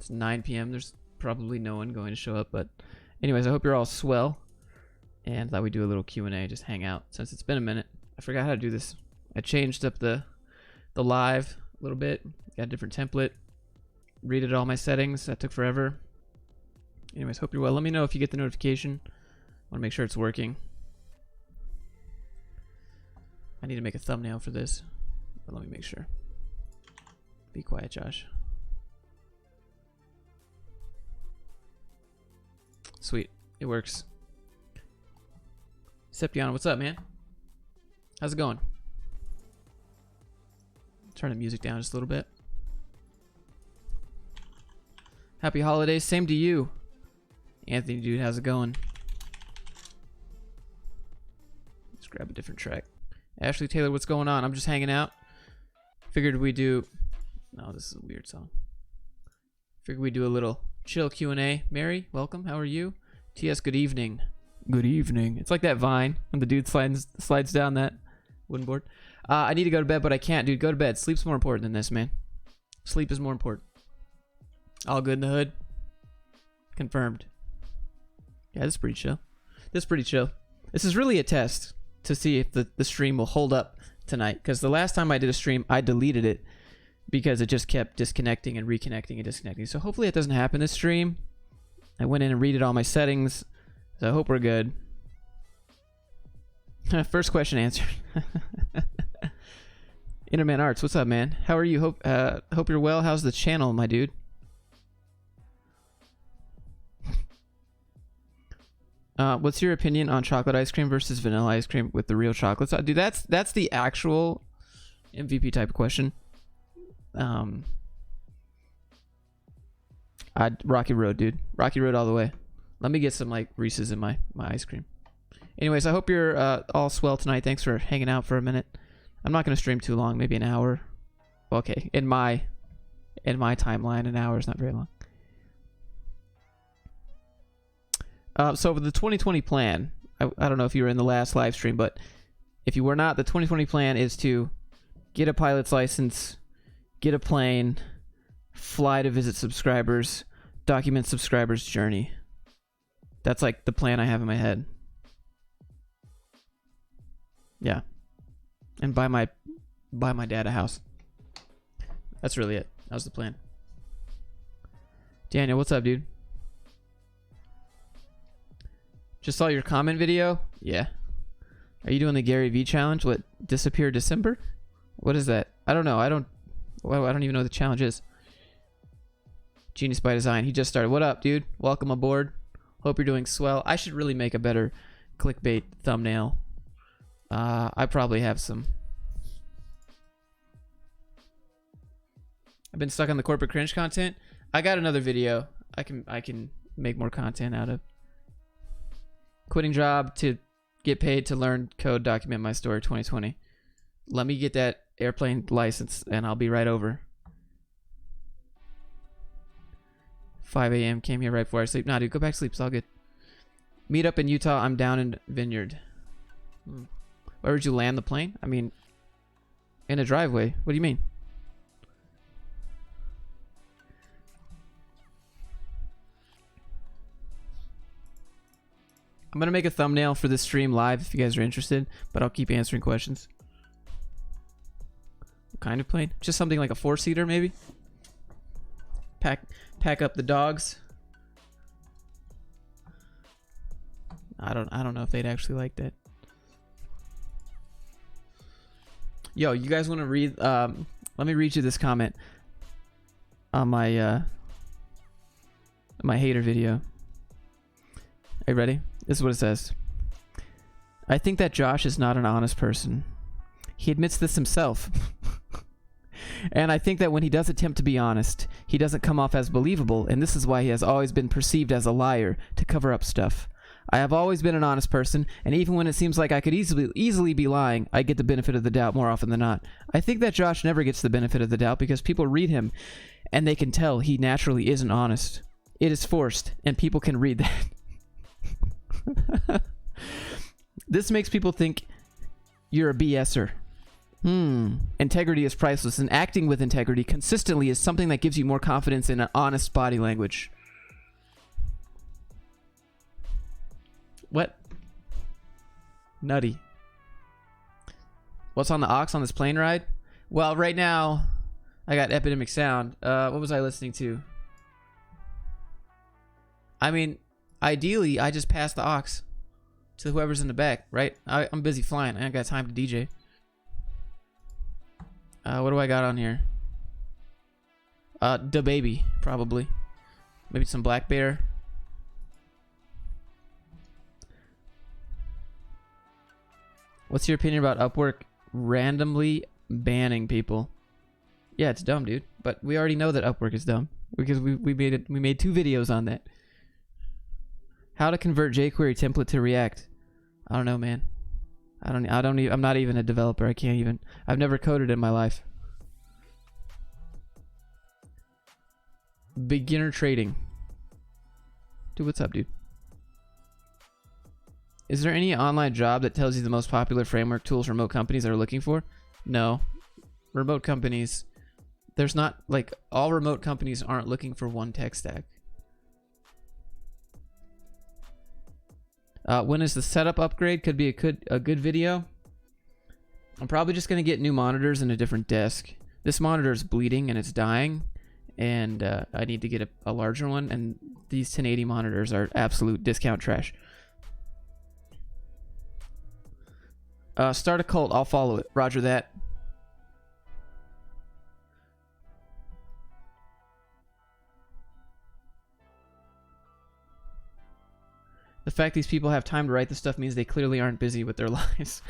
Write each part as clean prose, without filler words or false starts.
It's 9 p.m. There's probably no one going to show up, but anyways, I hope you're all swell. And thought we'd do a little Q&A, just hang out since it's been a minute. I forgot how to do this. I changed up the live a little bit. Got a different template. Redid all my settings. That took forever. Anyways, hope you're well. Let me know if you get the notification. I want to make sure it's working. I need to make a thumbnail for this, but let me make sure. Be quiet, Josh. Sweet, it works. Septiana, what's up, man? How's it going? Turn the music down just a little bit. Happy holidays, same to you. Anthony, dude, how's it going? Let's grab a different track. Ashley Taylor, what's going on? I'm just hanging out. Figured we do... No, this is a weird song. Figured we do a little chill Q&A. Mary, welcome. How are you? TS, good evening. Good evening. It's like that Vine when the dude slides down that wooden board. I need to go to bed, but I can't, dude. Go to bed. Sleep's more important than this, man. Sleep is more important. All good in the hood? Confirmed. Yeah, this is pretty chill. This is pretty chill. This is really a test to see if the stream will hold up tonight. Because the last time I did a stream, I deleted it because it just kept disconnecting and reconnecting and disconnecting. So hopefully it doesn't happen this stream. I went in and redid all my settings. So I hope we're good. First question answered. Interman Arts, what's up, man? How are you? Hope you're well. How's the channel, my dude? What's your opinion on chocolate ice cream versus vanilla ice cream with the real chocolates? Dude, that's the actual MVP type of question. Rocky Road, dude. Rocky Road all the way. Let me get some like Reese's in my ice cream. Anyways, I hope you're all swell tonight. Thanks for hanging out for a minute. I'm not gonna stream too long, maybe an hour. Okay, in my timeline, an hour is not very long. So for the 2020 plan, I don't know if you were in the last live stream, but if you were not, the 2020 plan is to get a pilot's license, get a plane, fly to visit subscribers, document subscribers' journey. That's like the plan I have in my head. Yeah. And buy my dad a house. That's really it. That was the plan. Daniel, what's up, dude? Just saw your comment video. Yeah. Are you doing the Gary V challenge? What, disappear December? What is that? I don't know. I don't even know what the challenge is. Genius by Design. He just started. What up, dude? Welcome aboard. Hope you're doing swell. I should really make a better clickbait thumbnail. I probably have some. I've been stuck on the corporate cringe content. I got another video I can make more content out of. Quitting job to get paid to learn code, document my story 2020. Let me get that airplane license and I'll be right over. 5 a.m. Came here right before I sleep. Nah, dude, go back to sleep. It's all good. Meet up in Utah. I'm down in Vineyard. Where would you land the plane? I mean, in a driveway. What do you mean? I'm going to make a thumbnail for this stream live if you guys are interested, but I'll keep answering questions. What kind of plane? Just something like a 4-seater maybe? Pack up the dogs. I don't know if they'd actually like that. Yo, you guys want to read let me read you this comment on my hater video. Are you ready? This is what it says. I think that Josh is not an honest person. He admits this himself. And I think that when he does attempt to be honest, he doesn't come off as believable, and this is why he has always been perceived as a liar to cover up stuff. I have always been an honest person, and even when it seems like I could easily be lying, I get the benefit of the doubt more often than not. I think that Josh never gets the benefit of the doubt because people read him, and they can tell he naturally isn't honest. It is forced, and people can read that. This makes people think you're a BSer. Integrity is priceless, and acting with integrity consistently is something that gives you more confidence in an honest body language. What? Nutty. What's on the aux on this plane ride? Well, right now, I got Epidemic Sound. What was I listening to? I mean, ideally, I just pass the aux to whoever's in the back, right? I'm busy flying. I ain't got time to DJ. What do I got on here? Da Baby, probably. Maybe some Black Bear. What's your opinion about Upwork randomly banning people? Yeah, it's dumb, dude. But we already know that Upwork is dumb because we made 2 videos on that. How to convert jQuery template to React? I don't know, man. I'm not even a developer. I've never coded in my life. Beginner trading. Dude, what's up, dude? Is there any online job that tells you the most popular framework tools remote companies are looking for? No. Remote companies, there's not, like, all remote companies aren't looking for one tech stack. When is the setup upgrade? Could be a good video. I'm probably just going to get new monitors and a different desk. This monitor is bleeding and it's dying, and I need to get a larger one, and these 1080 monitors are absolute discount trash. Start a cult. I'll follow it. Roger that. The fact these people have time to write this stuff means they clearly aren't busy with their lives.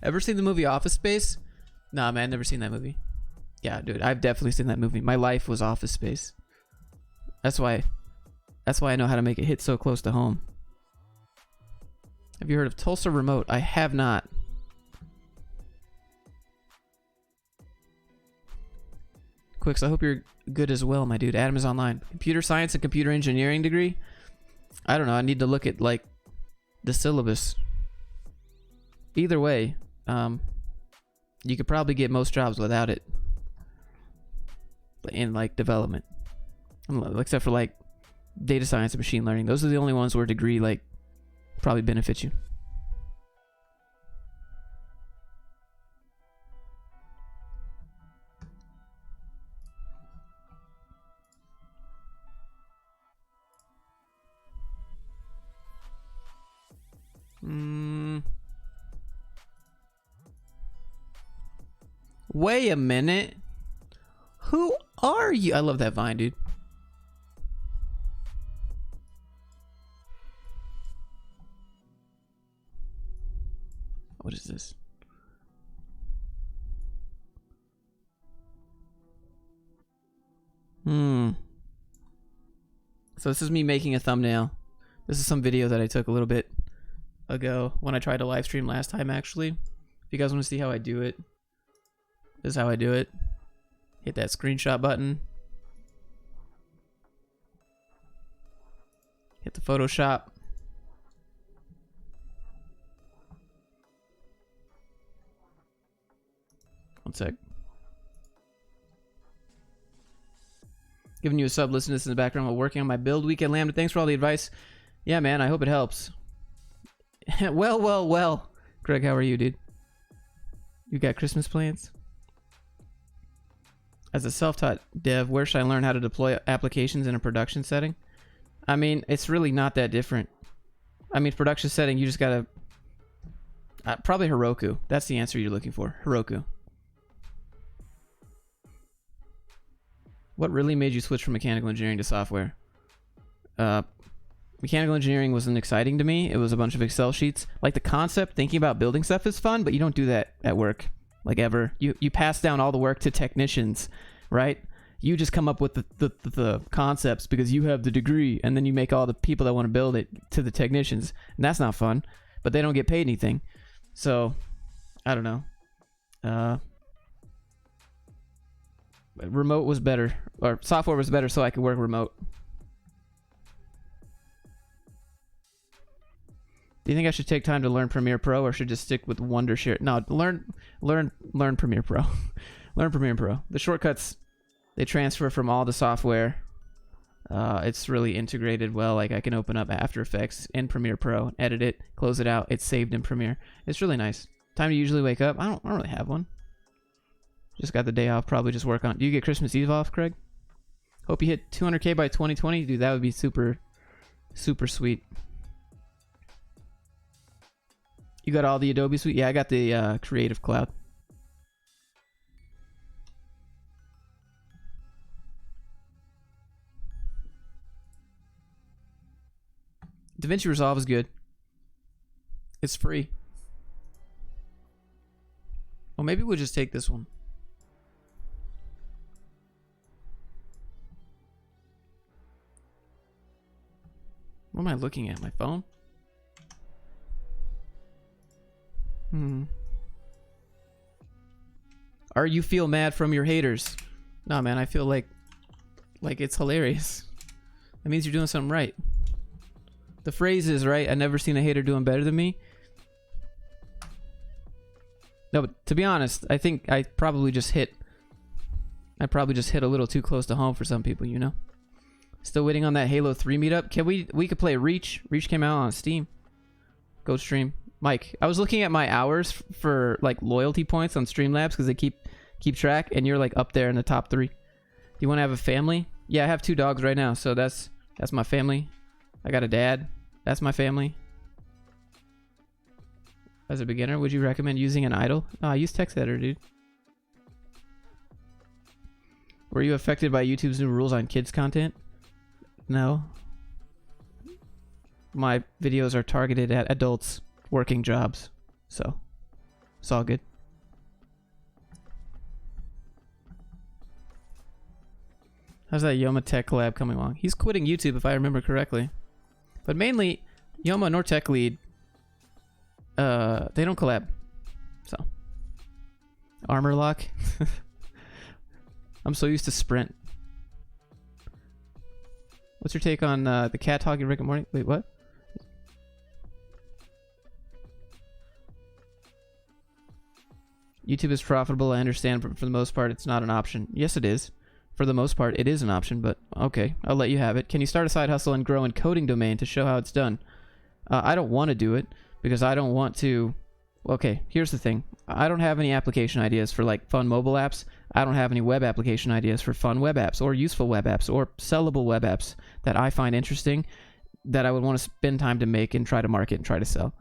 Ever seen the movie Office Space? Nah, man, never seen that movie. Yeah, dude, I've definitely seen that movie. My life was Office Space. That's why I know how to make it hit so close to home. Have you heard of Tulsa Remote? I have not. Quicks, I hope you're good as well, my dude. Adam is online. Computer science and computer engineering degree? I don't know. I need to look at, like, the syllabus. Either way, you could probably get most jobs without it in, like, development. Except for, like, data science and machine learning. Those are the only ones where a degree, like, probably benefits you. Wait a minute. Who are you? I love that Vine, dude. What is this? So this is me making a thumbnail. This is some video that I took a little bit ago when I tried to live stream last time, actually. If you guys want to see how I do it, this is how I do it. Hit that screenshot button. Hit the Photoshop. One sec. Giving you a sub, listen to this in the background while working on my build. Weekend Lambda, thanks for all the advice. Yeah, man, I hope it helps. Well. Greg, how are you, dude? You got Christmas plans? As a self-taught dev, where should I learn how to deploy applications in a production setting? I mean, it's really not that different. I mean, production setting, you just gotta... probably Heroku. That's the answer you're looking for. Heroku. What really made you switch from mechanical engineering to software? Mechanical engineering wasn't exciting to me. It was a bunch of Excel sheets. Like, the concept, thinking about building stuff is fun, but you don't do that at work. Like, ever. You pass down all the work to technicians, right? You just come up with the concepts because you have the degree, and then you make all the people that want to build it to the technicians. And that's not fun, but they don't get paid anything. So, I don't know. Remote was better, or software was better so I could work remote. Do you think I should take time to learn Premiere Pro or should just stick with Wondershare? No, learn Premiere Pro. Learn Premiere Pro. The shortcuts, they transfer from all the software. It's really integrated well. Like I can open up After Effects in Premiere Pro, edit it, close it out. It's saved in Premiere. It's really nice. Time to usually wake up. I don't really have one. Just got the day off. Probably just work on. Do you get Christmas Eve off, Craig? Hope you hit 200K by 2020. Dude, that would be super, super sweet. You got all the Adobe suite? Yeah, I got the Creative Cloud. DaVinci Resolve is good. It's free. Well, maybe we'll just take this one. What am I looking at? My phone? Or you feel mad from your haters? Nah, man, I feel like it's hilarious. That means you're doing something right. The phrase is, right, I've never seen a hater doing better than me. No, but to be honest, I think I probably just hit a little too close to home for some people, you know? Still waiting on that Halo 3 meetup. We could play Reach. Reach came out on Steam. Go stream. Mike, I was looking at my hours for like loyalty points on Streamlabs because they keep track, and you're like up there in the top 3. Do you want to have a family? Yeah, I have 2 dogs right now, so that's my family. I got a dad. That's my family. As a beginner, would you recommend using an idle? I use text editor, dude. Were you affected by YouTube's new rules on kids content? No. My videos are targeted at adults working jobs, so it's all good. How's that Yoma Tech collab coming along? He's quitting YouTube if I remember correctly. But mainly, Yoma nor Tech Lead, they don't collab. So. Armor lock. I'm so used to Sprint. What's your take on the cat talking Rick and Morty? Wait, what? YouTube is profitable. I understand, but for the most part, it's not an option. Yes, it is. For the most part, it is an option, but okay, I'll let you have it. Can you start a side hustle and grow encoding domain to show how it's done? I don't want to do it because I don't want to... Okay, here's the thing. I don't have any application ideas for like fun mobile apps. I don't have any web application ideas for fun web apps or useful web apps or sellable web apps that I find interesting that I would want to spend time to make and try to market and try to sell.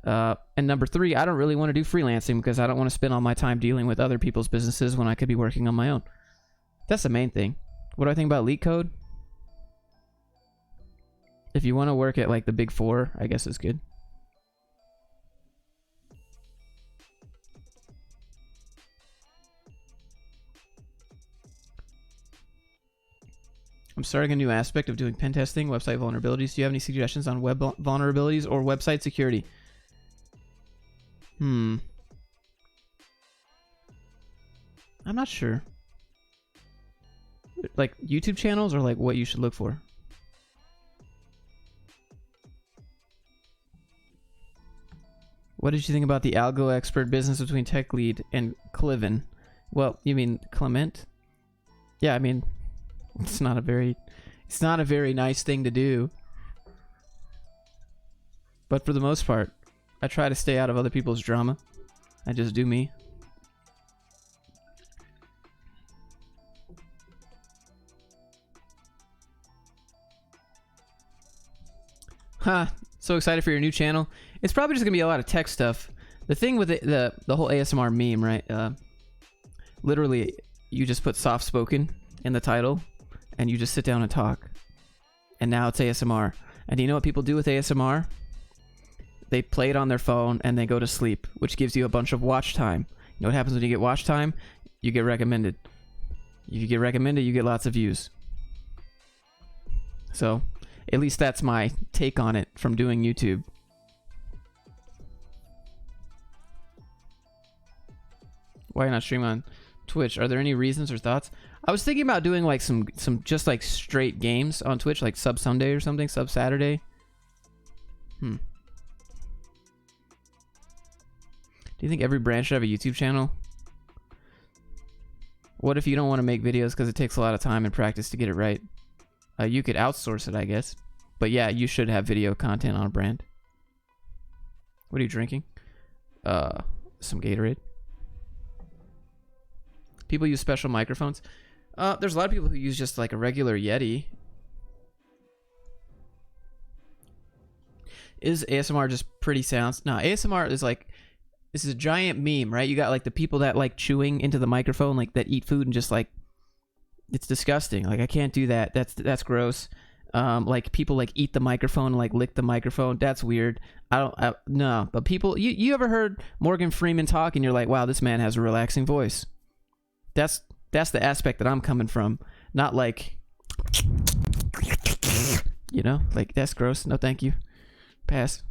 And number 3, I don't really want to do freelancing because I don't want to spend all my time dealing with other people's businesses when I could be working on my own. That's the main thing. What do I think about Leak Code? If you want to work at like the big 4, I guess it's good. I'm starting a new aspect of doing pen testing, website vulnerabilities. Do you have any suggestions on web vulnerabilities or website security? I'm not sure. Like YouTube channels or like what you should look for? What did you think about the algo expert business between Tech Lead and Cliven? Well, you mean Clement? Yeah, I mean, it's not a very nice thing to do. But for the most part, I try to stay out of other people's drama. I just do me. So excited for your new channel. It's probably just gonna be a lot of tech stuff. The thing with the whole ASMR meme, right? Literally, you just put soft spoken in the title, and you just sit down and talk. And now it's ASMR. And do you know what people do with ASMR? They play it on their phone and they go to sleep, which gives you a bunch of watch time. You know what happens when you get watch time? You get recommended. If you get recommended, you get lots of views. So, at least that's my take on it from doing YouTube. Why not stream on Twitch? Are there any reasons or thoughts? I was thinking about doing like some just like straight games on Twitch, like Sub Sunday or something, Sub Saturday. Do you think every brand should have a YouTube channel? What if you don't want to make videos because it takes a lot of time and practice to get it right? You could outsource it, I guess. But yeah, you should have video content on a brand. What are you drinking? Some Gatorade. People use special microphones. There's a lot of people who use just like a regular Yeti. Is ASMR just pretty sounds? No, ASMR is like, this is a giant meme, right? You got like the people that like chewing into the microphone, like that eat food and just like, it's disgusting. Like I can't do that. That's gross. Like people like eat the microphone and like lick the microphone. That's weird. No. But people, you ever heard Morgan Freeman talk and you're like, wow, this man has a relaxing voice. That's the aspect that I'm coming from. Not like, you know, like that's gross. No, thank you. Pass.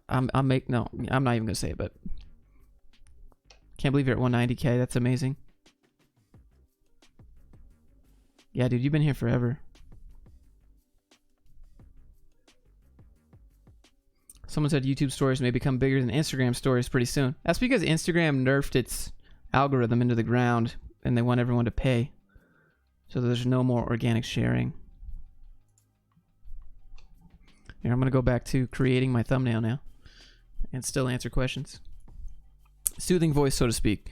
I'm not even gonna say it, but can't believe you're at 190K. That's amazing. Yeah, dude, you've been here forever. Someone said YouTube stories may become bigger than Instagram stories pretty soon. That's because Instagram nerfed its algorithm into the ground and they want everyone to pay. So there's no more organic sharing. Here, I'm going to go back to creating my thumbnail now and still answer questions. Soothing voice, so to speak.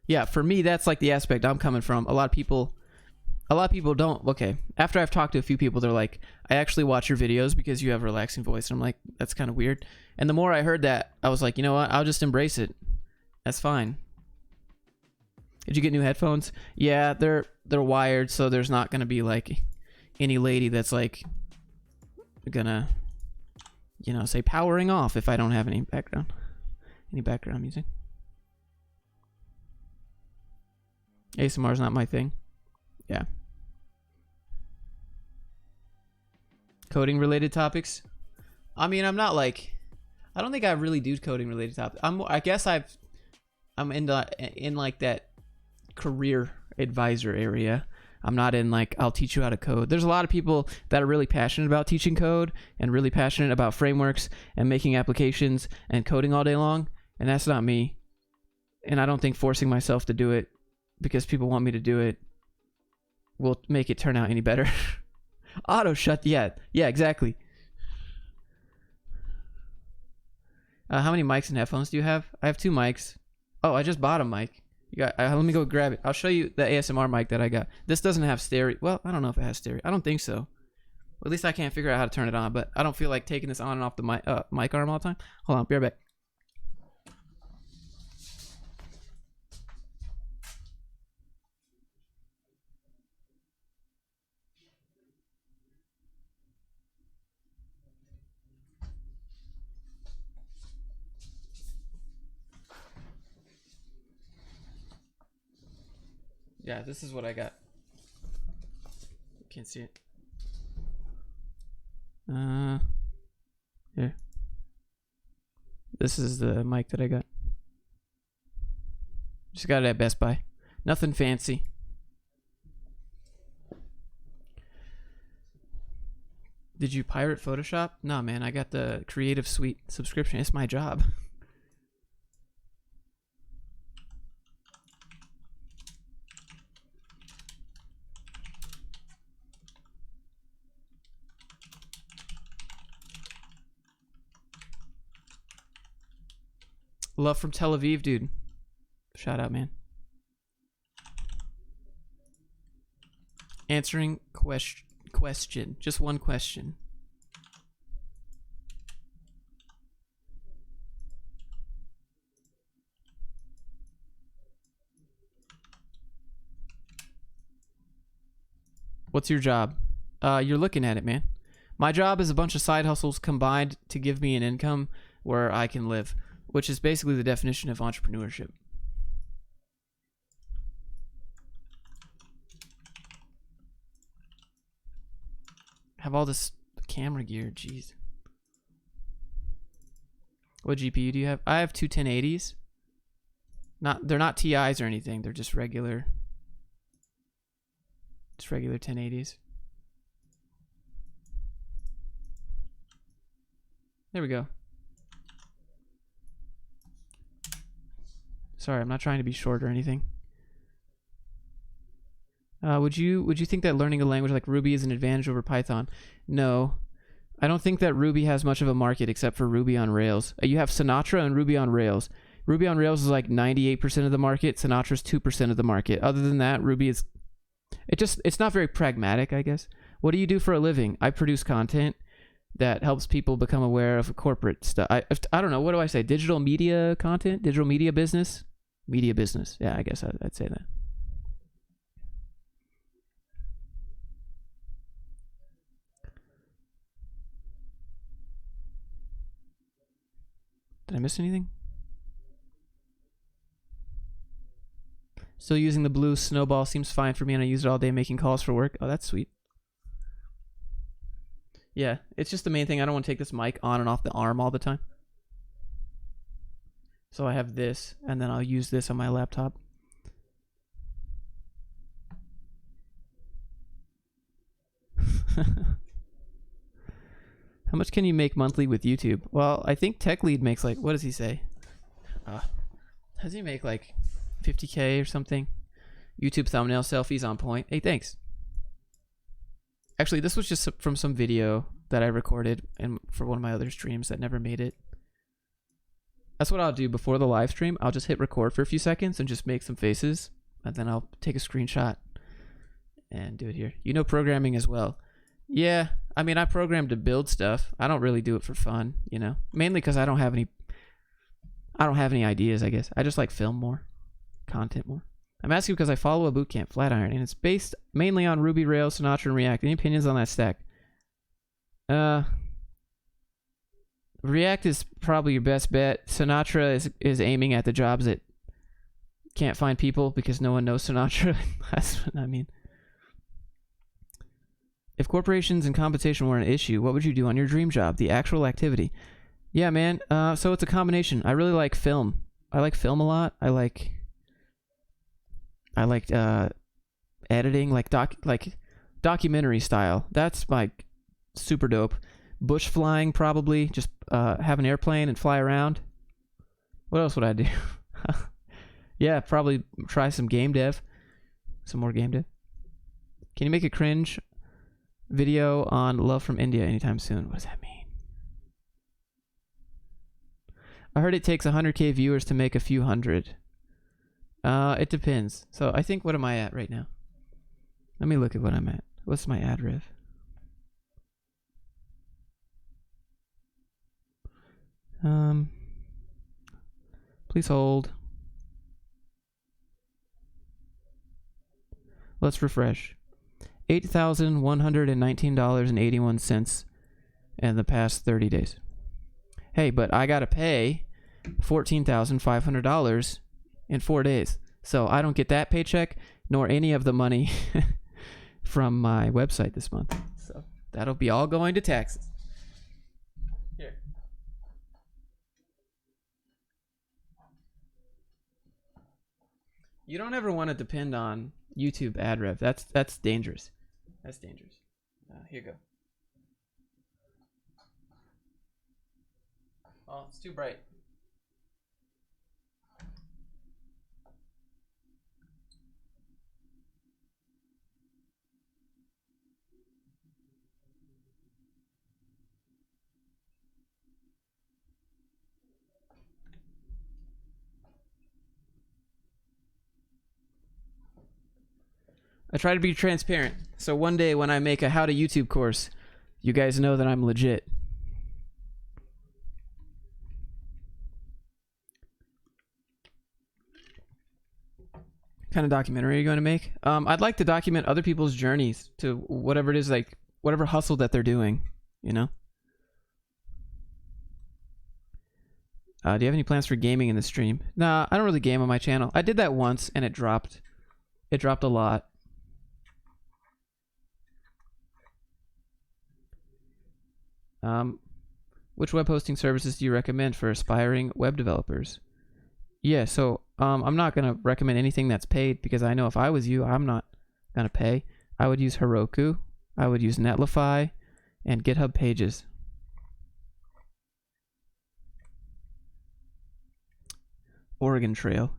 Yeah, for me, that's like the aspect I'm coming from. A lot of people don't. Okay, after I've talked to a few people, they're like, I actually watch your videos because you have a relaxing voice. And I'm like, that's kind of weird. And the more I heard that, I was like, you know what? I'll just embrace it. That's fine. Did you get new headphones? Yeah, they're wired, so there's not going to be like any lady that's like gonna, you know, say powering off if I don't have any background music. ASMR is not my thing. Yeah. Coding related topics. I mean, I'm not like, I don't think I really do coding related topics. I guess I'm in like that career advisor area. I'm not in like, I'll teach you how to code. There's a lot of people that are really passionate about teaching code and really passionate about frameworks and making applications and coding all day long. And that's not me. And I don't think forcing myself to do it because people want me to do it will make it turn out any better. Auto shut. Yeah, exactly. How many mics and headphones do you have? I have 2 mics. Oh, I just bought a mic. Let me go grab it. I'll show you the ASMR mic that I got. This doesn't have stereo. Well, I don't know if it has stereo. I don't think so. Well, at least I can't figure out how to turn it on, but I don't feel like taking this on and off the mic arm all the time. Hold on, be right back. Yeah, this is what I got. Can't see it. Here. This is the mic that I got. Just got it at Best Buy. Nothing fancy. Did you pirate Photoshop? No, man, I got the Creative Suite subscription. It's my job. Love from Tel Aviv, dude. Shout out, man. Answering question. Just one question. What's your job? You're looking at it, man. My job is a bunch of side hustles combined to give me an income where I can live, which is basically the definition of entrepreneurship. Have all this camera gear, jeez. What GPU do you have? I have two 1080s. They're not TIs or anything. They're just regular 1080s. There we go. Sorry, I'm not trying to be short or anything. Would you think that learning a language like Ruby is an advantage over Python? No. I don't think that Ruby has much of a market except for Ruby on Rails. You have Sinatra and Ruby on Rails. Ruby on Rails is like 98% of the market. Sinatra's 2% of the market. Other than that, Ruby is... It's not very pragmatic, I guess. What do you do for a living? I produce content that helps people become aware of corporate stuff. I don't know. What do I say? Digital media content? Digital media business? Media business. Yeah, I guess I'd say that. Did I miss anything? Still using the blue snowball seems fine for me, and I use it all day making calls for work. Oh, that's sweet. Yeah, it's just the main thing. I don't want to take this mic on and off the arm all the time. So I have this, and then I'll use this on my laptop. How much can you make monthly with YouTube? Well, I think Tech Lead makes like, what does he say? Does he make like 50K or something? YouTube thumbnail selfies on point. Hey, thanks. Actually, this was just from some video that I recorded and for one of my other streams that never made it. That's what I'll do before the live stream. I'll just hit record for a few seconds and just make some faces, and then I'll take a screenshot and do it here. You know programming as well. Yeah, I mean, I program to build stuff. I don't really do it for fun, you know. Mainly because I don't have any ideas, I guess. I just like film more, content more. I'm asking because I follow a bootcamp, Flatiron, and it's based mainly on Ruby, Rails, Sinatra, and React. Any opinions on that stack? React is probably your best bet. Sinatra is aiming at the jobs that can't find people because no one knows Sinatra. That's what I mean. If corporations and compensation were an issue, what would you do on your dream job? The actual activity. Yeah, man. So it's a combination. I really like film. I like film a lot. I like editing, like documentary style. That's like super dope. Bush flying, probably. Just have an airplane and fly around. What else would I do? Yeah, probably try some game dev. Some more game dev. Can you make a cringe video on Love from India anytime soon? What does that mean? I heard it takes 100K viewers to make a few hundred. It depends. So I think, what am I at right now? Let me look at what I'm at. What's my ad rev? Please hold. Let's refresh. $8,119.81 in the past 30 days. Hey, but I gotta pay $14,500 in 4 days. So I don't get that paycheck nor any of the money from my website this month. So that'll be all going to taxes. Here. You don't ever want to depend on YouTube ad rev. That's dangerous. That's dangerous. Here you go. Oh, it's too bright. I try to be transparent. So one day when I make a how to YouTube course, you guys know that I'm legit. What kind of documentary are you going to make? I'd like to document other people's journeys to whatever it is, like whatever hustle that they're doing, you know? Do you have any plans for gaming in the stream? Nah, I don't really game on my channel. I did that once and it dropped. It dropped a lot. Which web hosting services do you recommend for aspiring web developers? Yeah, so I'm not going to recommend anything that's paid because I know if I was you, I'm not going to pay. I would use Heroku, I would use Netlify, and GitHub Pages. Oregon Trail.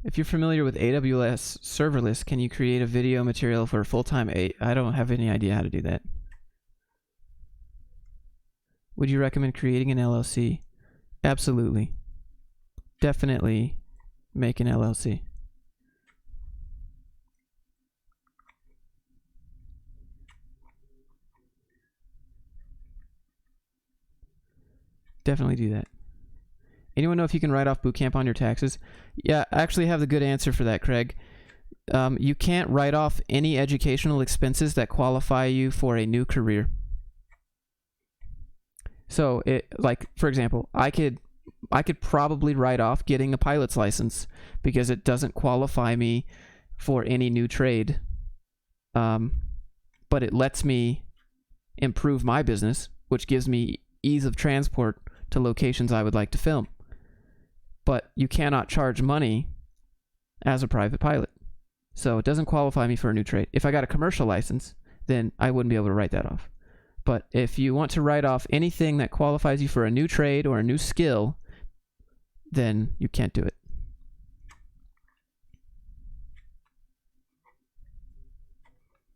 If you're familiar with AWS serverless, can you create a video material for full-time I don't have any idea how to do that. Would you recommend creating an LLC? Absolutely. Definitely make an LLC. Definitely do that. Anyone know if you can write off boot camp on your taxes? Yeah, I actually have the good answer for that, Craig. You can't write off any educational expenses that qualify you for a new career. So, like for example, I could probably write off getting a pilot's license because it doesn't qualify me for any new trade. But it lets me improve my business, which gives me ease of transport to locations I would like to film. But you cannot charge money as a private pilot. So it doesn't qualify me for a new trade. If I got a commercial license, then I wouldn't be able to write that off. But if you want to write off anything that qualifies you for a new trade or a new skill, then you can't do it.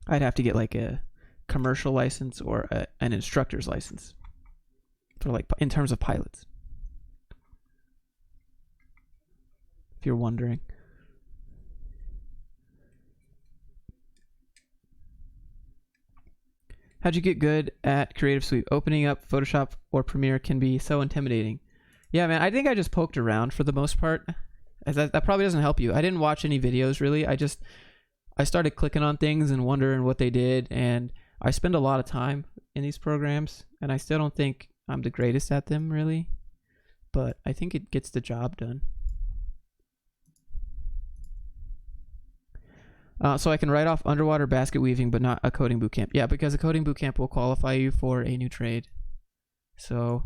I'd have to get like a commercial license or an instructor's license for like in terms of pilots. If you're wondering. How'd you get good at Creative Suite? Opening up Photoshop or Premiere can be so intimidating. Yeah, man, I think I just poked around for the most part. That probably doesn't help you. I didn't watch any videos, really. I started clicking on things and wondering what they did, and I spend a lot of time in these programs, and I still don't think I'm the greatest at them, really. But I think it gets the job done. So I can write off underwater basket weaving, but not a coding bootcamp. Yeah, because a coding bootcamp will qualify you for a new trade. So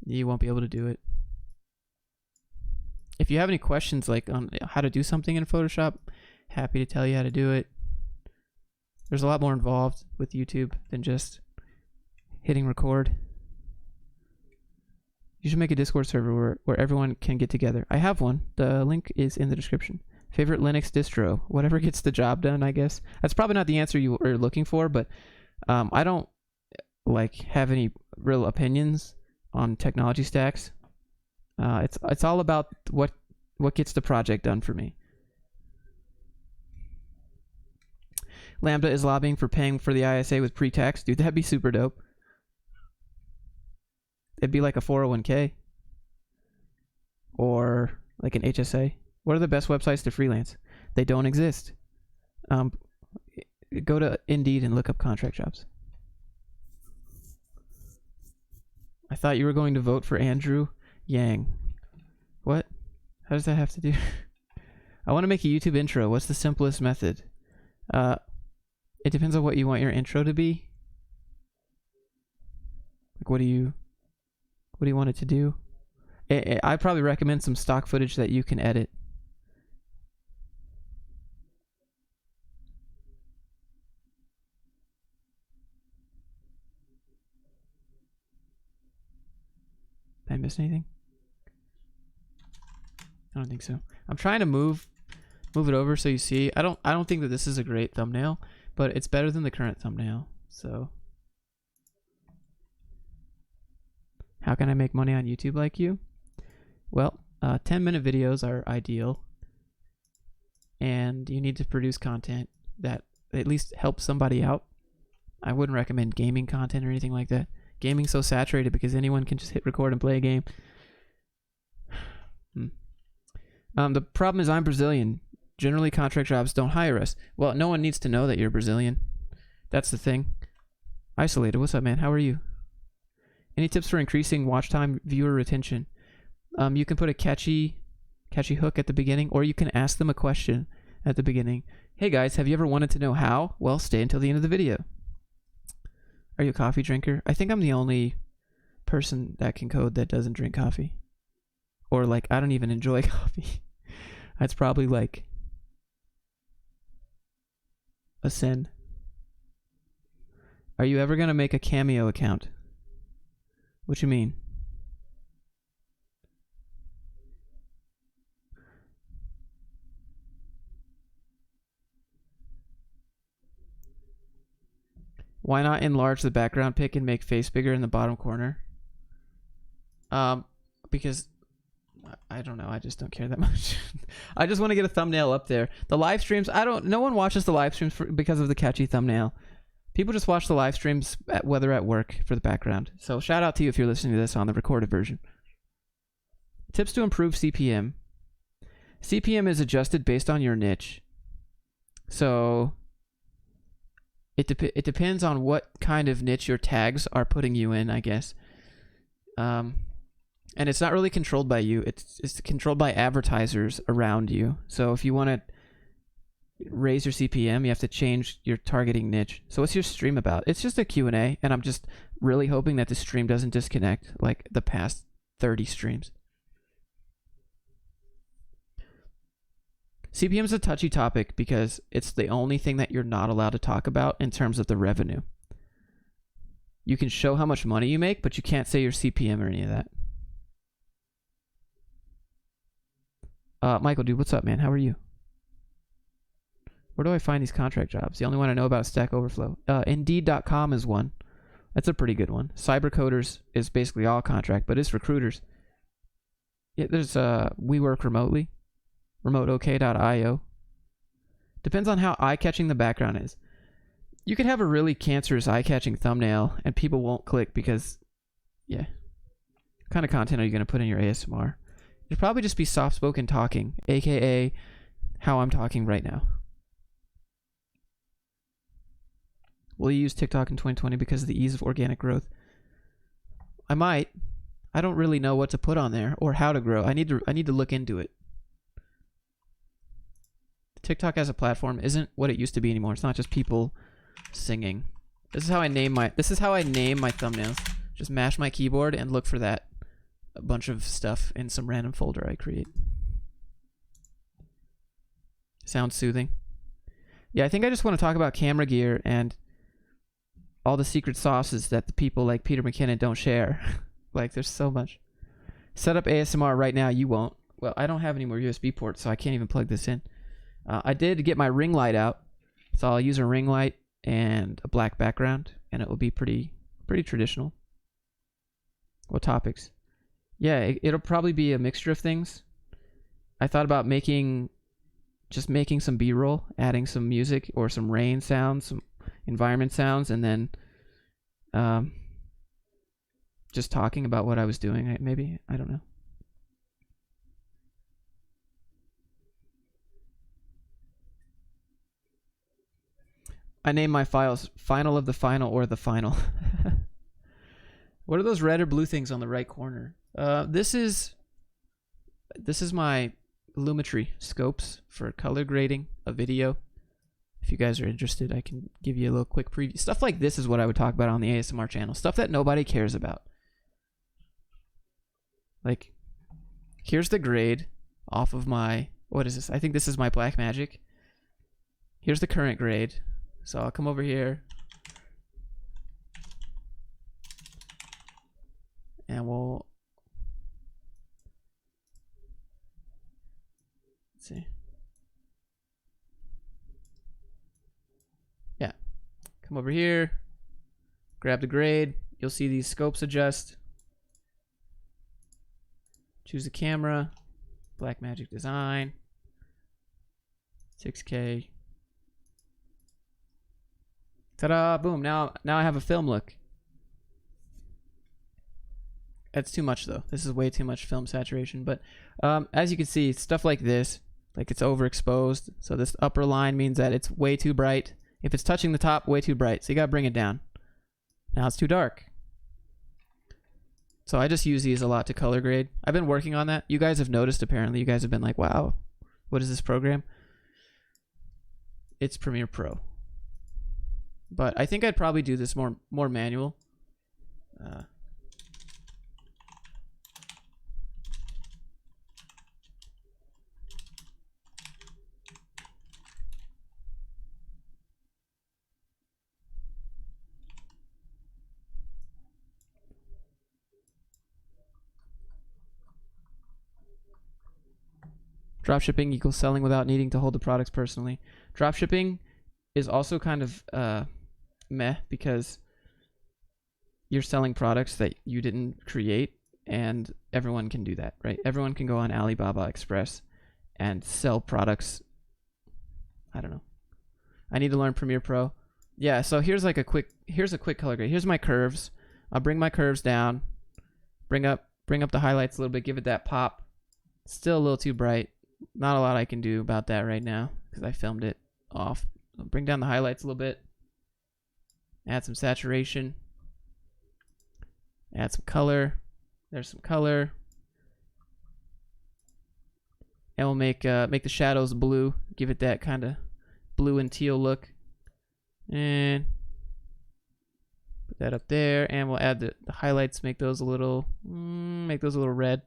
you won't be able to do it. If you have any questions like on how to do something in Photoshop, happy to tell you how to do it. There's a lot more involved with YouTube than just hitting record. You should make a Discord server where everyone can get together. I have one. The link is in the description. Favorite Linux distro? Whatever gets the job done, I guess. That's probably not the answer you were looking for, but I don't like have any real opinions on technology stacks. It's all about what gets the project done for me. Lambda is lobbying for paying for the ISA with pre-tax. Dude, that'd be super dope. It'd be like a 401k or like an HSA. What are the best websites to freelance? They don't exist. Go to Indeed and look up contract jobs. I thought you were going to vote for Andrew Yang. What? How does that have to do? I want to make a YouTube intro. What's the simplest method? It depends on what you want your intro to be. Like, what do you want it to do? I'd probably recommend some stock footage that you can edit. Did I miss anything? I don't think so. I'm trying to move it over so you see. I don't think that this is a great thumbnail, but it's better than the current thumbnail. So how can I make money on YouTube like you? Well, 10-minute videos are ideal, and you need to produce content that at least helps somebody out. I wouldn't recommend gaming content or anything like that. Gaming's so saturated because anyone can just hit record and play a game. The problem is I'm Brazilian. Generally, contract jobs don't hire us. Well, no one needs to know that you're Brazilian. That's the thing. Isolated, what's up, man? How are you? Any tips for increasing watch time, viewer retention? You can put a catchy hook at the beginning, or you can ask them a question at the beginning. Hey guys, have you ever wanted to know how? Well, stay until the end of the video. Are you a coffee drinker? I think I'm the only person that can code that doesn't drink coffee. Or like, I don't even enjoy coffee. That's probably like a sin. Are you ever going to make a Cameo account? What you mean? Why not enlarge the background pic and make face bigger in the bottom corner? Because I don't know. I just don't care that much. I just want to get a thumbnail up there. The live streams, no one watches the live streams because of the catchy thumbnail. People just watch the live streams whether at work for the background. So shout out to you if you're listening to this on the recorded version. Tips to improve CPM. CPM is adjusted based on your niche. So it depends on what kind of niche your tags are putting you in, I guess. And it's not really controlled by you. It's controlled by advertisers around you. So if you want to raise your CPM, you have to change your targeting niche. So what's your stream about? It's just a Q&A, and I'm just really hoping that the stream doesn't disconnect like the past 30 streams. CPM is a touchy topic because it's the only thing that you're not allowed to talk about in terms of the revenue. You can show how much money you make, but you can't say your CPM or any of that. Michael, dude, what's up, man? How are you? Where do I find these contract jobs? The only one I know about is Stack Overflow. Indeed.com is one. That's a pretty good one. Cybercoders is basically all contract, but it's recruiters. Yeah, there's We Work Remotely. RemoteOK.io. Depends on how eye-catching the background is. You could have a really cancerous eye-catching thumbnail and people won't click because, yeah. What kind of content are you going to put in your ASMR? It'd probably just be soft-spoken talking, aka how I'm talking right now. Will you use TikTok in 2020 because of the ease of organic growth? I might. I don't really know what to put on there or how to grow. I need to look into it. TikTok as a platform isn't what it used to be anymore. It's not just people singing. This is how I name my thumbnails. Just mash my keyboard and look for that. A bunch of stuff in some random folder I create. Sounds soothing. Yeah, I think I just want to talk about camera gear and all the secret sauces that the people like Peter McKinnon don't share. Like, there's so much. Set up ASMR right now. You won't. Well, I don't have any more USB ports, so I can't even plug this in. I did get my ring light out, so I'll use a ring light and a black background, and it will be pretty traditional. What topics? Yeah, it'll probably be a mixture of things. I thought about making some B-roll, adding some music or some rain sounds, some environment sounds, and then just talking about what I was doing. Maybe, I don't know. I name my files Final of the Final or the Final. What are those red or blue things on the right corner? This is my Lumetri scopes for color grading a video. If you guys are interested, I can give you a little quick preview. Stuff like this is what I would talk about on the ASMR channel. Stuff that nobody cares about. Like, here's the grade off of my, what is this? I think this is my Blackmagic. Here's the current grade. So I'll come over here. And we'll, let's see. Yeah. Come over here. Grab the grade. You'll see these scopes adjust. Choose the camera. Blackmagic Design. 6K. Ta-da! Boom. Now I have a film look. That's too much though. This is way too much film saturation. But as you can see, stuff like this, like it's overexposed. So this upper line means that it's way too bright. If it's touching the top, way too bright. So you gotta bring it down. Now it's too dark. So I just use these a lot to color grade. I've been working on that. You guys have noticed apparently. You guys have been like, wow, what is this program? It's Premiere Pro. But I think I'd probably do this more manual. Dropshipping equals selling without needing to hold the products personally. Dropshipping is also kind of meh because you're selling products that you didn't create, and everyone can do that, right? Everyone can go on Alibaba Express and sell products. I don't know. I need to learn Premiere Pro. Yeah, so here's a quick color grade. Here's my curves. I'll bring my curves down, bring up the highlights a little bit, give it that pop. Still a little too bright. Not a lot I can do about that right now because I filmed it off. I'll bring down the highlights a little bit. Add some saturation. Add some color. There's some color. And we'll make the shadows blue. Give it that kind of blue and teal look. And put that up there. And we'll add the highlights. Make those a little red.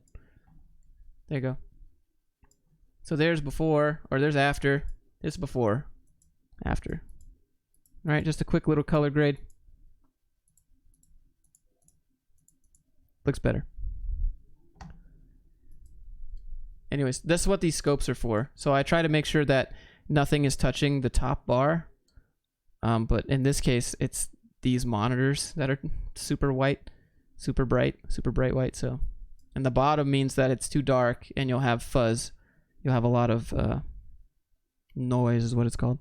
There you go. So there's before, or there's after. This before, after. All right, just a quick little color grade. Looks better. Anyways, that's what these scopes are for. So I try to make sure that nothing is touching the top bar. But in this case, it's these monitors that are super white, super bright white. So, and the bottom means that it's too dark and you'll have fuzz. You'll have a lot of noise is what it's called.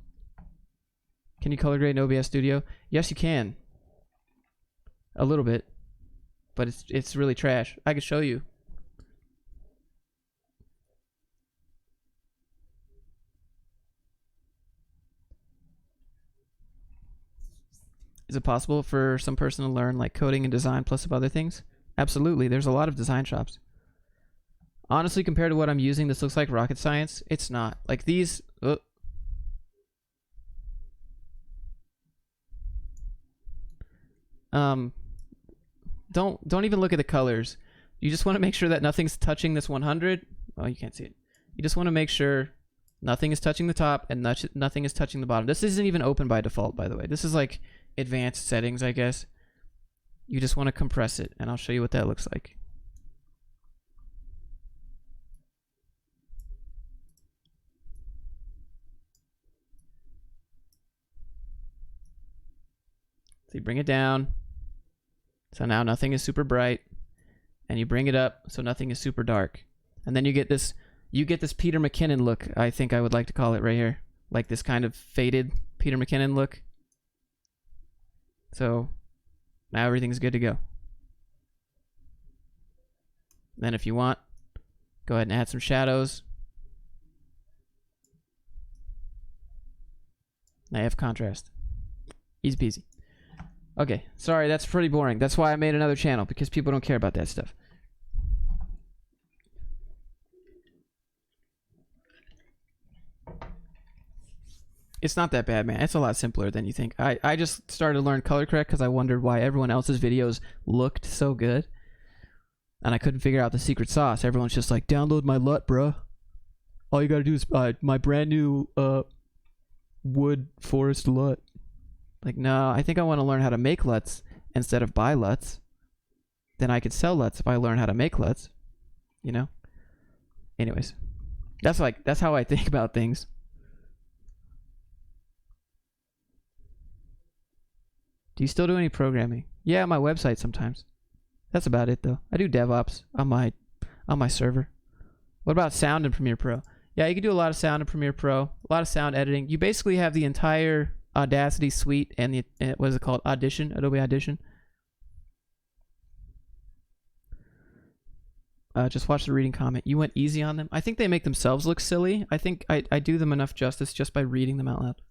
Can you color grade in OBS Studio? Yes, you can. A little bit. But it's really trash. I could show you. Is it possible for some person to learn like coding and design plus some other things? Absolutely. There's a lot of design shops. Honestly, compared to what I'm using, this looks like rocket science. It's not. Like these... Don't even look at the colors. You just want to make sure that nothing's touching this 100. Oh, you can't see it. You just want to make sure nothing is touching the top and nothing is touching the bottom. This isn't even open by default, by the way. This is like advanced settings, I guess. You just want to compress it, and I'll show you what that looks like. So you bring it down. So now nothing is super bright, and you bring it up so nothing is super dark. And then you get this Peter McKinnon look, I think I would like to call it right here. Like this kind of faded Peter McKinnon look. So now everything's good to go. Then if you want, go ahead and add some shadows. Now you have contrast. Easy peasy. Okay, sorry, that's pretty boring. That's why I made another channel, because people don't care about that stuff. It's not that bad, man. It's a lot simpler than you think. I just started to learn color correct because I wondered why everyone else's videos looked so good. And I couldn't figure out the secret sauce. Everyone's just like, download my LUT, bruh. All you gotta do is my brand new wood forest LUT. Like, no, I think I want to learn how to make LUTs instead of buy LUTs. Then I could sell LUTs if I learn how to make LUTs. You know? Anyways. That's how I think about things. Do you still do any programming? Yeah, my website sometimes. That's about it though. I do DevOps on my server. What about sound in Premiere Pro? Yeah, you can do a lot of sound in Premiere Pro. A lot of sound editing. You basically have the entire Audacity suite and the what is it called? Audition, Adobe Audition. Just watch the reading comment. You went easy on them. I think they make themselves look silly. I think I do them enough justice just by reading them out loud.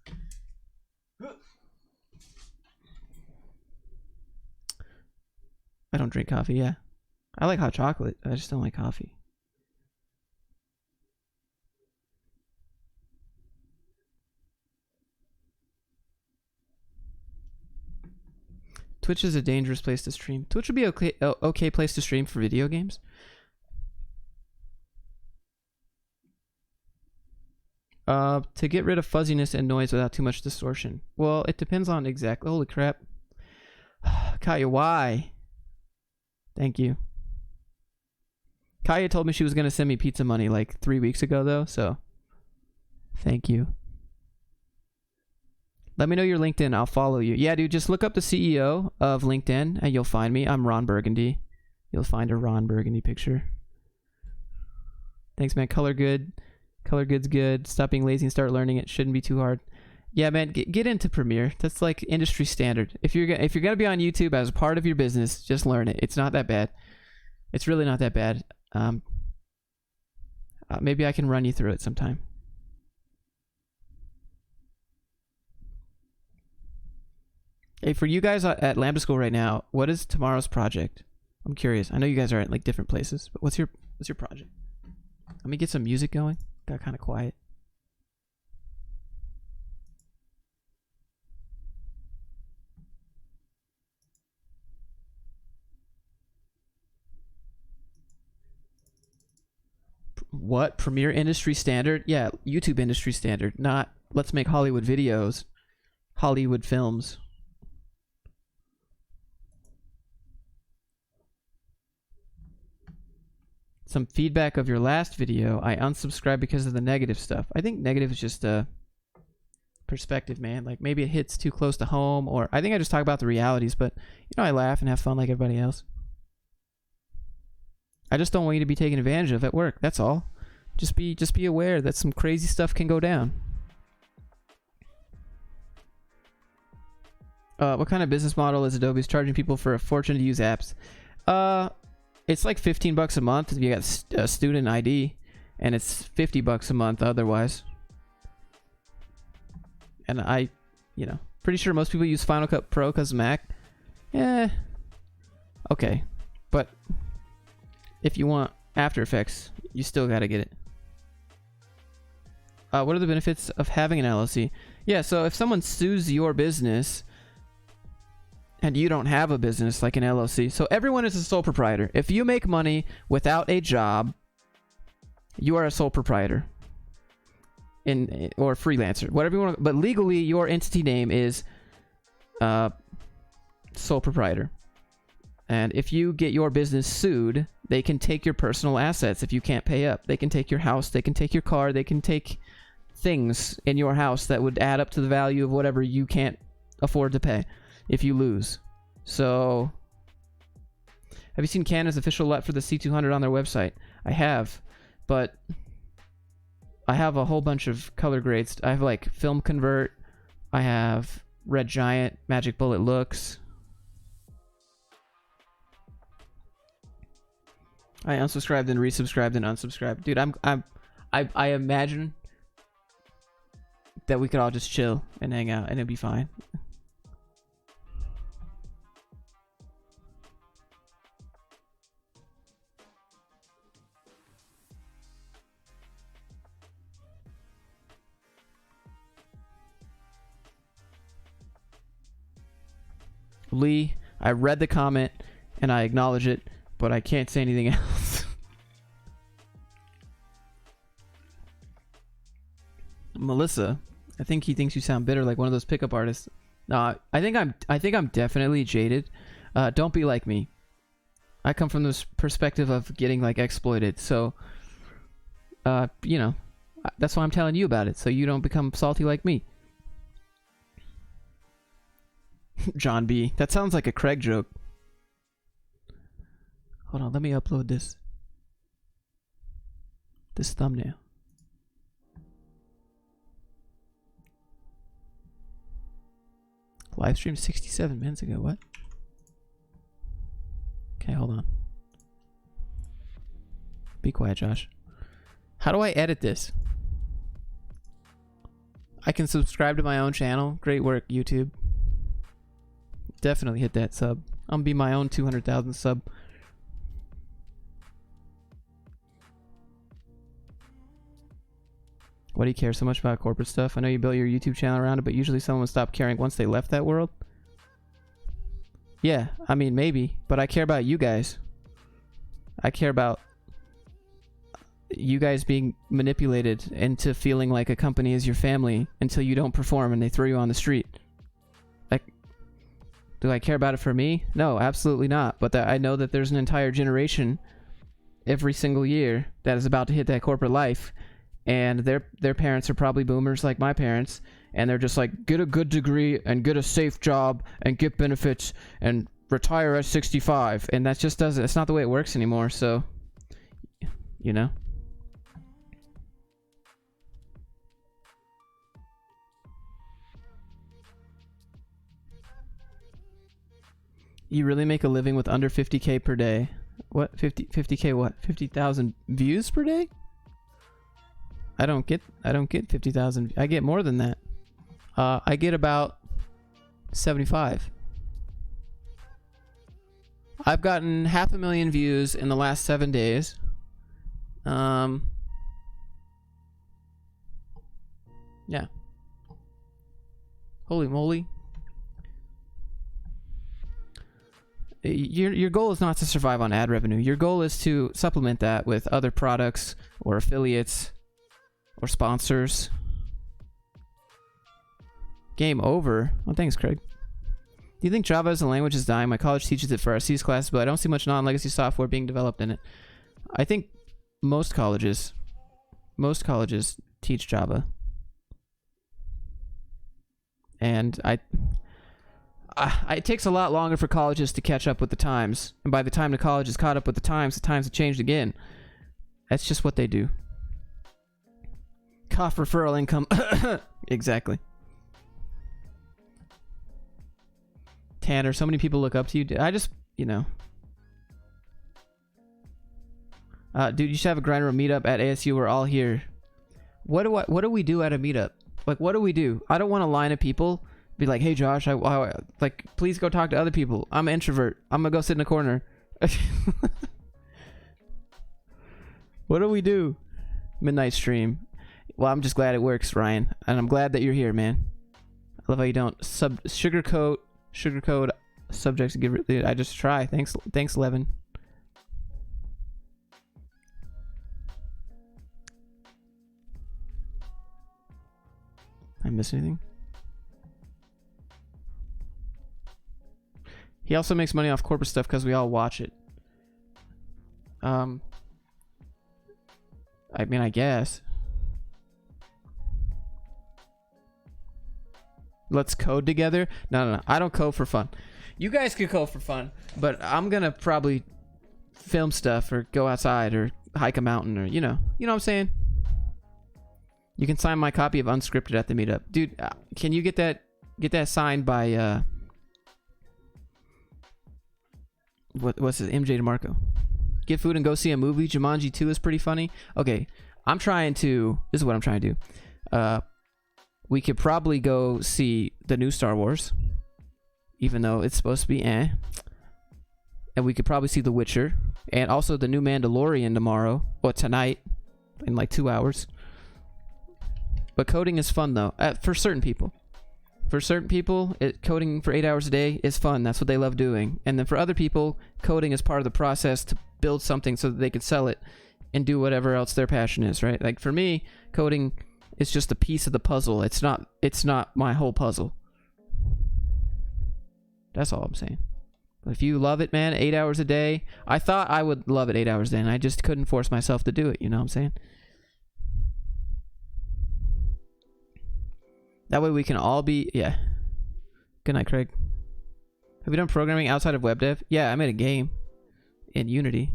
I don't drink coffee, yeah. I like hot chocolate. I just don't like coffee. Twitch is a dangerous place to stream. Twitch would be okay place to stream for video games. To get rid of fuzziness and noise without too much distortion. Well, it depends on exactly. Holy crap. Kaya, why? Thank you. Kaya told me she was going to send me pizza money like 3 weeks ago, though, so thank you. Let me know your LinkedIn. I'll follow you. Yeah, dude, just look up the CEO of LinkedIn and you'll find me. I'm Ron Burgundy. You'll find a Ron Burgundy picture. Thanks, man. Color good. Color good's good. Stop being lazy and start learning it. Shouldn't be too hard. Yeah, man, get into Premiere. That's like industry standard. If you're gonna be on YouTube as a part of your business, just learn it. It's not that bad. It's really not that bad. Maybe I can run you through it sometime. Hey, for you guys at Lambda School right now, what is tomorrow's project? I'm curious. I know you guys are at like different places, but what's your project? Let me get some music going. Got kind of quiet. What? Premiere industry standard? Yeah, YouTube industry standard. Not let's make Hollywood videos, Hollywood films. Some feedback of your last video. I unsubscribed because of the negative stuff. I think negative is just a perspective, man. Like maybe it hits too close to home, or I think I just talk about the realities, but you know, I laugh and have fun like everybody else. I just don't want you to be taken advantage of at work. That's all. Just be aware that some crazy stuff can go down. What kind of business model is Adobe's charging people for a fortune to use apps? It's like $15 a month if you got a student ID, and it's $50 a month otherwise. And pretty sure most people use Final Cut Pro because Mac. Yeah. Okay, but if you want After Effects, you still gotta get it. What are the benefits of having an LLC? Yeah, so if someone sues your business and you don't have a business like an LLC, so everyone is a sole proprietor. If you make money without a job, you are a sole proprietor or freelancer, whatever you want. But legally, your entity name is sole proprietor. And if you get your business sued, they can take your personal assets if you can't pay up. They can take your house, they can take your car, they can take things in your house that would add up to the value of whatever you can't afford to pay if you lose. So, have you seen Canon's official LUT for the C200 on their website? I have, but I have a whole bunch of color grades. I have like Film Convert, I have Red Giant, Magic Bullet Looks. I unsubscribed and resubscribed and unsubscribed. Dude, I imagine that we could all just chill and hang out and it'd be fine. Lee, I read the comment and I acknowledge it, but I can't say anything else. Melissa, I think he thinks you sound bitter like one of those pickup artists. No, I think I'm definitely jaded. Don't be like me. I come from this perspective of getting like exploited. So, you know, that's why I'm telling you about it, so you don't become salty like me. John B. That sounds like a Craig joke. Hold on, let me upload this thumbnail. Live stream 67 minutes ago, what? Okay, hold on. Be quiet, Josh. How do I edit this? I can subscribe to my own channel. Great work, YouTube. Definitely hit that sub. I'm gonna be my own 200,000 sub. Why do you care so much about corporate stuff? I know you built your YouTube channel around it, but usually someone would stop caring once they left that world. Yeah, I mean, maybe, but I care about you guys. I care about you guys being manipulated into feeling like a company is your family until you don't perform and they throw you on the street. Like, do I care about it for me? No, absolutely not. But I know that there's an entire generation every single year that is about to hit that corporate life, and their parents are probably boomers like my parents, and they're just like, get a good degree and get a safe job and get benefits and retire at 65, and that just doesn't, it's not the way it works anymore. So, you know. You really make a living with under 50k per day. What? 50k what? 50,000 views per day? I don't get 50,000. I get more than that. I get about 75. I've gotten 500,000 views in the last 7 days. Yeah. Holy moly. Your goal is not to survive on ad revenue. Your goal is to supplement that with other products or affiliates or sponsors. Game over. Oh, thanks, Craig. Do you think Java as a language is dying? My college teaches it for our C's class, but I don't see much non-legacy software being developed in it. I think most colleges teach Java. And it takes a lot longer for colleges to catch up with the times. And by the time the college is caught up with the times have changed again. That's just what they do. Cough referral income. Exactly. Tanner, so many people look up to you. I just, you know. Dude, you should have a grind room meetup at ASU. We're all here. What do we do at a meetup? Like, what do we do? I don't want a line of people be like, hey Josh, I like, please go talk to other people. I'm an introvert. I'm gonna go sit in a corner. What do we do? Midnight stream. Well, I'm just glad it works, Ryan, and I'm glad that you're here, man. I love how you don't sugarcoat subjects and give it. I just try. Thanks, Levin. I miss anything? He also makes money off corporate stuff because we all watch it. I mean, I guess. Let's code together. No. I don't code for fun. You guys could code for fun, but I'm gonna probably film stuff or go outside or hike a mountain or you know what I'm saying. You can sign my copy of Unscripted at the meetup, dude. Can you get that signed by what's his MJ DeMarco? Get food and go see a movie. Jumanji 2 is pretty funny. Okay, this is what I'm trying to do. We could probably go see the new Star Wars, even though it's supposed to be And we could probably see The Witcher, and also the new Mandalorian tomorrow, or tonight, in like 2 hours. But coding is fun though, for certain people. For certain people, coding for 8 hours a day is fun. That's what they love doing. And then for other people, coding is part of the process to build something so that they can sell it and do whatever else their passion is, right? Like for me, coding is just a piece of the puzzle. It's not my whole puzzle. That's all I'm saying. But if you love it, man, 8 hours a day. I thought I would love it 8 hours a day, and I just couldn't force myself to do it. You know what I'm saying? That way we can all be, yeah. Good night, Craig. Have you done programming outside of web dev? Yeah, I made a game in Unity.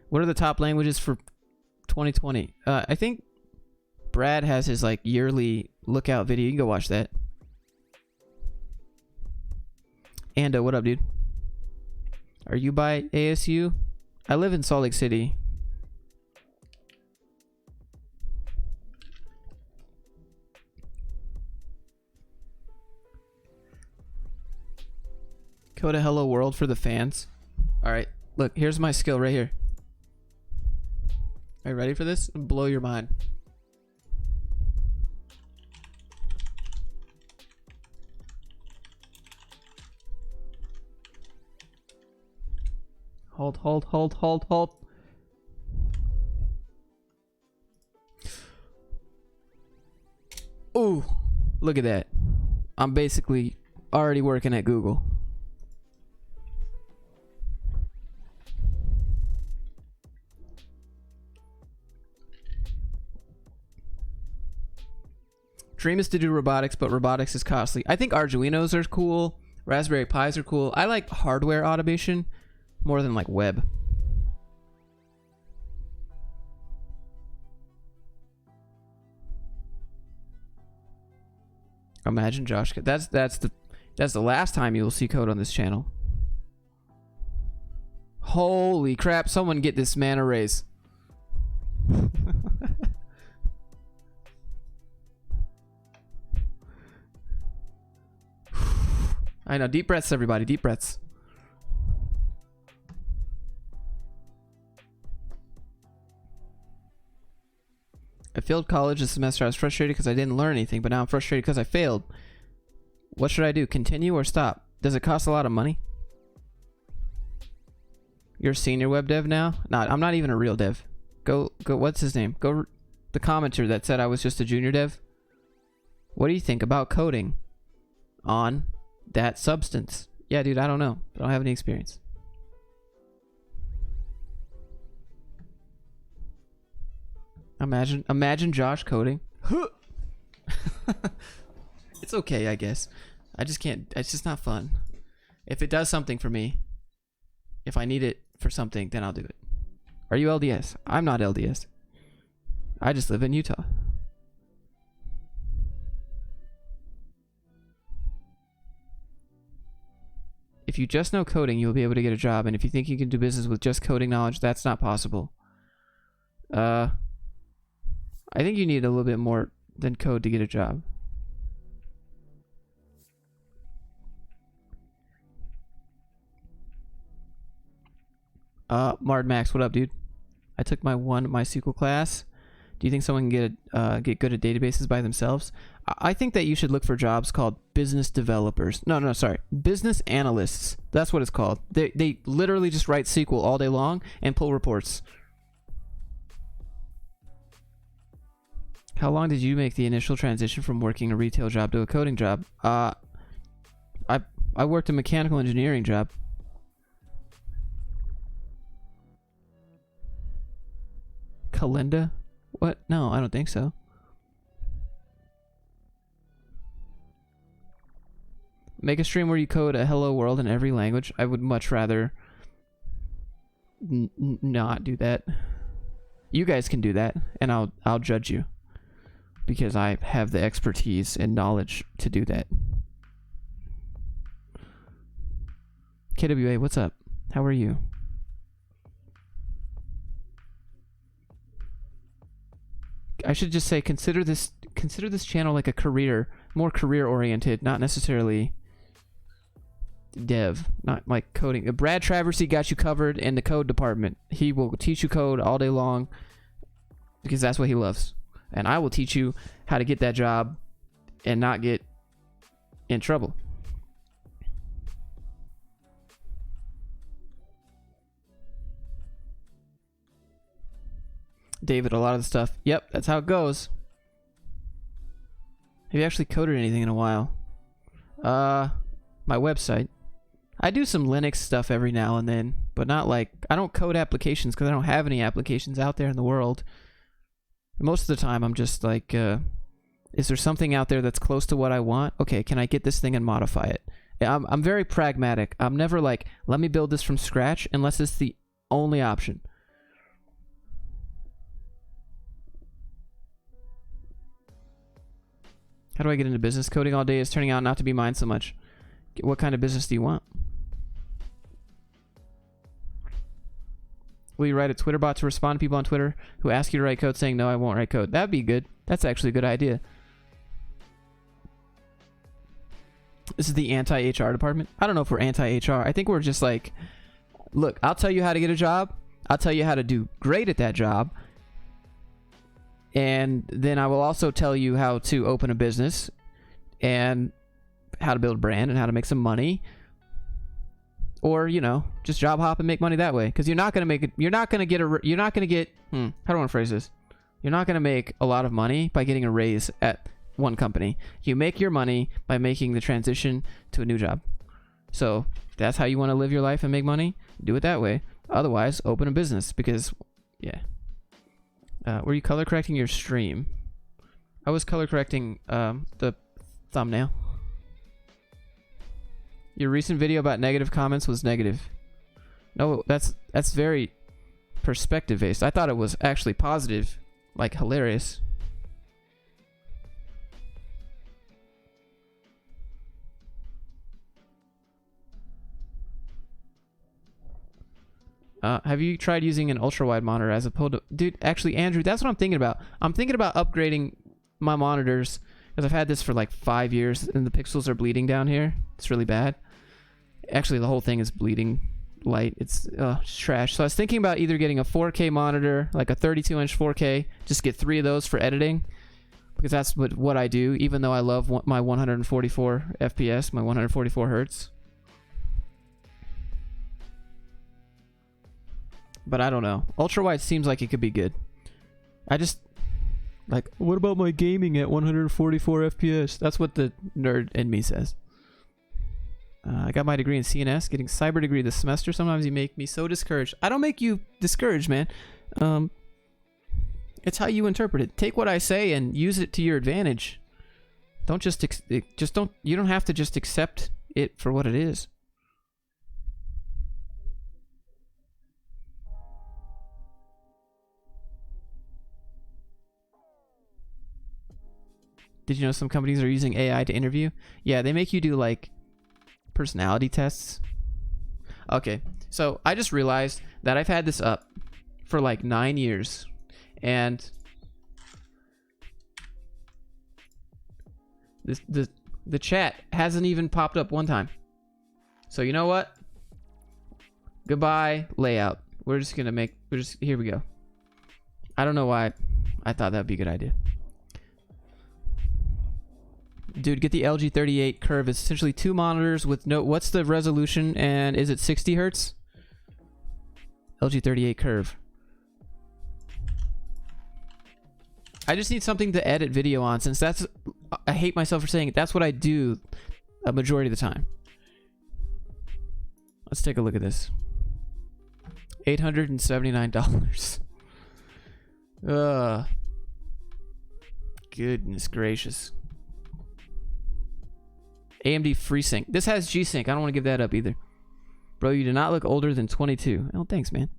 What are the top languages for 2020? I think Brad has his like yearly lookout video. You can go watch that. And what up, dude? Are you by ASU? I live in Salt Lake City. Code a hello world for the fans. Alright, look, here's my skill right here. Are you ready for this? Blow your mind. Hold. Ooh, look at that. I'm basically already working at Google. Dream is to do robotics, but robotics is costly. I think Arduinos are cool. Raspberry Pis are cool. I like hardware automation more than like web. Imagine Josh. That's the last time you will see code on this channel. Holy crap! Someone get this man a raise. I know. Deep breaths, everybody. Deep breaths. I failed college this semester. I was frustrated because I didn't learn anything, but now I'm frustrated because I failed. What should I do? Continue or stop? Does it cost a lot of money? You're a senior web dev now? Not. I'm not even a real dev. Go. What's his name? Go. The commenter that said I was just a junior dev. What do you think about coding on that substance? Yeah, dude. I don't know. I don't have any experience. Imagine Josh coding. It's okay, I guess. I just can't. It's just not fun. If it does something for me, if I need it for something, then I'll do it. Are you LDS? I'm not LDS. I just live in Utah. If you just know coding, you'll be able to get a job. And if you think you can do business with just coding knowledge, that's not possible. I think you need a little bit more than code to get a job. Mard Max, what up, dude? I took my MySQL class. Do you think someone can get good at databases by themselves? I think that you should look for jobs called business developers. No, sorry. Business analysts. That's what it's called. They literally just write SQL all day long and pull reports. How long did you make the initial transition from working a retail job to a coding job? I worked a mechanical engineering job. Kalinda? What? No, I don't think so. Make a stream where you code a hello world in every language. I would much rather not do that. You guys can do that, and I'll judge you. Because I have the expertise and knowledge to do that. KWA, what's up? How are you? I should just say consider this channel like a career, more career oriented, not necessarily dev, not like coding. Brad Traversy got you covered in the code department. He will teach you code all day long because that's what he loves. And I will teach you how to get that job and not get in trouble. David, a lot of the stuff. Yep, that's how it goes. Have you actually coded anything in a while? My website. I do some Linux stuff every now and then, but not like... I don't code applications because I don't have any applications out there in the world. Most of the time, I'm just like, is there something out there that's close to what I want? Okay, can I get this thing and modify it? I'm very pragmatic. I'm never like, let me build this from scratch unless it's the only option. How do I get into business? Coding all day is turning out not to be mine so much. What kind of business do you want? Will you write a Twitter bot to respond to people on Twitter who ask you to write code saying, no, I won't write code? That'd be good. That's actually a good idea. This is the anti-HR department. I don't know if we're anti-HR. I think we're just like, look, I'll tell you how to get a job. I'll tell you how to do great at that job. And then I will also tell you how to open a business and how to build a brand and how to make some money. Or, you know, just job hop and make money that way. Because you're not going to make it, you're not going to get, how do I want to phrase this? You're not going to make a lot of money by getting a raise at one company. You make your money by making the transition to a new job. So if that's how you want to live your life and make money, do it that way. Otherwise, open a business because, yeah. Were you color correcting your stream? I was color correcting the thumbnail. Your recent video about negative comments was negative. No, that's very perspective based. I thought it was actually positive, like hilarious. Have you tried using an ultra wide monitor as opposed to... Dude, actually, Andrew, that's what I'm thinking about. I'm thinking about upgrading my monitors because I've had this for like 5 years and the pixels are bleeding down here. It's really bad. Actually, the whole thing is bleeding light. It's trash. So I was thinking about either getting a 4K monitor, like a 32-inch 4K, just get 3 of those for editing because that's what I do, even though I love my 144 FPS, my 144 hertz. But I don't know. Ultra wide seems like it could be good. I just like, what about my gaming at 144 FPS? That's what the nerd in me says. I got my degree in CNS, getting cyber degree this semester. Sometimes you make me so discouraged. I don't make you discouraged, man. It's how you interpret it. Take what I say and use it to your advantage. Don't you don't have to just accept it for what it is. Did you know some companies are using AI to interview? Yeah, they make you do like personality tests. Okay, so I just realized that I've had this up for like 9 years and the chat hasn't even popped up one time. So you know what? Goodbye layout. Here we go. I don't know why I thought that'd be a good idea. Dude, get the LG 38 Curve. It's essentially 2 monitors with no... What's the resolution and is it 60 hertz? LG 38 Curve. I just need something to edit video on since that's... I hate myself for saying it. That's what I do a majority of the time. Let's take a look at this. $879. Goodness gracious. AMD FreeSync. This has G-Sync. I don't want to give that up either. Bro, you do not look older than 22. Oh, thanks, man.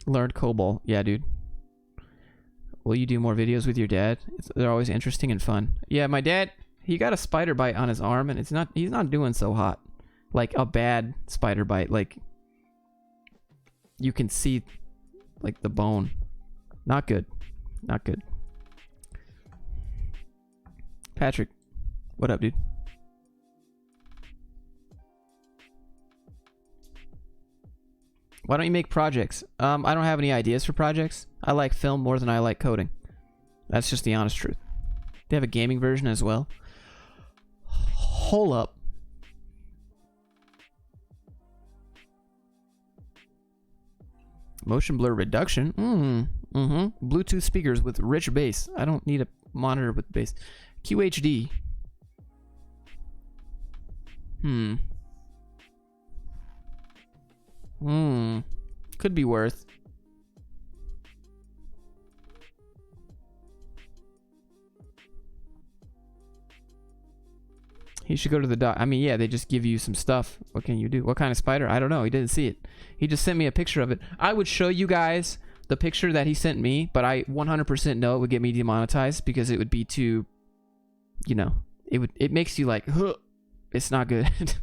Learned COBOL. Yeah, dude. Will you do more videos with your dad? They're always interesting and fun. Yeah, my dad, he got a spider bite on his arm, and he's not doing so hot. Like, a bad spider bite. Like, you can see, like, the bone. Not good. Not good. Patrick, what up, dude? Why don't you make projects? I don't have any ideas for projects. I like film more than I like coding. That's just the honest truth. They have a gaming version as well. Hold up. Motion blur reduction. Bluetooth speakers with rich bass. I don't need a monitor with bass. QHD. Could be worth. He should go to the doc. I mean, yeah, they just give you some stuff. What can you do? What kind of spider? I don't know. He didn't see it. He just sent me a picture of it. I would show you guys the picture that he sent me, but I 100% know it would get me demonetized because it would be too, you know, it makes you like, huh, it's not good.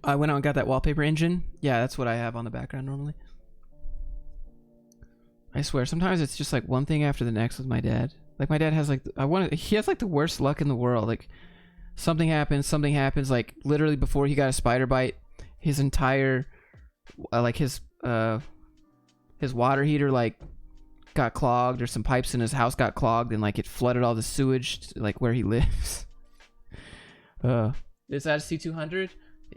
I went out and got that wallpaper engine. Yeah, that's what I have on the background normally. I swear, sometimes it's just like one thing after the next with my dad. Like my dad has like, he has like the worst luck in the world. Like something happens, like literally before he got a spider bite, his entire, like his water heater like got clogged, or some pipes in his house got clogged, and like it flooded all the sewage like where he lives. Is that a C200?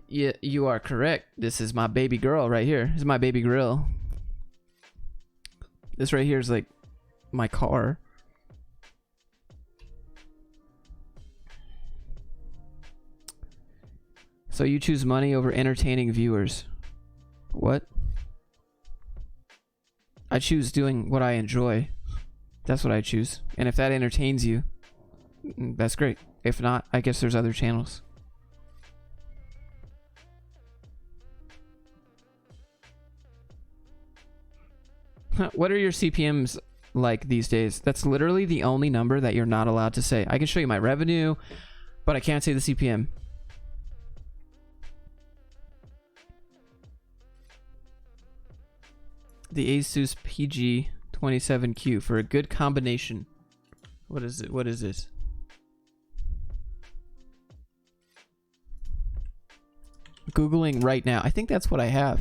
Yeah, you are correct. This is my baby girl right here. This is my baby grill. This right here is like my car. So you choose money over entertaining viewers. What? I choose doing what I enjoy. That's what I choose. And if that entertains you, that's great. If not, I guess there's other channels. What are your CPMs like these days? That's literally the only number that you're not allowed to say. I can show you my revenue, but I can't say the CPM. The Asus PG27Q for a good combination. What is it? What is this? Googling right now. I think that's what I have.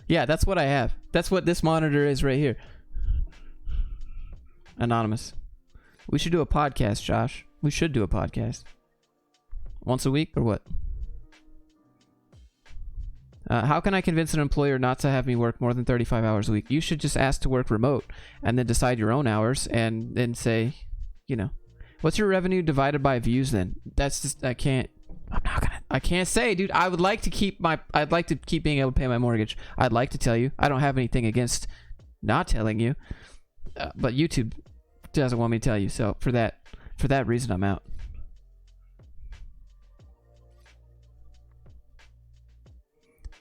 Yeah, that's what I have. That's what this monitor is right here. Anonymous. We should do a podcast, Josh. We should do a podcast. Once a week or what? How can I convince an employer not to have me work more than 35 hours a week? You should just ask to work remote and then decide your own hours and then say, you know, what's your revenue divided by views then? That's just, I can't say, dude. I'd like to keep being able to pay my mortgage. I'd like to tell you. I don't have anything against not telling you. But YouTube doesn't want me to tell you. So for that reason, I'm out.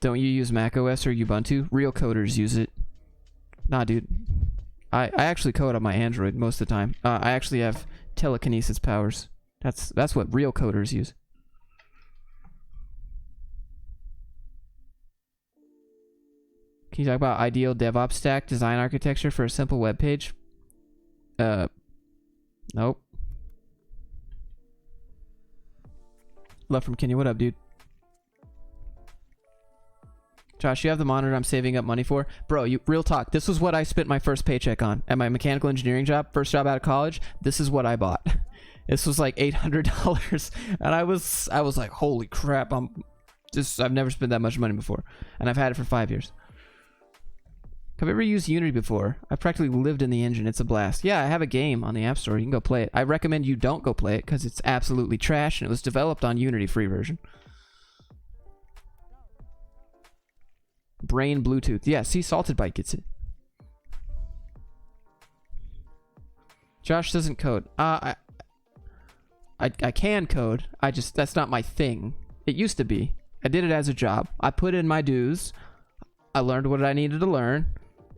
Don't you use macOS or Ubuntu? Real coders use it. Nah, dude. I actually code on my Android most of the time. I actually have telekinesis powers. That's what real coders use. Can you talk about ideal DevOps stack design architecture for a simple web page? Nope. Love from Kenya. What up, dude? Josh, you have the monitor I'm saving up money for? Bro, real talk. This was what I spent my first paycheck on. At my mechanical engineering job, first job out of college, this is what I bought. This was like $800. And I was like, holy crap, I've never spent that much money before. And I've had it for 5 years. Have you ever used Unity before? I've practically lived in the engine. It's a blast. Yeah, I have a game on the App Store. You can go play it. I recommend you don't go play it because it's absolutely trash and it was developed on Unity free version. Brain Bluetooth. Yeah, see, Salted Bite gets it. Josh doesn't code. I can code. That's not my thing. It used to be. I did it as a job. I put in my dues. I learned what I needed to learn.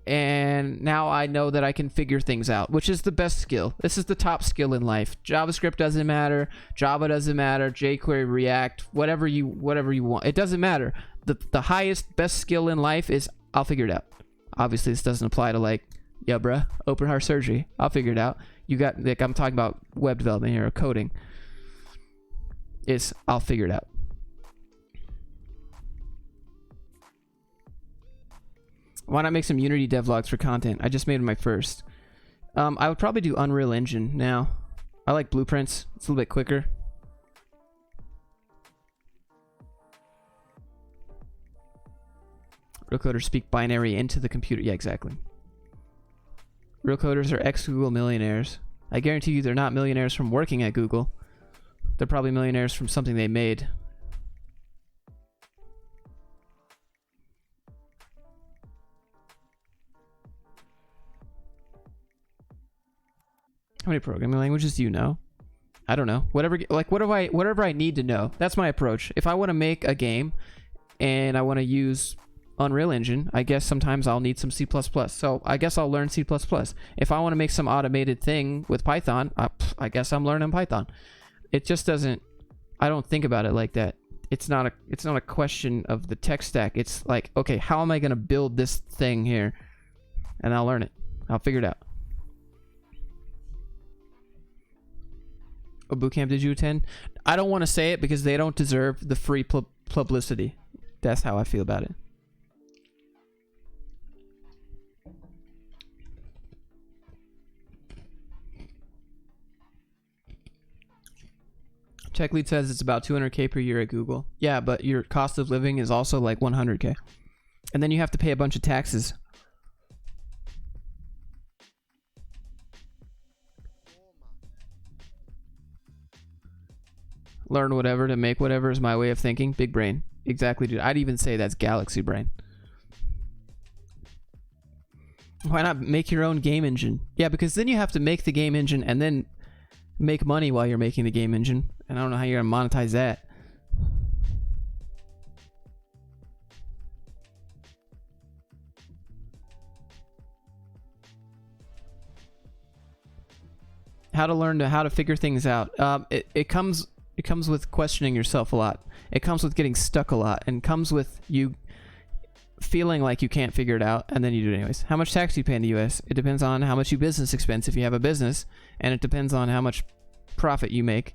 And now I know that I can figure things out, which is the best skill. This is the top skill in life. JavaScript doesn't matter. Java doesn't matter. jQuery, React, whatever you want. It doesn't matter. The highest, best skill in life is I'll figure it out. Obviously, this doesn't apply to like, yeah, bruh, open heart surgery. I'll figure it out. You got, like, I'm talking about web development here, or coding. I'll figure it out. Why not make some Unity devlogs for content? I just made my first. I would probably do Unreal Engine now. I like Blueprints. It's a little bit quicker. Real coders speak binary into the computer. Yeah, exactly. Real coders are ex-Google millionaires. I guarantee you they're not millionaires from working at Google. They're probably millionaires from something they made. How many programming languages do you know? I don't know. Whatever I need to know. That's my approach. If I want to make a game and I want to use Unreal Engine, I guess sometimes I'll need some C++. So I guess I'll learn C++. If I want to make some automated thing with Python, I guess I'm learning Python. It just doesn't, I don't think about it like that. It's not a question of the tech stack. It's like, okay, how am I going to build this thing here? And I'll learn it. I'll figure it out. What bootcamp did you attend? I don't want to say it because they don't deserve the free publicity. That's how I feel about it. Tech Lead says it's about 200K per year at Google. Yeah, but your cost of living is also like 100K. And then you have to pay a bunch of taxes. learn whatever to make whatever is my way of thinking. Big brain. Exactly, dude. I'd even say that's galaxy brain. Why not make your own game engine? Yeah, because then you have to make the game engine and then make money while you're making the game engine. And I don't know how you're going to monetize that. How to learn how to figure things out. It comes with questioning yourself a lot. It comes with getting stuck a lot, and comes with you feeling like you can't figure it out, and then you do it anyways. How much tax do you pay in the U.S.? It depends on how much you business expense if you have a business, and it depends on how much profit you make,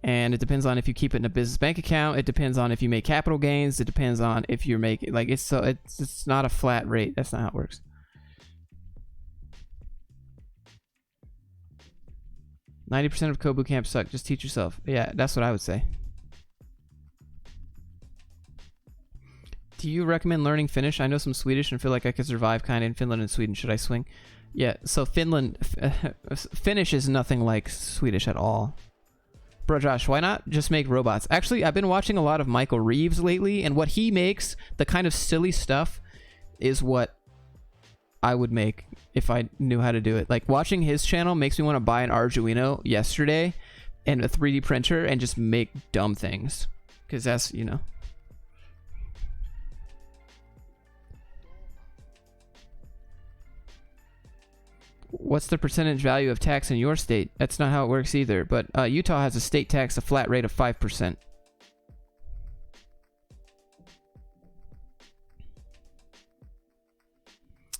and it depends on if you keep it in a business bank account. It depends on if you make capital gains. It depends on if you're making it's not a flat rate. That's not how it works. %of code boot camp suck. Just teach yourself. Yeah, that's what I would say. Do you recommend learning Finnish? I know some Swedish and feel like I could survive kind of in Finland and Sweden. Should I swing? Yeah, so Finland... Finnish is nothing like Swedish at all. Bro, Josh, why not just make robots? Actually, I've been watching a lot of Michael Reeves lately, and what he makes, the kind of silly stuff, is what I would make if I knew how to do it. Like, watching his channel makes me want to buy an Arduino yesterday and a 3D printer and just make dumb things. Because that's, you know... What's the percentage value of tax in your state? That's not how it works either. But Utah has a state tax, a flat rate of 5%.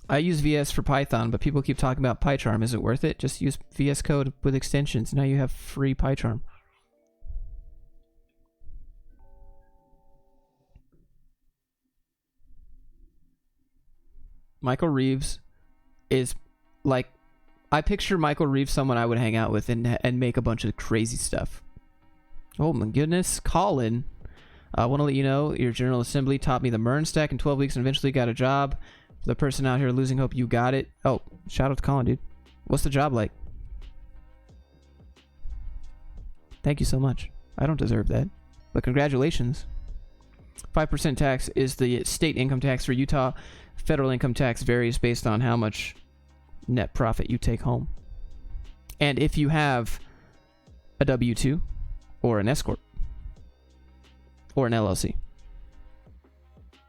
I use VS for Python, but people keep talking about PyCharm. Is it worth it? Just use VS Code with extensions. Now you have free PyCharm. Michael Reeves is like... I picture Michael Reeves someone I would hang out with and make a bunch of crazy stuff. Oh my goodness. Colin. I want to let you know your General Assembly taught me the MERN stack in 12 weeks and eventually got a job. For the person out here losing hope, you got it. Oh, shout out to Colin, dude. What's the job like? Thank you so much. I don't deserve that. But congratulations. 5% tax is the state income tax for Utah. Federal income tax varies based on how much net profit you take home. And if you have a W-2 or an S-Corp or an LLC.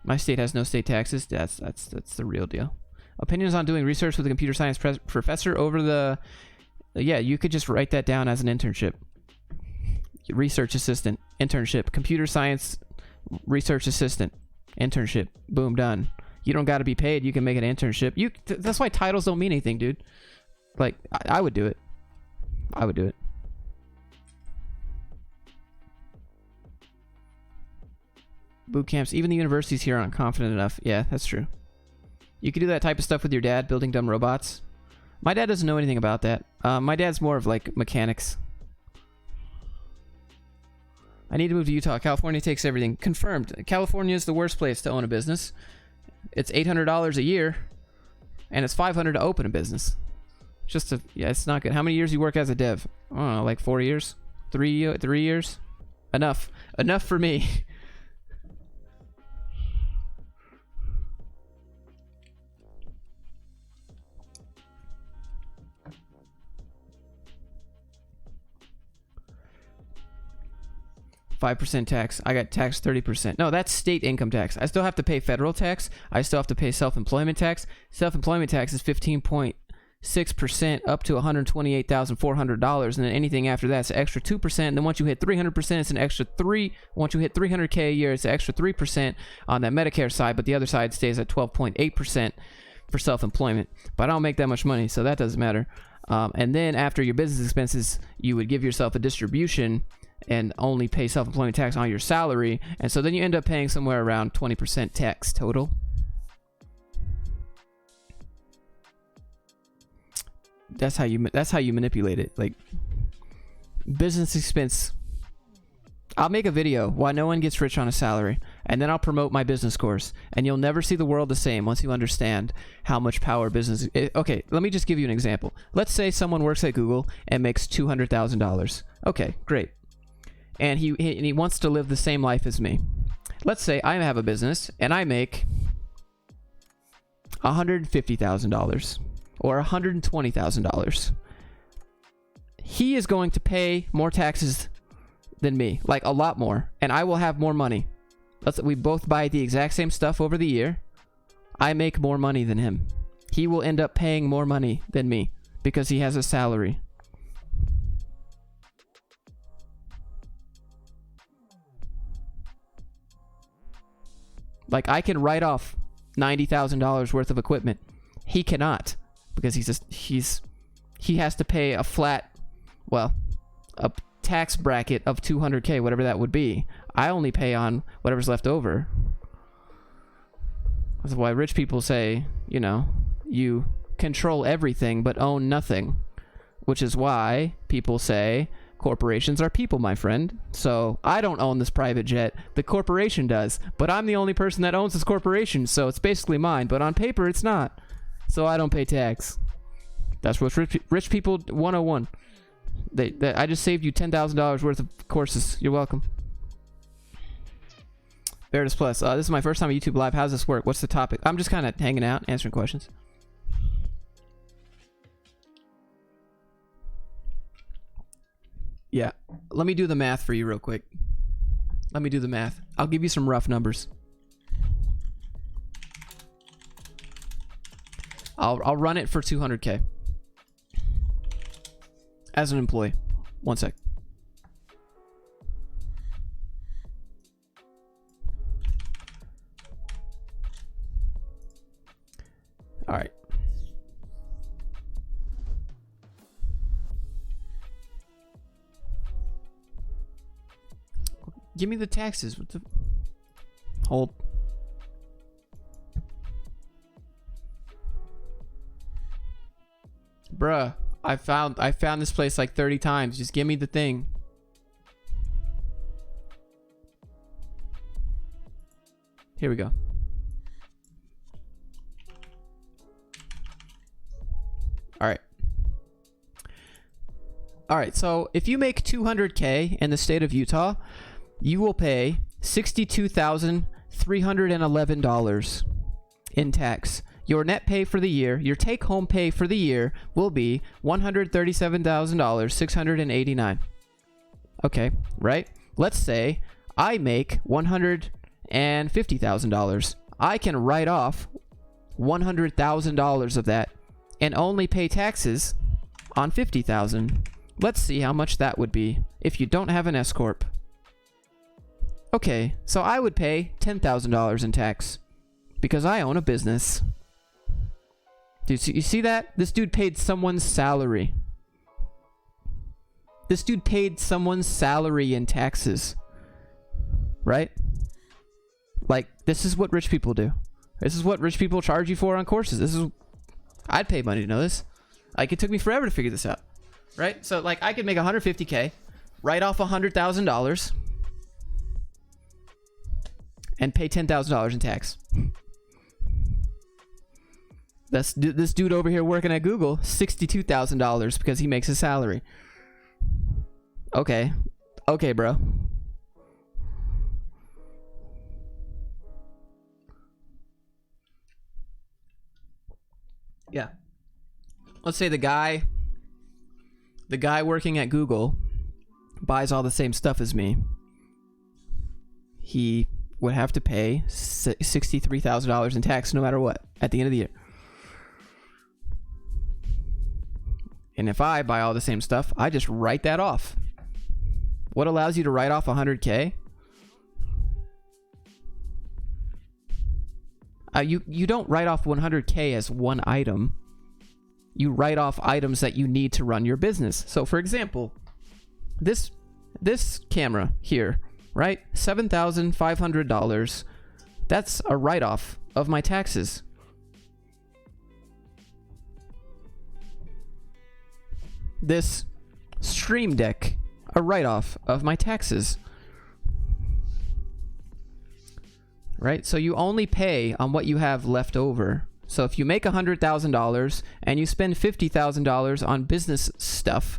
My state has no state taxes. That's the real deal. Opinions on doing research with a computer science professor over the... Yeah, you could just write that down as an internship. Research assistant, internship, computer science, research assistant, internship. Boom, done. You don't got to be paid. You can make an internship. That's why titles don't mean anything, dude. Like, I would do it. I would do it. Boot camps. Even the universities here aren't confident enough. Yeah, that's true. You could do that type of stuff with your dad, building dumb robots. My dad doesn't know anything about that. My dad's more of like mechanics. I need to move to Utah. California takes everything. Confirmed. California is the worst place to own a business. It's $800 a year, and it's $500 to open a business. Yeah, it's not good. How many years you work as a dev? I don't know, like 4 years? 3 years? Enough for me. %5 tax. I got taxed 30%. No, that's state income tax. I still have to pay federal tax. I still have to pay self-employment tax. Self-employment tax is 15.6% up to $128,400, and then anything after that's an extra 2%. And then once you hit 300%, it's an extra 3. Once you hit 300K a year, it's an extra 3% on that Medicare side, but the other side stays at 12.8% for self-employment. But I don't make that much money, so that doesn't matter. And then after your business expenses, you would give yourself a distribution and only pay self-employment tax on your salary, and so then you end up paying somewhere around 20% tax total. That's how you manipulate it. Like, business expense. I'll make a video why no one gets rich on a salary, and then I'll promote my business course, and you'll never see the world the same once you understand how much power business... Okay, let me just give you an example. Let's say someone works at Google and makes $200,000. Okay, great. and he wants to live the same life as me. Let's say I have a business and I make $150,000 or $120,000. He is going to pay more taxes than me, like a lot more, and I will have more money. We both buy the exact same stuff over the year. I make more money than him. He will end up paying more money than me because he has a salary. Like, I can write off $90,000 worth of equipment. He cannot, because he has to pay a flat, well, a tax bracket of $200K, whatever that would be. I only pay on whatever's left over. That's why rich people say, you know, you control everything but own nothing. Which is why people say corporations are people, my friend. So I don't own this private jet. The corporation does. But I'm the only person that owns this corporation, so it's basically mine. But on paper, it's not. So I don't pay tax. That's what rich people 101. I just saved you $10,000 worth of courses. You're welcome. Veritas Plus. This is my first time on YouTube Live. How does this work? What's the topic? I'm just kind of hanging out, answering questions. Yeah. Let me do the math for you real quick. Let me do the math. I'll give you some rough numbers. I'll run it for 200K. As an employee. One sec. All right. Give me the taxes. What the? Hold. Bruh, I found this place like 30 times. Just give me the thing. Here we go. All right, so if you make 200K in the state of Utah, you will pay $62,311 in tax. Your net pay for the year, your take-home pay for the year, will be $137,689. Okay, right? Let's say I make $150,000. I can write off $100,000 of that and only pay taxes on $50,000. Let's see how much that would be if you don't have an S-Corp. Okay, so I would pay $10,000 in tax because I own a business. Dude, you see that? This dude paid someone's salary. This dude paid someone's salary in taxes. Right? Like, this is what rich people do. This is what rich people charge you for on courses. I'd pay money to know this. Like, it took me forever to figure this out. Right? So, like, I could make $150K, write off $100,000, and pay $10,000 in tax. This dude over here working at Google, $62,000 because he makes a salary. Okay. Okay, bro. Yeah. Let's say the guy working at Google buys all the same stuff as me. He would have to pay $63,000 in tax no matter what at the end of the year. And if I buy all the same stuff, I just write that off. What allows you to write off 100K? You don't write off 100K as one item. You write off items that you need to run your business. So, for example, this camera here, right? $7,500. That's a write-off of my taxes. This Stream Deck, a write-off of my taxes. Right? So you only pay on what you have left over. So if you make $100,000 and you spend $50,000 on business stuff,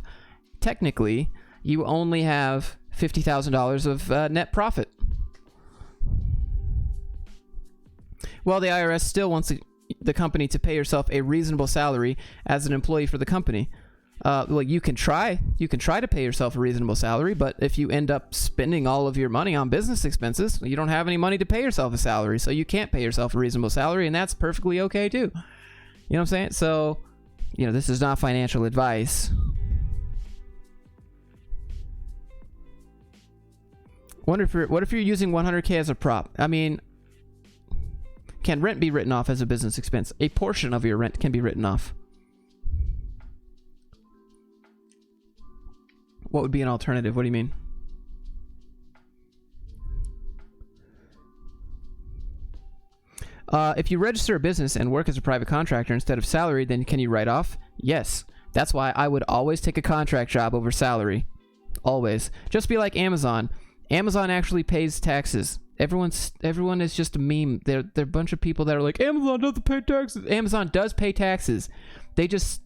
technically you only have $50,000 of net profit. Well, the IRS still wants the company to pay yourself a reasonable salary as an employee for the company. Well, you can try to pay yourself a reasonable salary, but if you end up spending all of your money on business expenses, you don't have any money to pay yourself a salary, so you can't pay yourself a reasonable salary, and that's perfectly okay too. You know what I'm saying? So, this is not financial advice. What if you're using 100K as a prop? I mean, can rent be written off as a business expense? A portion of your rent can be written off. What would be an alternative? What do you mean? If you register a business and work as a private contractor instead of salary, then can you write off? Yes. That's why I would always take a contract job over salary. Always. Just be like Amazon. Amazon actually pays taxes. Everyone is just a meme. They're a bunch of people that are like, Amazon doesn't pay taxes. Amazon does pay taxes. They just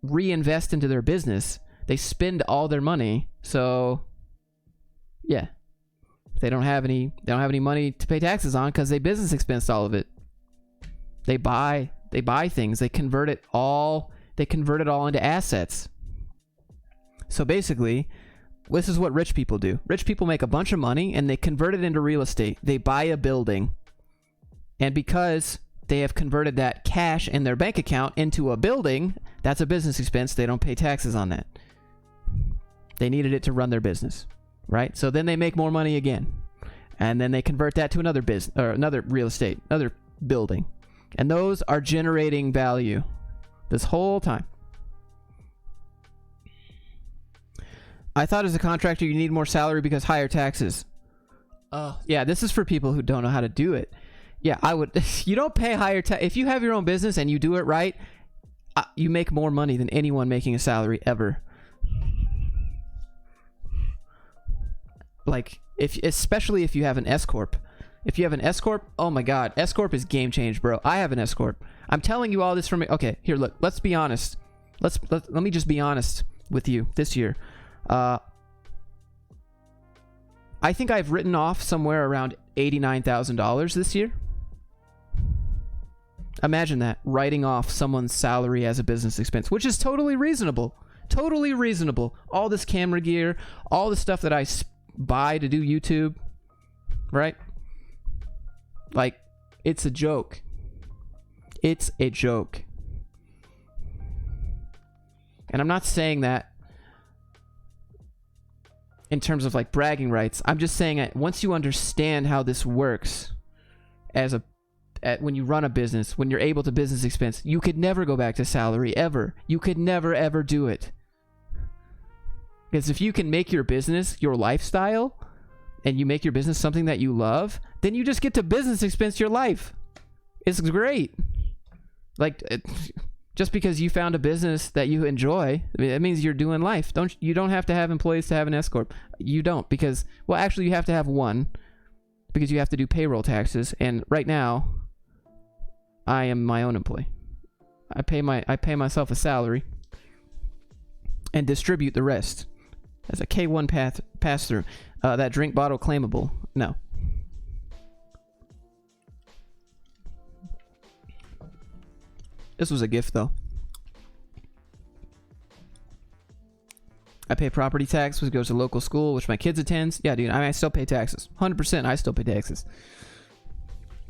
reinvest into their business. They spend all their money. So yeah. They don't have any money to pay taxes on because they business expensed all of it. They buy things. They convert it all into assets. So basically, this is what rich people do. Rich people make a bunch of money and they convert it into real estate. They buy a building. And because they have converted that cash in their bank account into a building, that's a business expense. They don't pay taxes on that. They needed it to run their business, right? So then they make more money again. And then they convert that to another business or another real estate, another building. And those are generating value this whole time. I thought as a contractor you need more salary because higher taxes. Yeah, this is for people who don't know how to do it. Yeah, I would. You don't pay higher tax. If you have your own business and you do it right, you make more money than anyone making a salary ever. Like, especially if you have an S Corp. If you have an S Corp, oh my God, S Corp is game change, bro. I have an S Corp. I'm telling you all this from. Okay, here, look. Let's be honest. Let me just be honest with you this year. I think I've written off somewhere around $89,000 this year. Imagine that, writing off someone's salary as a business expense, which is totally reasonable. Totally reasonable. All this camera gear, all the stuff that I buy to do YouTube, right? Like, it's a joke. It's a joke. And I'm not saying that in terms of like bragging rights. I'm just saying that once you understand how this works when you run a business, when you're able to business expense, you could never go back to salary ever. You could never ever do it. Because if you can make your business your lifestyle and you make your business something that you love, then you just get to business expense your life. It's great. Like, just because you found a business that you enjoy, I mean, that means you're doing life. You don't have to have employees to have an S Corp. You don't, because, well, actually you have to have one because you have to do payroll taxes. And right now, I am my own employee. I pay myself a salary and distribute the rest as a K1 pass through. That drink bottle claimable? No. This was a gift though. I pay property tax, which goes to local school, which my kids attends. Yeah, dude, I still pay taxes. 100%, I still pay taxes.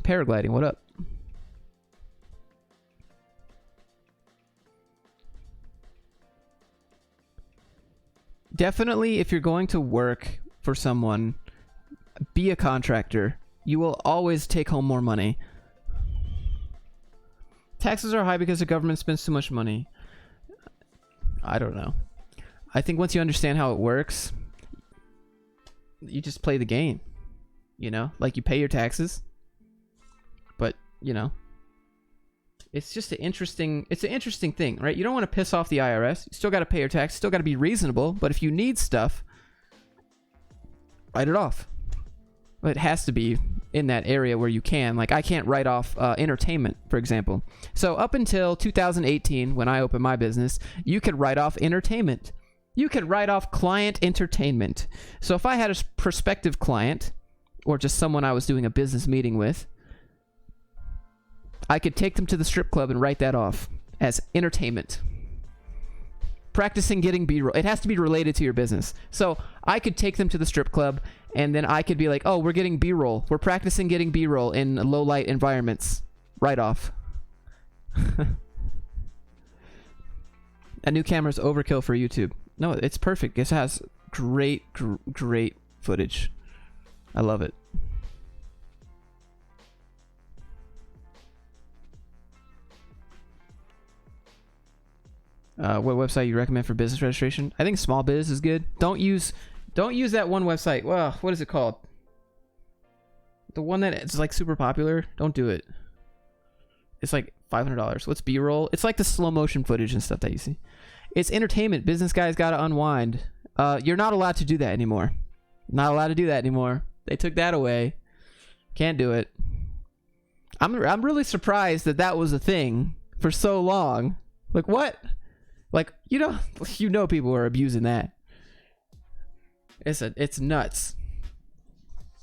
Paragliding, what up? Definitely, if you're going to work for someone, be a contractor. You will always take home more money. Taxes are high because the government spends too much money. I don't know. I think once you understand how it works, you just play the game. You know? Like, you pay your taxes. But, you know, it's just an interesting thing, right? You don't want to piss off the IRS. You still got to pay your tax. Still got to be reasonable. But if you need stuff, write it off. But it has to be in that area where you can. Like, I can't write off entertainment, for example. So up until 2018, when I opened my business, you could write off entertainment. You can write off client entertainment. So if I had a prospective client or just someone I was doing a business meeting with, I could take them to the strip club and write that off as entertainment. Practicing getting B-roll. It has to be related to your business. So I could take them to the strip club and then I could be like, oh, we're getting B-roll. We're practicing getting B-roll in low light environments. Write off. A new camera's overkill for YouTube. No, it's perfect. It has great footage. I love it. What website you recommend for business registration? I think Small Biz is good. Don't use that one website. Well, what is it called? The one that is like super popular. Don't do it. It's like $500. What's B-roll? It's like the slow motion footage and stuff that you see. It's entertainment. Business guys got to unwind. You're not allowed to do that anymore. Not allowed to do that anymore. They took that away. Can't do it. I'm really surprised that was a thing for so long. Like what? Like you know people are abusing that. It's nuts.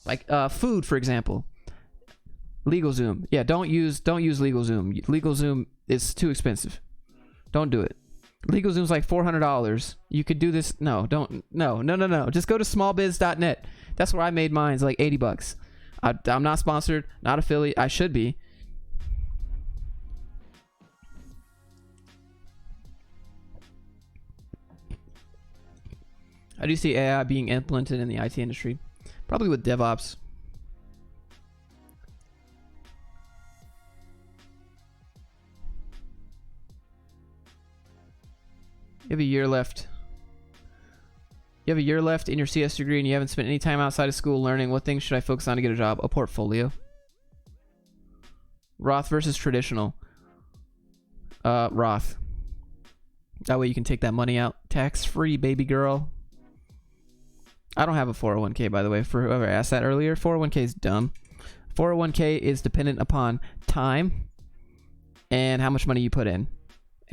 Like food, for example. LegalZoom. Yeah, don't use LegalZoom. LegalZoom is too expensive. Don't do it. LegalZoom's like $400. You could do this. No. Just go to smallbiz.net. That's where I made mine. It's like $80. I'm not sponsored, not affiliate. I should be. How do you see AI being implemented in the IT industry? Probably with DevOps. You have a year left. You have a year left in your CS degree and you haven't spent any time outside of school learning. What things should I focus on to get a job? A portfolio. Roth versus traditional. Roth. That way you can take that money out tax-free, baby girl. I don't have a 401k, by the way, for whoever asked that earlier. 401k is dumb. 401k is dependent upon time and how much money you put in.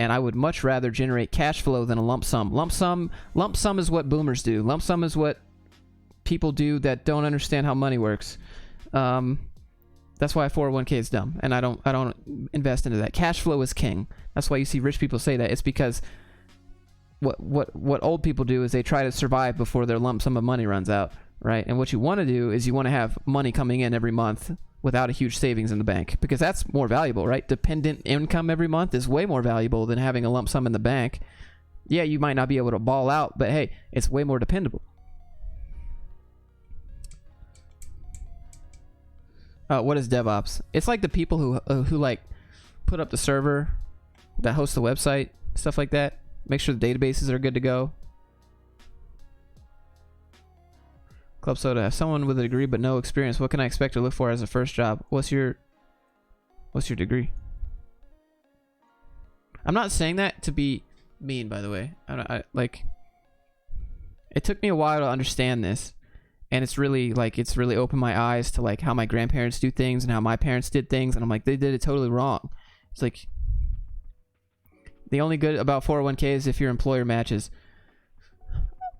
And I would much rather generate cash flow than a lump sum. Lump sum is what boomers do. Lump sum is what people do that don't understand how money works. That's why 401k is dumb, and I don't invest into that. Cash flow is king. That's why you see rich people say that. It's because what old people do is they try to survive before their lump sum of money runs out, right? And what you want to do is you want to have money coming in every month without a huge savings in the bank, because that's more valuable, right? Dependent income every month is way more valuable than having a lump sum in the bank. Yeah, you might not be able to ball out, but hey, it's way more dependable. What is DevOps? It's like the people who like put up the server, that hosts the website, stuff like that. Make sure the databases are good to go. Club Soda. Someone with a degree but no experience. What can I expect to look for as a first job? What's your degree? I'm not saying that to be mean, by the way. Like, it took me a while to understand this, and it's really opened my eyes to like how my grandparents do things and how my parents did things, and I'm like, they did it totally wrong. It's like the only good about 401k is if your employer matches.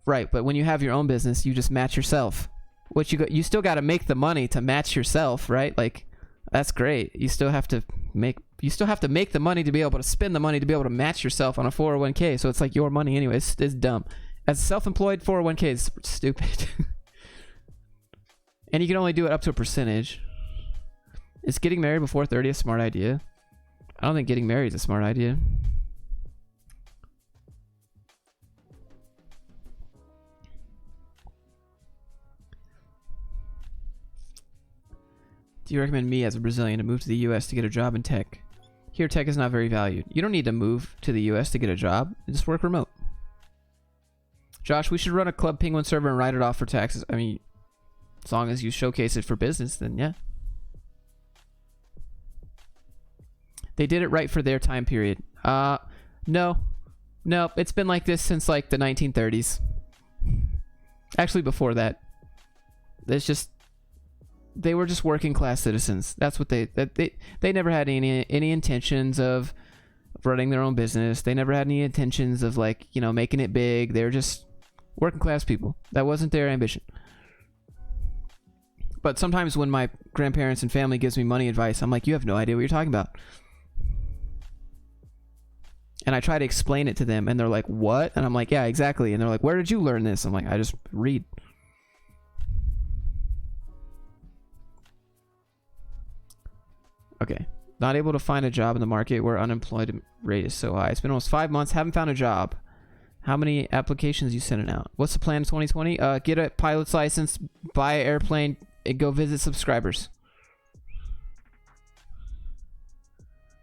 Right, but when you have your own business, you just match yourself. You still got to make the money to match yourself, right? Like, that's great. You still have to make the money to be able to spend the money to be able to match yourself on a 401k. So it's like your money anyway. It's dumb. As self-employed, 401k is stupid. And you can only do it up to a percentage. Is getting married before 30 a smart idea? I don't think getting married is a smart idea. Do you recommend me as a Brazilian to move to the US to get a job in tech? Here, tech is not very valued. You don't need to move to the US to get a job. Just work remote. Josh, we should run a Club Penguin server and write it off for taxes. I mean, as long as you showcase it for business, then yeah. They did it right for their time period. No. It's been like this since like the 1930s. Actually, before that. They were just working class citizens. That's what they never had any intentions of running their own business. They never had any intentions of like, you know, making it big. They're just working class people. That wasn't their ambition. But sometimes when my grandparents and family gives me money advice, I'm like, you have no idea what you're talking about. And I try to explain it to them, and they're like, what? And I'm like, yeah, exactly. And they're like, where did you learn this? I'm like, I just read. Okay. Not able to find a job in the market where unemployment rate is so high. It's been almost 5 months. Haven't found a job. How many applications you sending out? What's the plan in 2020? Get a pilot's license, buy an airplane, and go visit subscribers.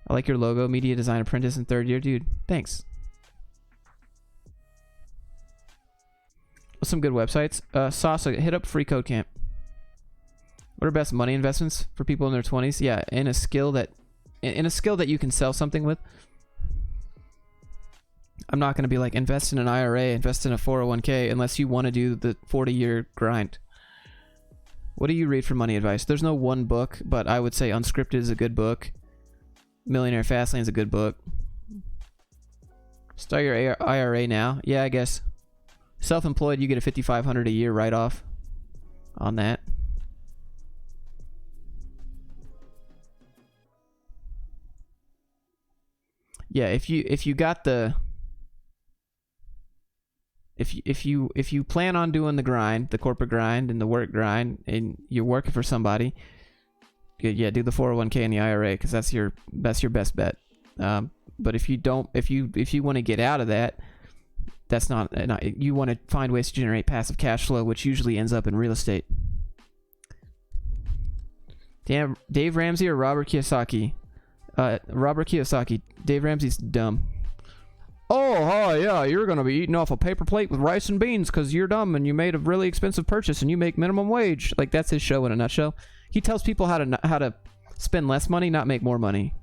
I like your logo. Media design apprentice in 3rd year. Dude, thanks. What's some good websites? Sasa, hit up Free Code Camp. What are best money investments for people in their 20s? Yeah, in a skill that you can sell something with. I'm not going to be like, invest in an IRA, invest in a 401k, unless you want to do the 40-year grind. What do you read for money advice? There's no one book, but I would say Unscripted is a good book. Millionaire Fastlane is a good book. Start your IRA now. Yeah, I guess. Self-employed, you get a $5,500 a year write-off on that. Yeah, if you got the if you plan on doing the grind, the corporate grind and the work grind, and you're working for somebody, yeah, do the 401k and the IRA, because that's your best bet. But if you don't, if you want to get out of that, that's not you want to find ways to generate passive cash flow, which usually ends up in real estate. Damn, Dave Ramsey or Robert Kiyosaki? Robert Kiyosaki. Dave Ramsey's dumb. Oh, yeah, you're going to be eating off a paper plate with rice and beans because you're dumb and you made a really expensive purchase and you make minimum wage. Like, that's his show in a nutshell. He tells people how to spend less money, not make more money.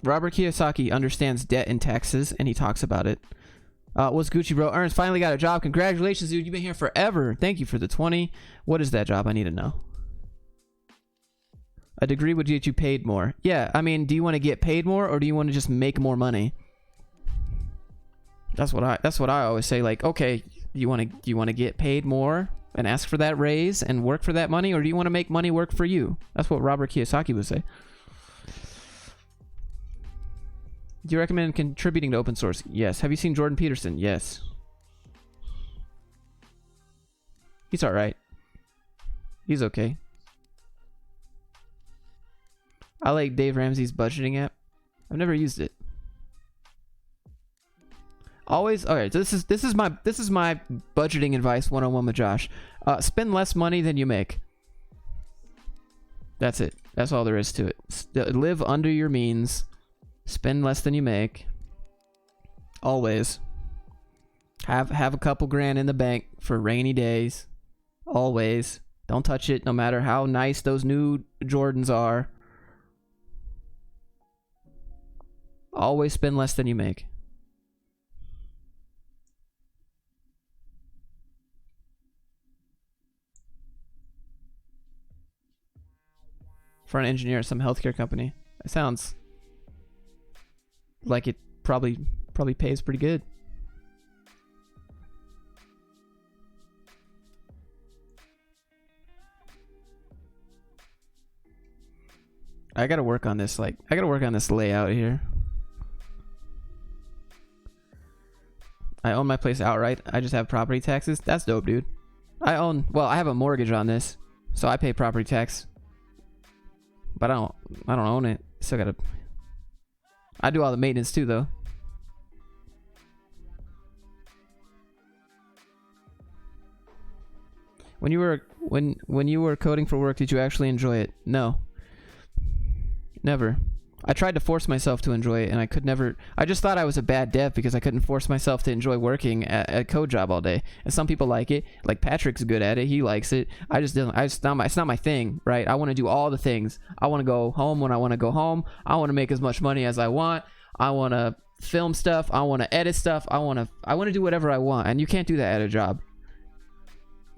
Robert Kiyosaki understands debt and taxes, and he talks about it. What's Gucci, bro? Ernst finally got a job. Congratulations, dude. You've been here forever. Thank you for the 20. What is that job? I need to know. A degree would get you paid more. Yeah, I mean, do you want to get paid more, or do you want to just make more money? That's what I always say. Like, okay, do you want to get paid more and ask for that raise and work for that money, or do you want to make money work for you? That's what Robert Kiyosaki would say. Do you recommend contributing to open source? Yes. Have you seen Jordan Peterson? Yes. He's all right. He's okay. I like Dave Ramsey's budgeting app. I've never used it. Always, all right. So this is my budgeting advice 101 with Josh. Spend less money than you make. That's it. That's all there is to it. Live under your means. Spend less than you make. Always. Have a couple grand in the bank for rainy days. Always. Don't touch it, no matter how nice those new Jordans are. Always spend less than you make. For an engineer at some healthcare company. That sounds like it probably pays pretty good. I gotta work on this. I gotta work on this layout here. I own my place outright. I just have property taxes. That's dope, dude. I have a mortgage on this, so I pay property tax. But I don't own it. Still gotta. I do all the maintenance too, though. When you were coding for work, did you actually enjoy it? No. Never. I tried to force myself to enjoy it, and I could never. I just thought I was a bad dev because I couldn't force myself to enjoy working at a code job all day. And some people like it. Like Patrick's good at it. He likes it. I just didn't. It's not my thing, right? I want to do all the things. I want to go home when I want to go home. I want to make as much money as I want. I want to film stuff. I want to edit stuff. I want to do whatever I want, and you can't do that at a job.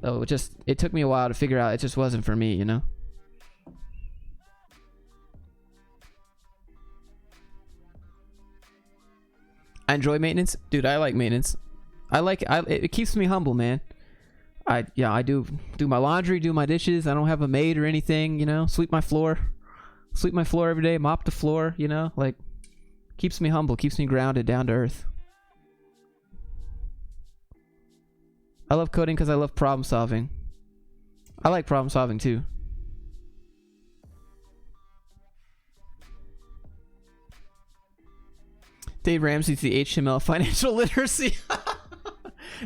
Oh, it took me a while to figure out it just wasn't for me, you know? I enjoy maintenance. Dude, I like maintenance. It keeps me humble, man. I do my laundry, do my dishes. I don't have a maid or anything, you know? Sweep my floor every day, mop the floor, you know? Like, keeps me humble, keeps me grounded, down to earth. I love coding because I love problem solving. I like problem solving too. Dave Ramsey's the HTML financial literacy.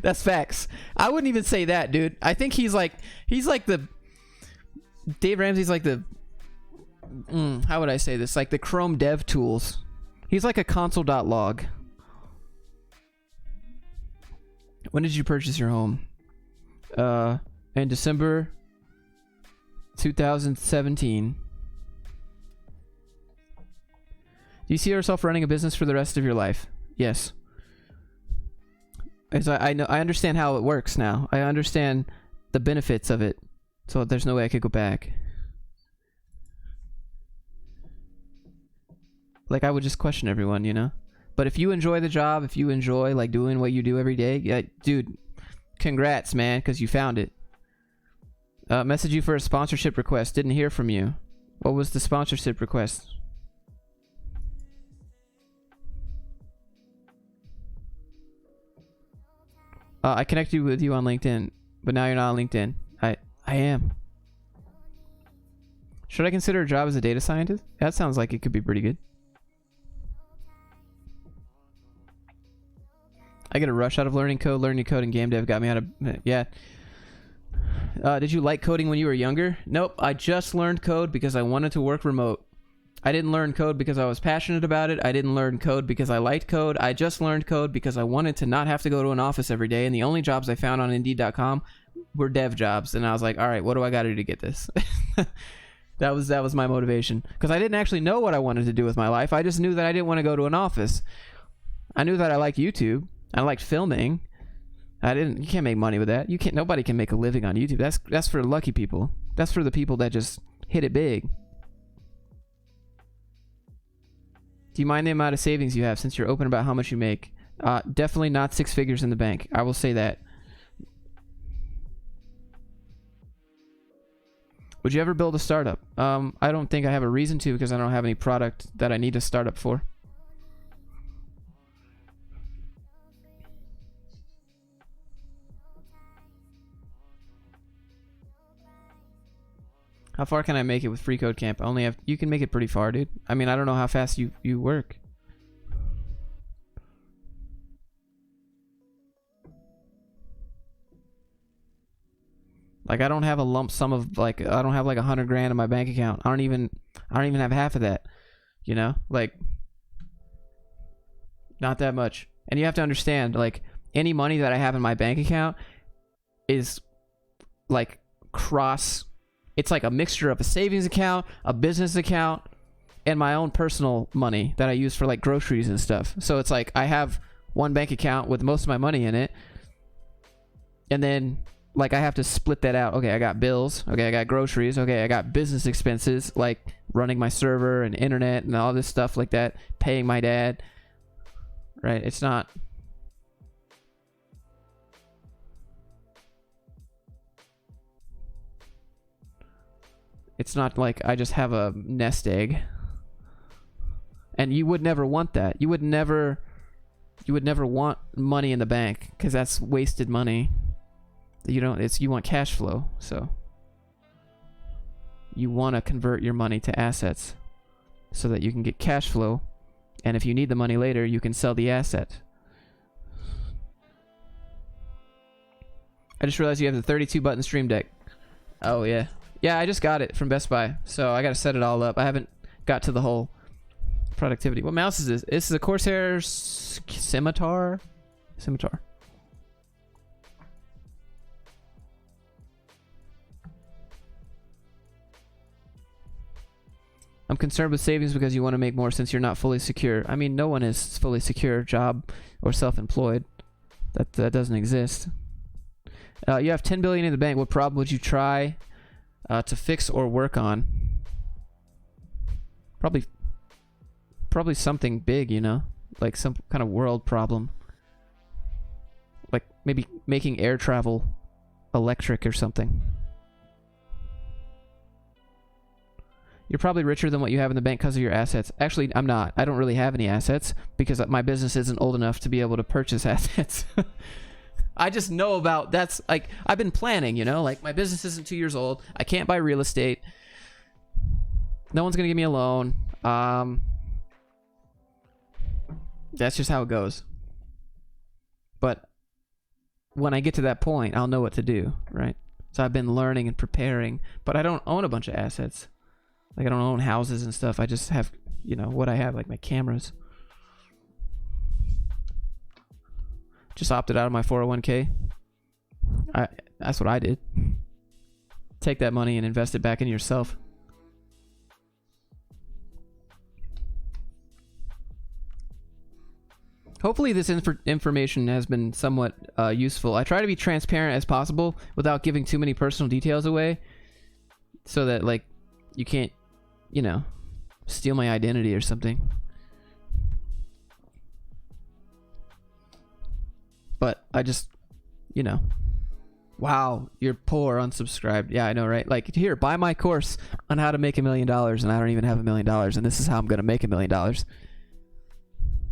That's facts. I wouldn't even say that, dude. I think he's like the Dave Ramsey's like the how would I say this? Like the Chrome dev tools. He's like a console.log. When did you purchase your home? In December 2017. Do you see yourself running a business for the rest of your life? Yes. As I understand how it works now. I understand the benefits of it. So there's no way I could go back. Like, I would just question everyone, you know? But if you enjoy the job, if you enjoy like doing what you do every day, yeah, dude, congrats, man, because you found it. Message you for a sponsorship request. Didn't hear from you. What was the sponsorship request? I connected with you on LinkedIn, but now you're not on LinkedIn. I am. Should I consider a job as a data scientist? That sounds like it could be pretty good. I get a rush out of learning code. Learning code and game dev got me out of... Yeah. Did you like coding when you were younger? Nope. I just learned code because I wanted to work remote. I didn't learn code because I was passionate about it. I didn't learn code because I liked code. I just learned code because I wanted to not have to go to an office every day. And the only jobs I found on Indeed.com were dev jobs. And I was like, all right, what do I got to do to get this? That was my motivation. Because I didn't actually know what I wanted to do with my life. I just knew that I didn't want to go to an office. I knew that I liked YouTube. I liked filming. You can't make money with that. Nobody can make a living on YouTube. That's for lucky people. That's for the people that just hit it big. Do you mind the amount of savings you have since you're open about how much you make? Definitely not 6 figures in the bank. I will say that. Would you ever build a startup? I don't think I have a reason to because I don't have any product that I need a startup for. How far can I make it with Free Code Camp? You can make it pretty far, dude. I mean, I don't know how fast you work. Like, I don't have a lump sum of I don't have like 100 grand in my bank account. I don't even have half of that. You know, like, not that much. And you have to understand, like, any money that I have in my bank account is like it's like a mixture of a savings account, a business account, and my own personal money that I use for like groceries and stuff. So it's like I have one bank account with most of my money in it. And then like I have to split that out. Okay, I got bills. Okay, I got groceries. Okay, I got business expenses like running my server and internet and all this stuff like that, paying my dad. Right? It's not... It's not like I just have a nest egg. And you would never want that. You would never want money in the bank because that's wasted money. You want cash flow. So you want to convert your money to assets so that you can get cash flow, and if you need the money later, you can sell the asset. I just realized you have the 32 button Stream Deck. Oh yeah. Yeah, I just got it from Best Buy, so I gotta set it all up. I haven't got to the whole productivity. What mouse is this? This is a Corsair Scimitar. I'm concerned with savings because you want to make more since you're not fully secure. I mean, no one is fully secure, job or self-employed. That doesn't exist. You have 10 billion in the bank. What problem would you try to fix or work on? Probably something big, you know, like some kind of world problem, like maybe making air travel electric or something. You're probably richer than what you have in the bank because of your assets. Actually, I'm not. I don't really have any assets because my business isn't old enough to be able to purchase assets. I just know about, that's like, I've been planning, you know, like my business isn't 2 years old. I can't buy real estate. No one's going to give me a loan. That's just how it goes. But when I get to that point, I'll know what to do, right? So I've been learning and preparing, but I don't own a bunch of assets. Like I don't own houses and stuff. I just have, you know, what I have, like my cameras. Just opted out of my 401k. That's what I did. Take that money and invest it back in yourself. Hopefully this information has been somewhat useful. I try to be transparent as possible without giving too many personal details away, so that like you can't, you know, steal my identity or something. But I just, you know, wow, you're poor, unsubscribed. Yeah, I know, right? Like, here, buy my course on how to make $1 million, and I don't even have $1 million, and this is how I'm gonna make $1 million.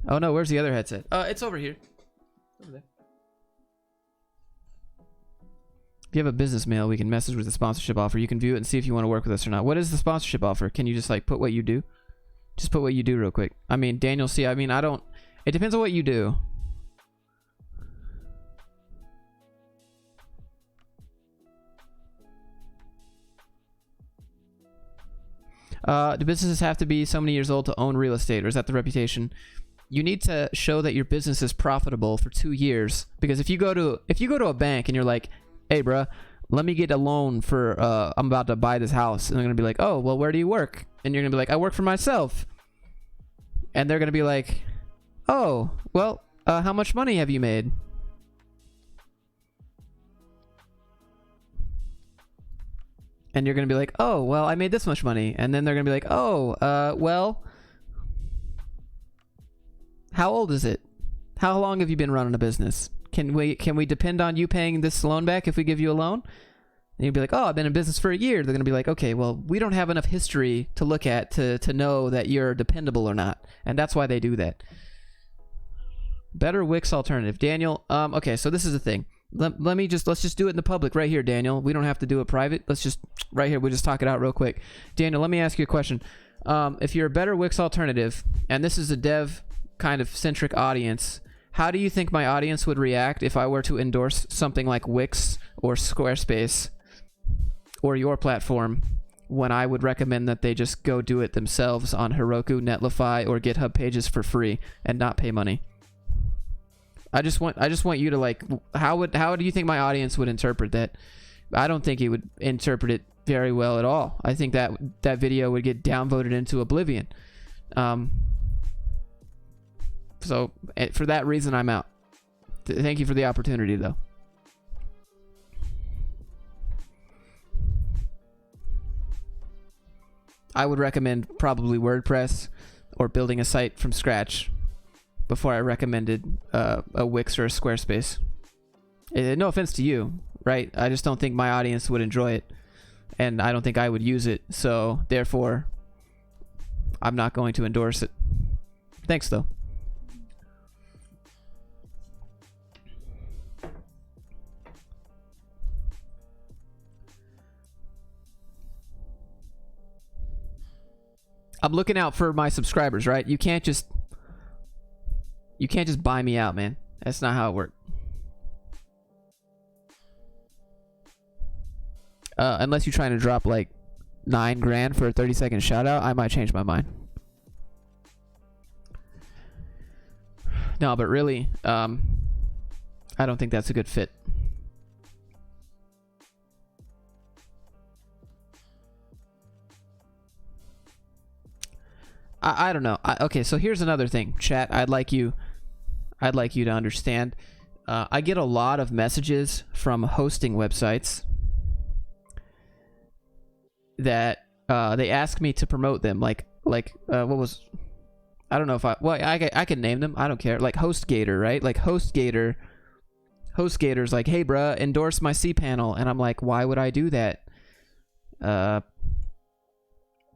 Oh no, where's the other headset? It's over here. Over there. If you have a business mail, we can message with the sponsorship offer. You can view it and see if you want to work with us or not. What is the sponsorship offer? Can you just like put what you do? Just put what you do real quick. I mean, Daniel C, I mean, I don't, it depends on what you do. Do businesses have to be so many years old to own real estate, or is that the reputation? You need to show that your business is profitable for 2 years, because if you go to a bank and you're like, hey bruh, let me get a loan for I'm about to buy this house, and they're gonna be like, oh well, where do you work? And you're gonna be like, I work for myself. And they're gonna be like, oh well, how much money have you made? And you're gonna be like, oh well, I made this much money. And then they're gonna be like, oh well, how old is it? How long have you been running a business? Can we depend on you paying this loan back if we give you a loan? And you'd be like, oh, I've been in business for a year. They're gonna be like, okay, well, we don't have enough history to look at to know that you're dependable or not. And that's why they do that. Better Wix alternative. Daniel, okay, so this is the thing. Let's just do it in the public right here, Daniel. We don't have to do it private. Let's just, right here, we'll just talk it out real quick. Daniel, let me ask you a question. If you're a Better Wix alternative, and this is a dev kind of centric audience, how do you think my audience would react if I were to endorse something like Wix or Squarespace or your platform, when I would recommend that they just go do it themselves on Heroku, Netlify, or GitHub Pages for free and not pay money? I just want you to, like, how do you think my audience would interpret that? I don't think it would interpret it very well at all. I think that video would get downvoted into oblivion. So for that reason, I'm out. Thank you for the opportunity, though. I would recommend probably WordPress or building a site from scratch before I recommended a Wix or a Squarespace. No offense to you, right? I just don't think my audience would enjoy it, and I don't think I would use it, so therefore I'm not going to endorse it. Thanks, though. I'm looking out for my subscribers, right? You can't just buy me out, man. That's not how it works. Unless you're trying to drop like $9 grand for a 30-second shout out, I might change my mind. No, but really, I don't think that's a good fit. I don't know. Okay, so here's another thing, chat. I'd like you to understand. I get a lot of messages from hosting websites that they ask me to promote them. Like what was, I don't know if I can name them. I don't care. Like HostGator, right? Like HostGator's like, hey, bruh, endorse my cPanel. And I'm like, why would I do that?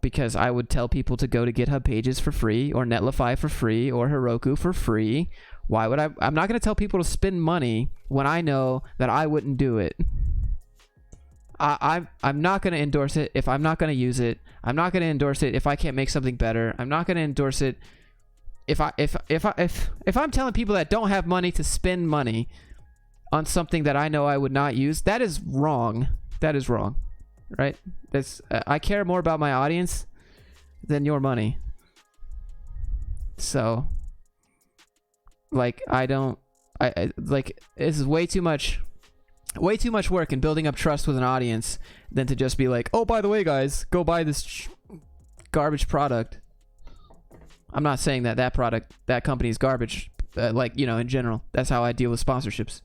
Because I would tell people to go to GitHub Pages for free, or Netlify for free, or Heroku for free. Why would I'm not going to tell people to spend money when I know that I wouldn't do it. I'm not going to endorse it if I'm not going to use it. I'm not going to endorse it if I can't make something better. I'm not going to endorse it if I'm telling people that don't have money to spend money on something that I know I would not use. That is wrong. That is wrong, right? That's I care more about my audience than your money. So, like, I like, this is way too much work in building up trust with an audience than to just be like, oh, by the way, guys, go buy this garbage product. I'm not saying that company is garbage, like, you know, in general. That's how I deal with sponsorships.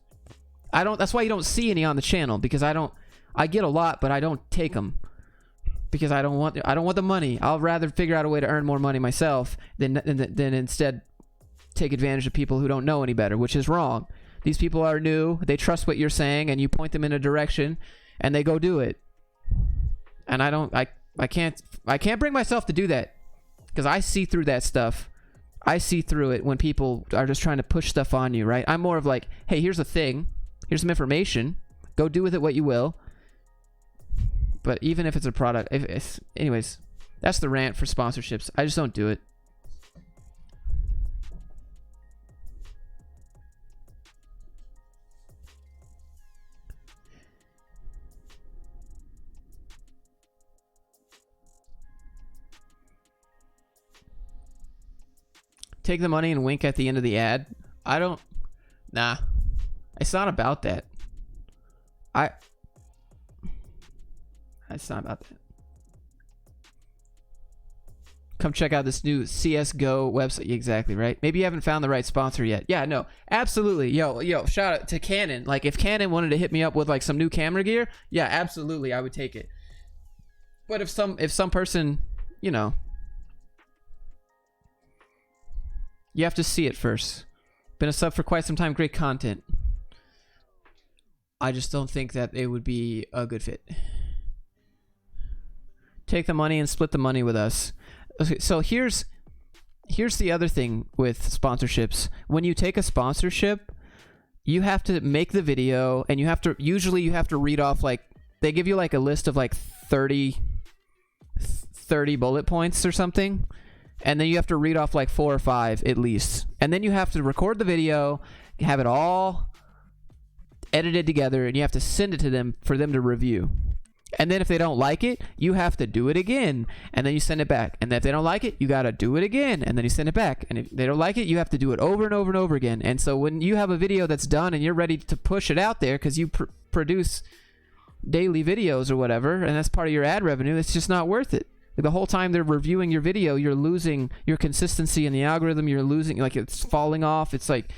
That's why you don't see any on the channel, because I get a lot, but I don't take them because I don't want the money. I'll rather figure out a way to earn more money myself than instead take advantage of people who don't know any better, which is wrong. These people are new, they trust what you're saying, and you point them in a direction and they go do it. And I can't bring myself to do that, because I see through that stuff. I see through it when people are just trying to push stuff on you, right? I'm more of like, hey, here's a thing, here's some information, go do with it what you will. But even if it's a product, anyways, that's the rant for sponsorships. I just don't do it. Take the money and wink at the end of the ad. Nah. It's not about that. It's not about that. Come check out this new CSGO website. Exactly, right? Maybe you haven't found the right sponsor yet. Yeah, no, absolutely. Yo, shout out to Canon. Like, if Canon wanted to hit me up with like some new camera gear, yeah, absolutely, I would take it. But if some person, you know, you have to see it first. Been a sub for quite some time, great content. I just don't think that it would be a good fit. Take the money and split the money with us. Okay, so here's the other thing with sponsorships. When you take a sponsorship, you have to make the video, and you have to read off, like, they give you like a list of like 30 bullet points or something, and then you have to read off like 4 or 5 at least, and then you have to record the video, have it all edited together, and you have to send it to them for them to review. And then if they don't like it, you have to do it again, and then you send it back. And if they don't like it, you gotta do it again, and then you send it back. And if they don't like it, you have to do it over and over and over again. And so when you have a video that's done and you're ready to push it out there because you produce daily videos or whatever, and that's part of your ad revenue, it's just not worth it. The whole time they're reviewing your video, you're losing your consistency in the algorithm. You're losing, like, it's falling off. It's like,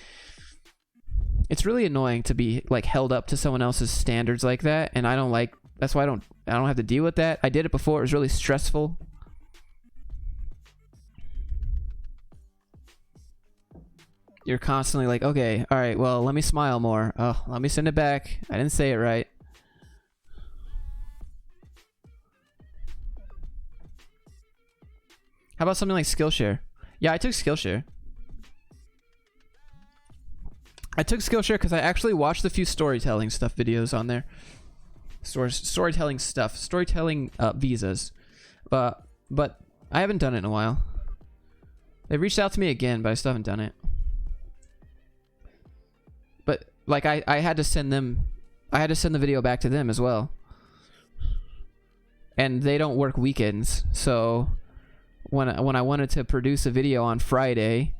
it's really annoying to be like held up to someone else's standards like that, and I don't like. That's why I don't have to deal with that. I did it before. It was really stressful. You're constantly like, okay, all right, well, let me smile more. Oh, let me send it back. I didn't say it right. How about something like Skillshare? Yeah, I took Skillshare. I took Skillshare because I actually watched a few storytelling stuff videos on there. Storytelling stuff, storytelling visas, but I haven't done it in a while. They reached out to me again, but I still haven't done it. But like I had to send the video back to them as well, and they don't work weekends. So when I wanted to produce a video on Friday,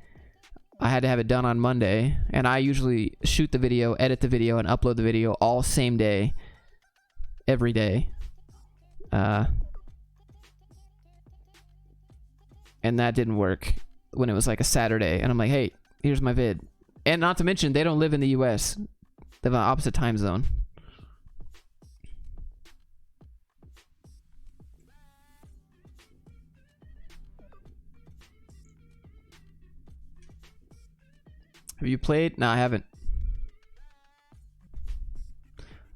I had to have it done on Monday, and I usually shoot the video, edit the video, and upload the video all same day. Every day, and that didn't work when it was like a Saturday, and I'm like, hey, here's my vid, And not to mention, they don't live in the US. They have an opposite time zone. Have you played? No, I haven't.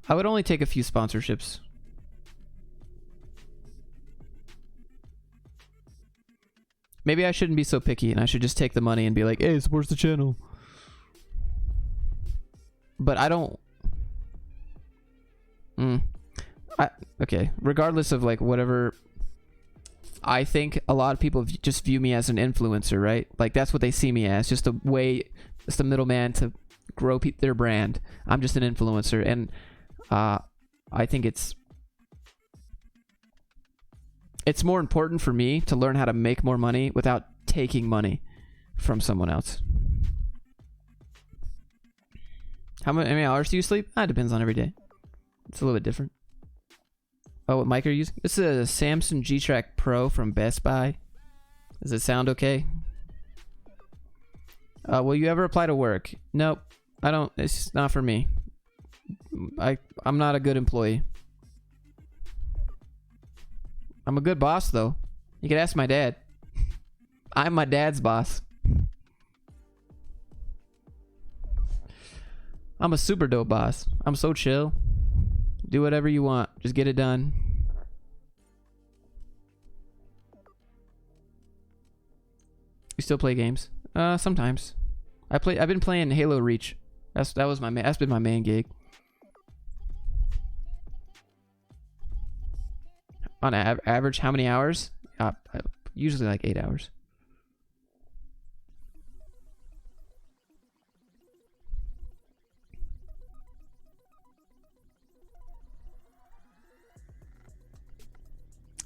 I would only take a few sponsorships. Maybe I shouldn't be so picky and I should just take the money and be like, hey, supports the channel. But I don't... Okay, regardless of like whatever... I think a lot of people just view me as an influencer, right? Like that's what they see me as. Just a way... Just a middleman to grow their brand. I'm just an influencer. And I think it's more important for me to learn how to make more money without taking money from someone else. How many hours do you sleep? It depends on every day. It's a little bit different. Oh, what mic are you using? This is a Samsung G-Track Pro from Best Buy. Does it sound okay? Will you ever apply to work? Nope. I don't. It's not for me. I'm not a good employee. I'm a good boss, though. You could ask my dad. I'm my dad's boss. I'm a super dope boss. I'm so chill. Do whatever you want. Just get it done. You still play games? Sometimes. I've been playing Halo Reach. That's been my main gig. On average, how many hours? Usually like 8 hours.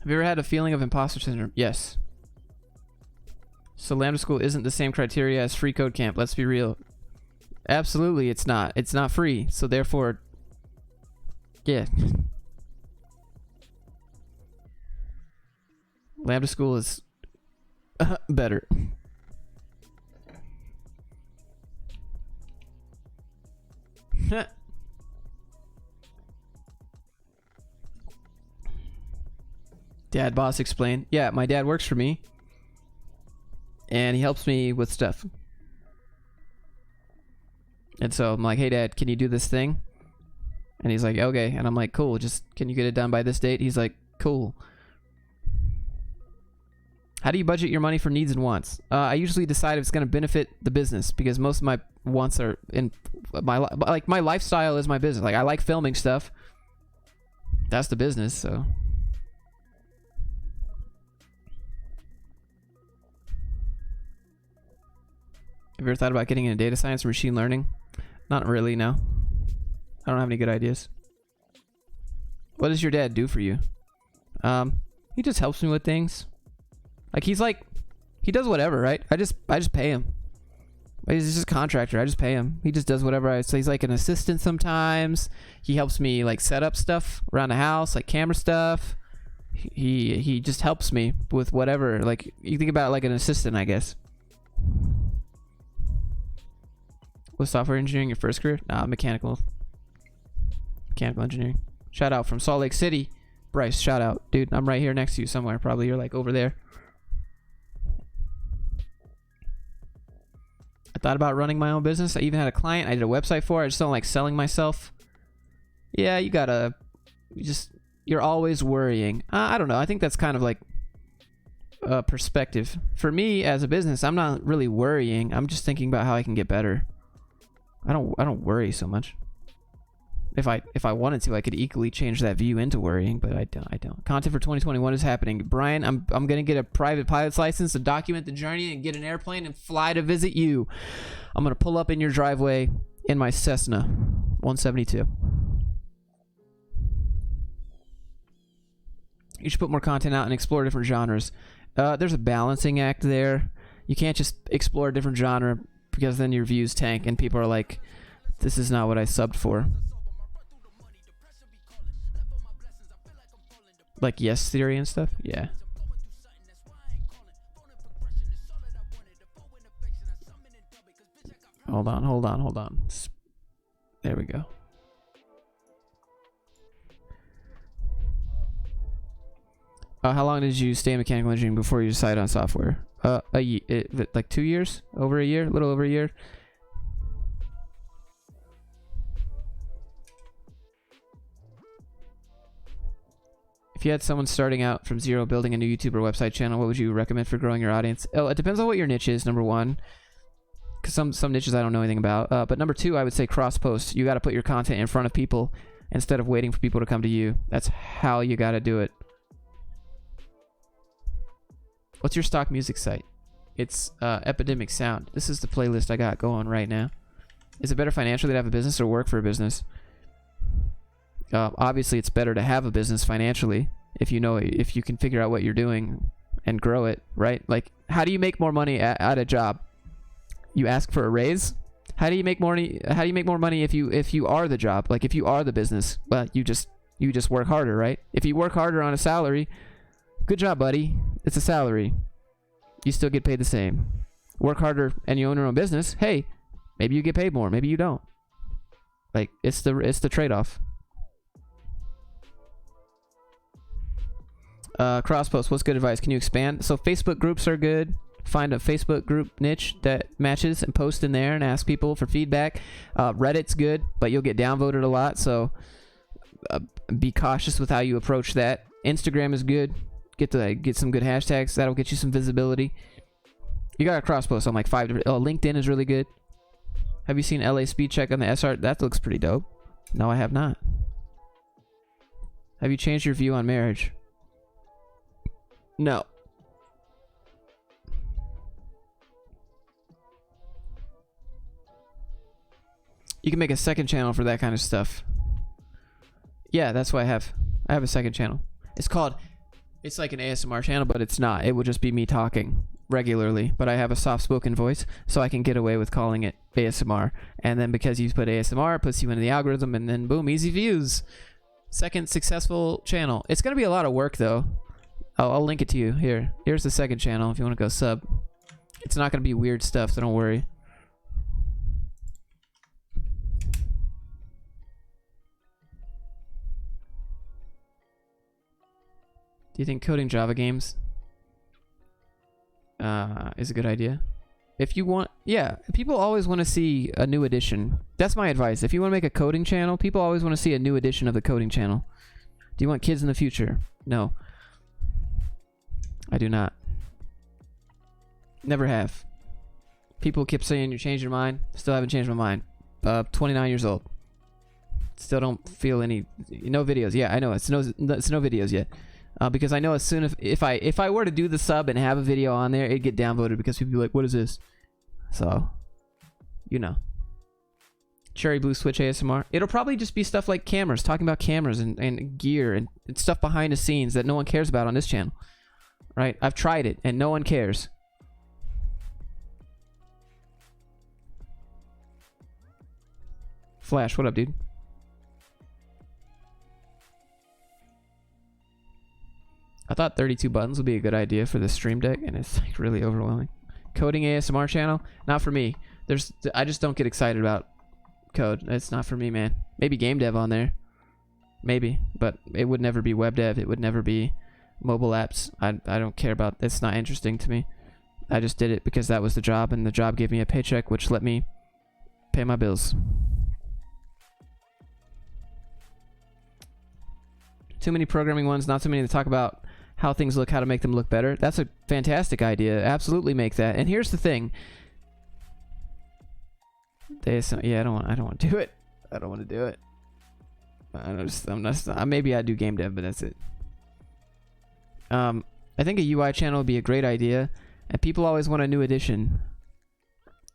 Have you ever had a feeling of imposter syndrome? Yes. So Lambda School isn't the same criteria as Free Code Camp. Let's be real. Absolutely, it's not. It's not free. So therefore, yeah. Lambda School is better. Dad boss explain. Yeah, my dad works for me. And he helps me with stuff. And so I'm like, hey dad, can you do this thing? And he's like, okay. And I'm like, cool, just can you get it done by this date? He's like, cool. How do you budget your money for needs and wants? I usually decide if it's going to benefit the business because most of my wants are in my lifestyle is my business. Like I like filming stuff. That's the business, so. Have you ever thought about getting into data science or machine learning? Not really, no. I don't have any good ideas. What does your dad do for you? He just helps me with things. Like he does whatever, right? I just pay him. He's just a contractor. I just pay him. He just does whatever so he's like an assistant sometimes. He helps me like set up stuff around the house, like camera stuff. He just helps me with whatever. Like you think about it like an assistant, I guess. Was software engineering your first career? Nah, mechanical engineering. Shout out from Salt Lake City. Bryce, shout out. Dude, I'm right here next to you somewhere. Probably you're like over there. I thought about running my own business. I even had a client I did a website for. I just don't like selling myself. Yeah, you're always worrying. I don't know. I think that's kind of like perspective. For me as a business, I'm not really worrying. I'm just thinking about how I can get better. I don't worry so much. If I wanted to, I could equally change that view into worrying, but I don't. Content for 2021 is happening. Brian, I'm gonna get a private pilot's license to document the journey and get an airplane and fly to visit you. I'm gonna pull up in your driveway in my Cessna 172. You should put more content out and explore different genres. There's a balancing act there. You can't just explore a different genre because then your views tank and people are like, this is not what I subbed for. Like Yes Theory and stuff? Yeah. Oh Hold on. There we go. How long did you stay in mechanical engineering before you decided on software? Like 2 years? Over a year? A little over a year? If you had someone starting out from zero building a new YouTube or website channel, what would you recommend for growing your audience? Oh, it depends on what your niche is, number one. Because some niches I don't know anything about. But number two, I would say cross-post. You got to put your content in front of people instead of waiting for people to come to you. That's how you got to do it. What's your stock music site? It's Epidemic Sound. This is the playlist I got going right now. Is it better financially to have a business or work for a business? Obviously, it's better to have a business financially if you can figure out what you're doing and grow it, right? Like, how do you make more money at a job? You ask for a raise. How do you make more money if you are the job? Like, if you are the business, well, you just work harder, right? If you work harder on a salary, good job, buddy. It's a salary. You still get paid the same. Work harder and you own your own business. Hey, maybe you get paid more. Maybe you don't. Like, it's the trade-off. Crosspost, what's good advice? Can you expand? So Facebook groups are good. Find a Facebook group niche that matches and post in there and ask people for feedback. Reddit's good, but you'll get downvoted a lot, so be cautious with how you approach that. Instagram is good. Get some good hashtags. That'll get you some visibility. You got a crosspost on like 5 different... LinkedIn is really good. Have you seen LA Speed Check on the SR? That looks pretty dope. No, I have not. Have you changed your view on marriage? No. You can make a second channel for that kind of stuff. Yeah, that's what I have. I have a second channel. It's like an ASMR channel, but it's not. It will just be me talking regularly. But I have a soft-spoken voice, so I can get away with calling it ASMR. And then because you put ASMR, it puts you into the algorithm, and then boom, easy views. Second successful channel. It's going to be a lot of work, though. I'll link it to you. Here's the second channel if you want to go sub. It's not going to be weird stuff, so don't worry. Do you think coding Java games is a good idea? If you want, yeah, people always want to see a new edition. That's my advice. If you want to make a coding channel, people always want to see a new edition of the coding channel. Do you want kids in the future? No. I do not. Never have. People keep saying you changed your mind. Still haven't changed my mind. 29 years old. Still don't feel any... No videos. Yeah, I know. It's no videos yet. Because I know as soon if I were to do the sub and have a video on there, it'd get downvoted because people would be like, what is this? So, you know. Cherry Blue Switch ASMR. It'll probably just be stuff like cameras, talking about cameras and gear and stuff behind the scenes that no one cares about on this channel. Right? I've tried it and no one cares. Flash, what up, dude? I thought 32 buttons would be a good idea for the Stream Deck, and it's like really overwhelming. Coding ASMR channel? Not for me. I just don't get excited about code. It's not for me, man. Maybe game dev on there. Maybe. But it would never be web dev. It would never be mobile apps. I don't care about... It's not interesting to me. I just did it because that was the job, and the job gave me a paycheck, which let me pay my bills. Too many programming ones, not too many to talk about how things look, how to make them look better. That's a fantastic idea. Absolutely make that. And here's the thing. Yeah, I don't want to do it. I don't want to do it. I'm not, maybe I do game dev, but that's it. I think a UI channel would be a great idea, and people always want a new edition.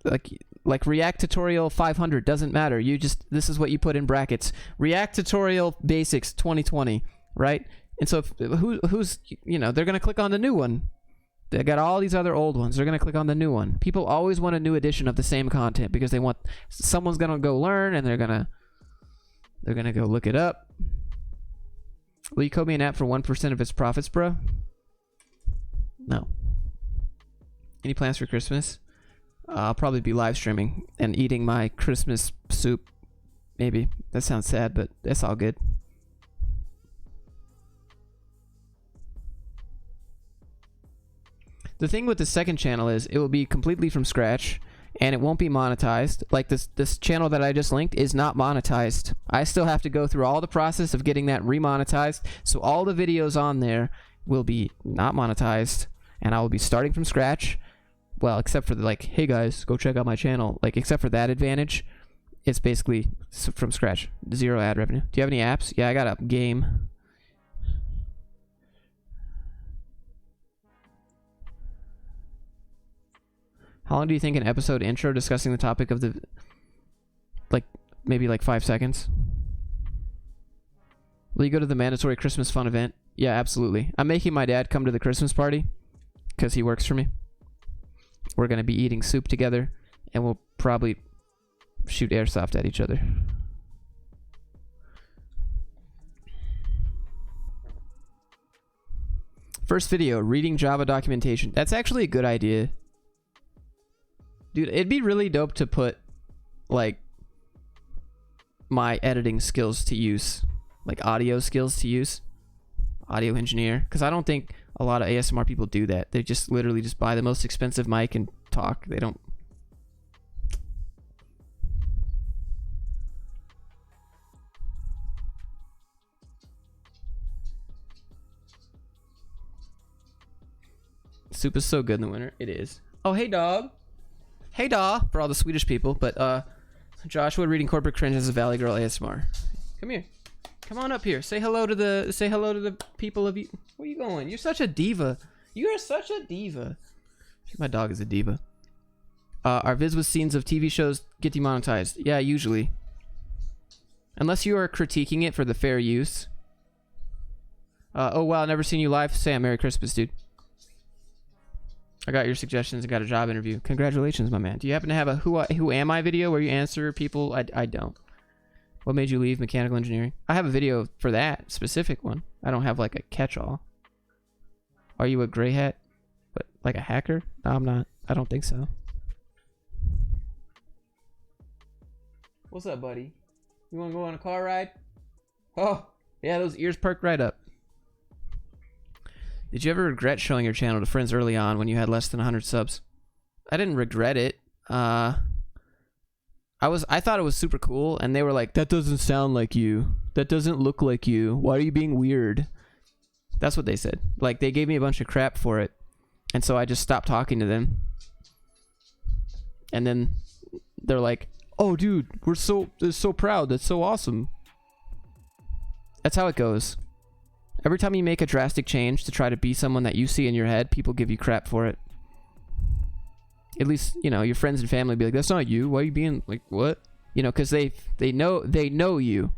Like React Tutorial 500 doesn't matter. This is what you put in brackets. React Tutorial Basics 2020, right? And so who's they're gonna click on the new one. They got all these other old ones. They're gonna click on the new one. People always want a new edition of the same content because they want someone's gonna go learn and they're gonna go look it up. Will you code me an app for 1% of its profits, bro? No. Any plans for Christmas? I'll probably be live streaming and eating my Christmas soup. Maybe. That sounds sad, but that's all good. The thing with the second channel is it will be completely from scratch and it won't be monetized. Like this channel that I just linked is not monetized. I still have to go through all the process of getting that remonetized. So all the videos on there will be not monetized and I will be starting from scratch. Well, except for the, like, hey guys, go check out my channel. Like, except for that advantage, it's basically from scratch. 0 ad revenue. Do you have any apps? Yeah, I got a game. How long do you think an episode intro discussing the topic of the, like, maybe like 5 seconds? Will you go to the mandatory Christmas fun event? Yeah, absolutely. I'm making my dad come to the Christmas party because he works for me. We're going to be eating soup together and we'll probably shoot airsoft at each other. First video, reading Java documentation. That's actually a good idea. Dude, it'd be really dope to put, like, my editing skills to use. Like, audio skills to use. Audio engineer. Because I don't think a lot of ASMR people do that. They just literally just buy the most expensive mic and talk. They don't... Soup is so good in the winter. It is. Oh, hey, dog. Hey, dog. For all the Swedish people. But, Joshua reading Corporate Cringe as a Valley Girl ASMR. Come here. Come on up here. Say hello to the people of you. Where you going? You're such a diva. You are such a diva. My dog is a diva. Our vids with scenes of TV shows get demonetized. Yeah, usually. Unless you are critiquing it for the fair use. Oh, wow. Never seen you live. Sam, Merry Christmas, dude. I got your suggestions and got a job interview. Congratulations, my man. Do you happen to have a who am I video where you answer people? I don't. What made you leave mechanical engineering? I have a video for that specific one. I don't have like a catch-all. Are you a gray hat? But like a hacker? No, I'm not. I don't think so. What's up, buddy? You want to go on a car ride? Oh, yeah, those ears perked right up. Did you ever regret showing your channel to friends early on when you had less than 100 subs? I didn't regret it. I thought it was super cool, and they were like, that doesn't sound like you. That doesn't look like you. Why are you being weird? That's what they said. Like, they gave me a bunch of crap for it, and so I just stopped talking to them. And then they're like, oh, dude, we're so proud. That's so awesome. That's how it goes. Every time you make a drastic change to try to be someone that you see in your head, people give you crap for it. At least, you know, your friends and family be like, that's not you. Why are you being like, what? You know, because they know you.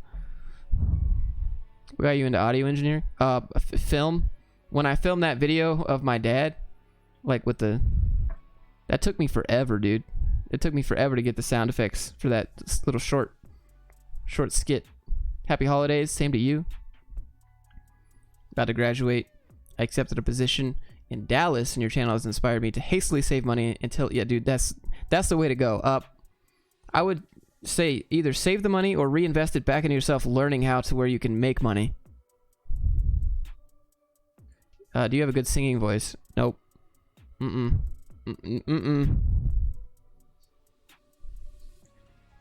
We got you into audio engineering. Film. When I filmed that video of my dad, like with the... That took me forever, dude. It took me forever to get the sound effects for that little short skit. Happy holidays. Same to you. About to graduate. I accepted a position in Dallas, and your channel has inspired me to hastily save money until... Yeah, dude, that's the way to go. I would say either save the money or reinvest it back into yourself, learning how to where you can make money. Do you have a good singing voice? Nope.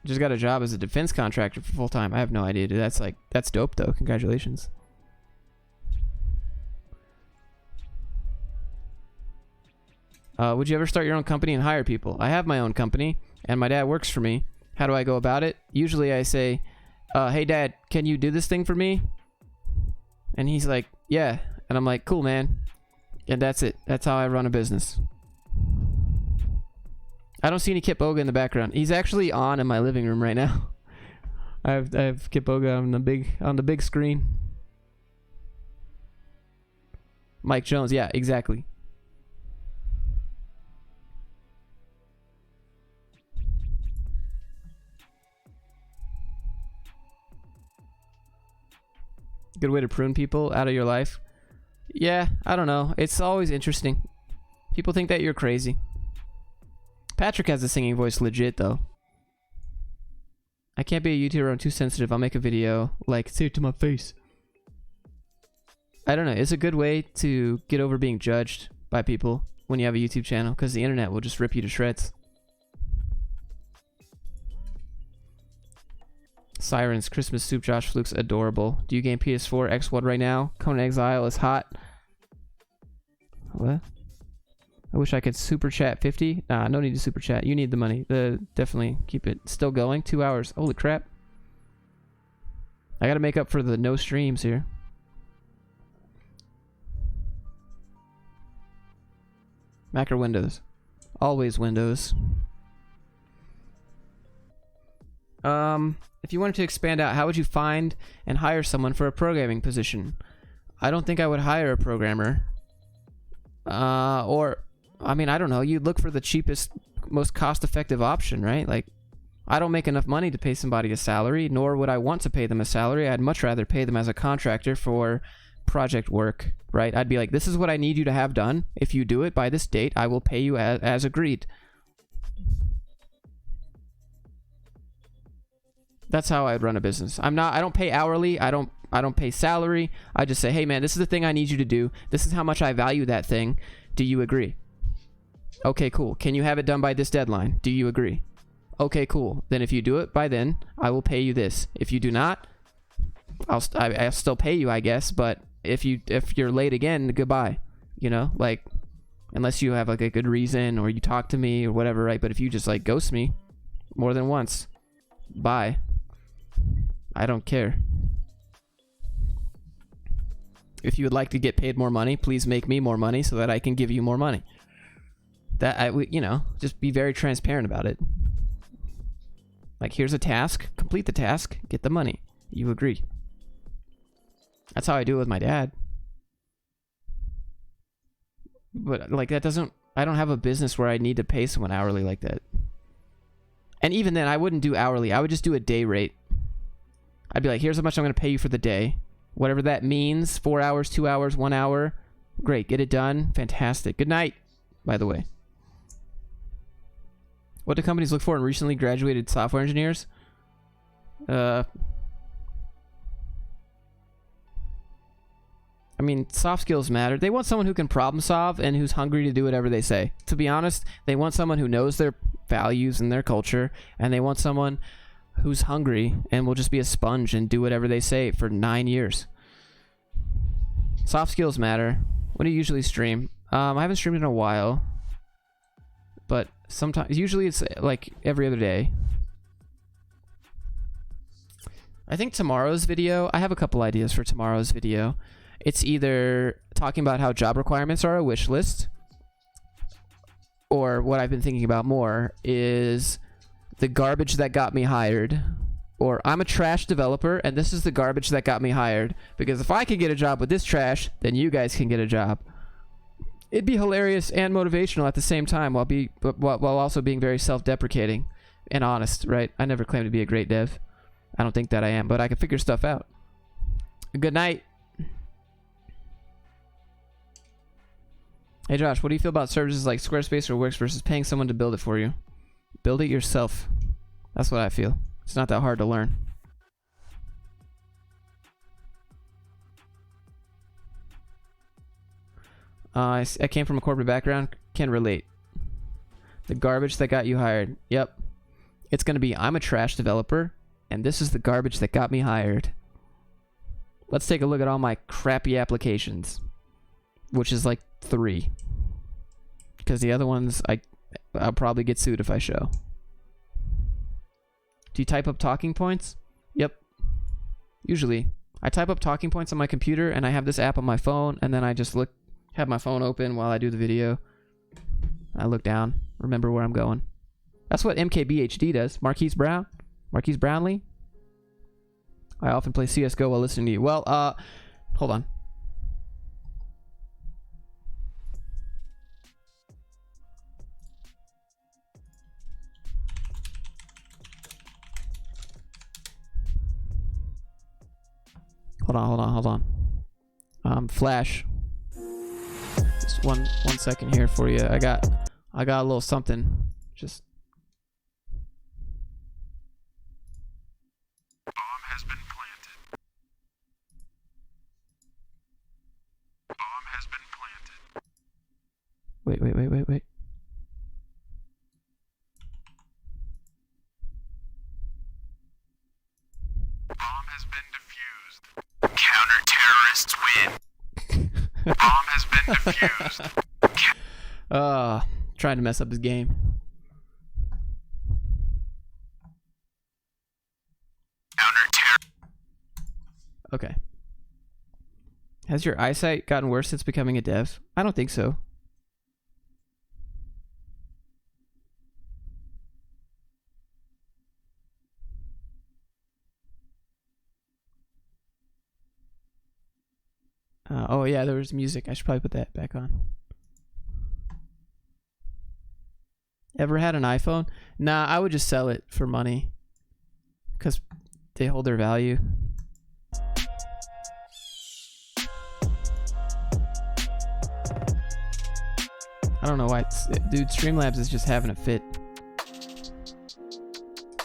Just got a job as a defense contractor for full time. I have no idea, dude. That's dope though. Congratulations. Would you ever start your own company and hire people? I have my own company, and my dad works for me. How do I go about it? Usually I say, hey, Dad, can you do this thing for me? And he's like, yeah. And I'm like, cool, man. And that's it. That's how I run a business. I don't see any Kip Boga in the background. He's actually on in my living room right now. I have Kip Boga on the big screen. Mike Jones, yeah, exactly. Good way to prune people out of your life. Yeah, I don't know. It's always interesting. People think that you're crazy. Patrick has a singing voice legit, though. I can't be a YouTuber. I'm too sensitive. I'll make a video. Like, say it to my face. I don't know. It's a good way to get over being judged by people when you have a YouTube channel, because the internet will just rip you to shreds. Sirens, Christmas Soup, Josh Fluke's adorable. Do you game PS4 X1 right now? Conan Exile is hot. What? I wish I could super chat 50. Nah, no need to super chat. You need the money. Definitely keep it still going. 2 hours. Holy crap. I gotta make up for the no streams here. Mac or Windows? Always Windows. If you wanted to expand out, how would you find and hire someone for a programming position? I don't think I would hire a programmer. Or, I mean, I don't know. You'd look for the cheapest, most cost-effective option, right? Like, I don't make enough money to pay somebody a salary, nor would I want to pay them a salary. I'd much rather pay them as a contractor for project work, right? I'd be like, this is what I need you to have done. If you do it by this date, I will pay you as agreed. That's how I'd run a business. I don't pay hourly. I don't pay salary. I just say, hey man, this is the thing I need you to do. This is how much I value that thing. Do you agree? Okay, cool. Can you have it done by this deadline? Do you agree? Okay, cool. Then if you do it by then, I will pay you this. If you do not, I'll still pay you, I guess. But if you're late again, goodbye. You know, like, unless you have like a good reason or you talk to me or whatever, right? But if you just like ghost me more than once, bye. I don't care. If you would like to get paid more money, please make me more money so that I can give you more money. You know, just be very transparent about it. Like, here's a task, complete the task, get the money. You agree. That's how I do it with my dad. But like, that doesn't, I don't have a business where I need to pay someone hourly like that. And even then, I wouldn't do hourly. I would just do a day rate. I'd be like, here's how much I'm going to pay you for the day. Whatever that means, 4 hours, 2 hours, 1 hour. Great, get it done. Fantastic. Good night, by the way. What do companies look for in recently graduated software engineers? I mean, soft skills matter. They want someone who can problem solve and who's hungry to do whatever they say. To be honest, they want someone who knows their values and their culture, and they want someone who's hungry and will just be a sponge and do whatever they say for 9 years. Soft skills matter. When do you usually stream? I haven't streamed in a while, but sometimes, usually it's like every other day. I think tomorrow's video, I have a couple ideas for tomorrow's video. It's either talking about how job requirements are a wish list, or what I've been thinking about more is the garbage that got me hired, or I'm a trash developer and this is the garbage that got me hired, because if I can get a job with this trash, then you guys can get a job. It'd be hilarious and motivational at the same time, while also being very self-deprecating and honest, right? I never claimed to be a great dev. I don't think that I am, but I can figure stuff out. Good night. Hey Josh, what do you feel about services like Squarespace or Wix versus paying someone to build it for you? Build it yourself. That's what I feel. It's not that hard to learn. I came from a corporate background. Can relate. The garbage that got you hired. Yep. It's going to be, I'm a trash developer, and this is the garbage that got me hired. Let's take a look at all my crappy applications, which is like 3. Because the other ones, I'll probably get sued if I show. Do you type up talking points? Yep. Usually. I type up talking points on my computer, and I have this app on my phone, and then I just have my phone open while I do the video. I look down, remember where I'm going. That's what MKBHD does. Marquise Brownlee. I often play CSGO while listening to you. Well, hold on. Hold on. Flash. Just one second here for you. I got a little something Just. Bomb has been planted. Bomb has been planted. Wait. Bomb has been defused. Counter-terrorists win. Bomb has been defused. Trying to mess up his game. Counter-terror. Okay. Has your eyesight gotten worse since becoming a dev? I don't think so. Oh yeah, there was music. I should probably put that back on. Ever had an iPhone? Nah, I would just sell it for money. Because they hold their value. I don't know why. Dude, Streamlabs is just having a fit.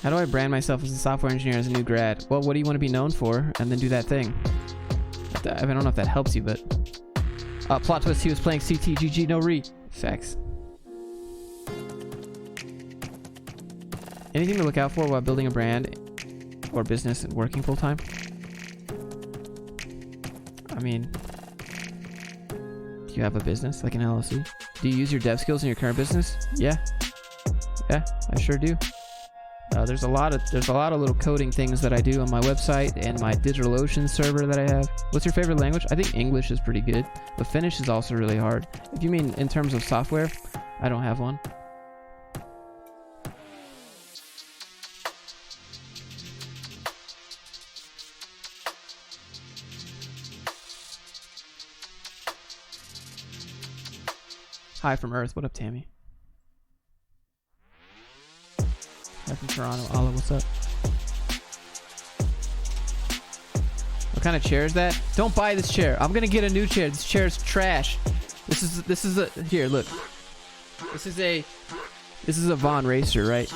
How do I brand myself as a software engineer as a new grad? Well, what do you want to be known for? And then do that thing. I don't know if that helps you, but... plot twist, he was playing CTGG, no re. Facts. Anything to look out for while building a brand or business and working full-time? I mean... Do you have a business, like an LLC? Do you use your dev skills in your current business? Yeah. Yeah, I sure do. There's a lot of little coding things that I do on my website and my DigitalOcean server that I have. What's your favorite language? I think English is pretty good, but Finnish is also really hard. If you mean in terms of software, I don't have one. Hi from Earth. What up, Tammy? Hi from Toronto. Allah, what's up? What kind of chair is that? Don't buy this chair. I'm gonna get a new chair. This chair is trash. This is a here. Look. This is a Von Racer, right?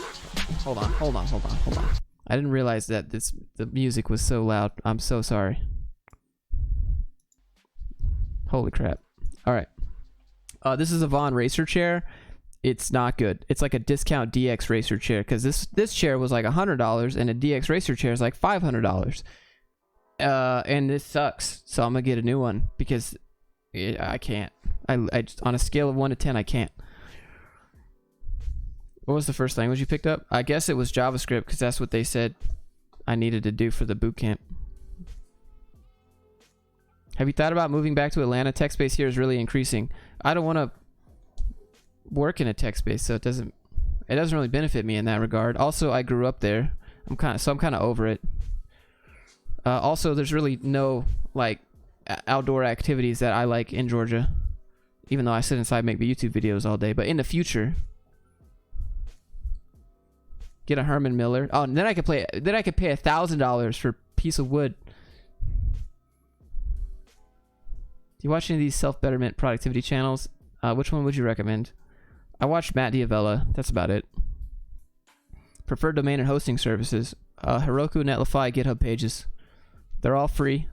Hold on. I didn't realize that the music was so loud. I'm so sorry. Holy crap! All right. This is a Von Racer chair. It's not good. It's like a discount DX Racer chair because this chair was like $100 and a DX Racer chair is like $500. And this sucks. So I'm gonna get a new one because I can't. I just, on a scale of 1 to 10, I can't. What was the first language you picked up? I guess it was JavaScript because that's what they said I needed to do for the boot camp. Have you thought about moving back to Atlanta? Tech space here is really increasing. I don't want to work in a tech space, so it doesn't really benefit me in that regard. Also, I grew up there. I'm kind of over it. Also, there's really no like outdoor activities that I like in Georgia, even though I sit inside and make YouTube videos all day. But in the future, get a Herman Miller. Oh, and then I could pay $1,000 for a piece of wood. Do you watch any of these self-betterment productivity channels? Which one would you recommend? I watched Matt Diavella. That's about it. Preferred domain and hosting services. Heroku, Netlify, GitHub pages. They're all free.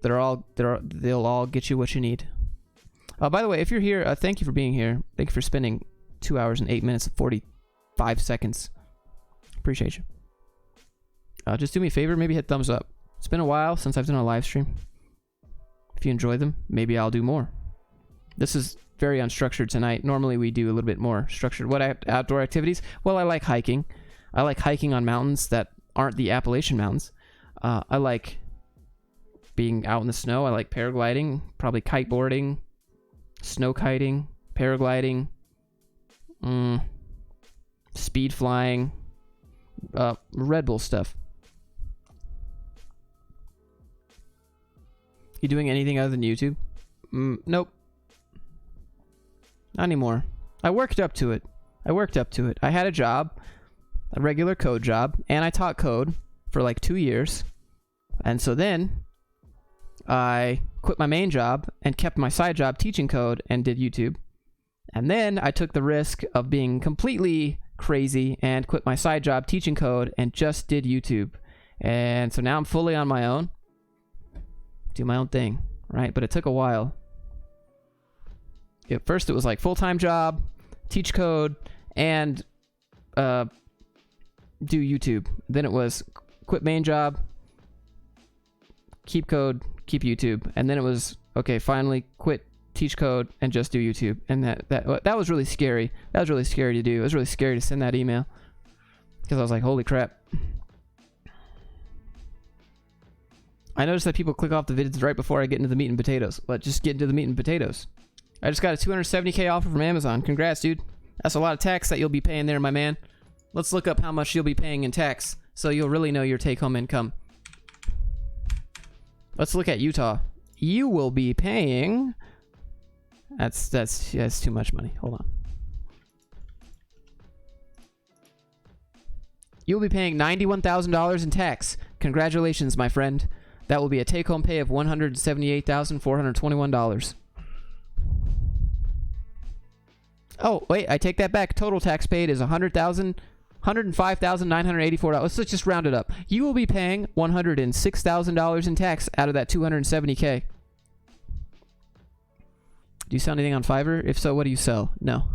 They'll all get you what you need. By the way, if you're here, thank you for being here. Thank you for spending 2 hours and 8 minutes and 45 seconds. Appreciate you. Just do me a favor, maybe hit thumbs up. It's been a while since I've done a live stream. If you enjoy them, maybe I'll do more. This is very unstructured tonight. Normally we do a little bit more structured. What outdoor activities? Well, I like hiking. I like hiking on mountains that aren't the Appalachian Mountains. I like being out in the snow. I like paragliding, probably kiteboarding, snow kiting, paragliding, speed flying, Red Bull stuff. You doing anything other than YouTube? Nope. Not anymore. I worked up to it. I had a job, a regular code job, and I taught code for like 2 years. And so then I quit my main job and kept my side job teaching code and did YouTube. And then I took the risk of being completely crazy and quit my side job teaching code and just did YouTube. And so now I'm fully on my own. Do my own thing, right? But it took a while. At first it was like full-time job, teach code, and do YouTube. Then it was quit main job, keep code, keep YouTube. And then it was, okay, finally quit teach code and just do YouTube. And that was really scary. That was really scary to do. It was really scary to send that email because I was like, holy crap. I noticed that people click off the videos right before I get into the meat and potatoes. Let's just get into the meat and potatoes. I just got a $270K offer from Amazon. Congrats, dude. That's a lot of tax that you'll be paying there, my man. Let's look up how much you'll be paying in tax so you'll really know your take-home income. Let's look at Utah. You will be paying... That's too much money. Hold on. You'll be paying $91,000 in tax. Congratulations, my friend. That will be a take-home pay of $178,421. Oh, wait, I take that back. Total tax paid is $105,984. Let's just round it up. You will be paying $106,000 in tax out of that $270K. Do you sell anything on Fiverr? If so, what do you sell? No.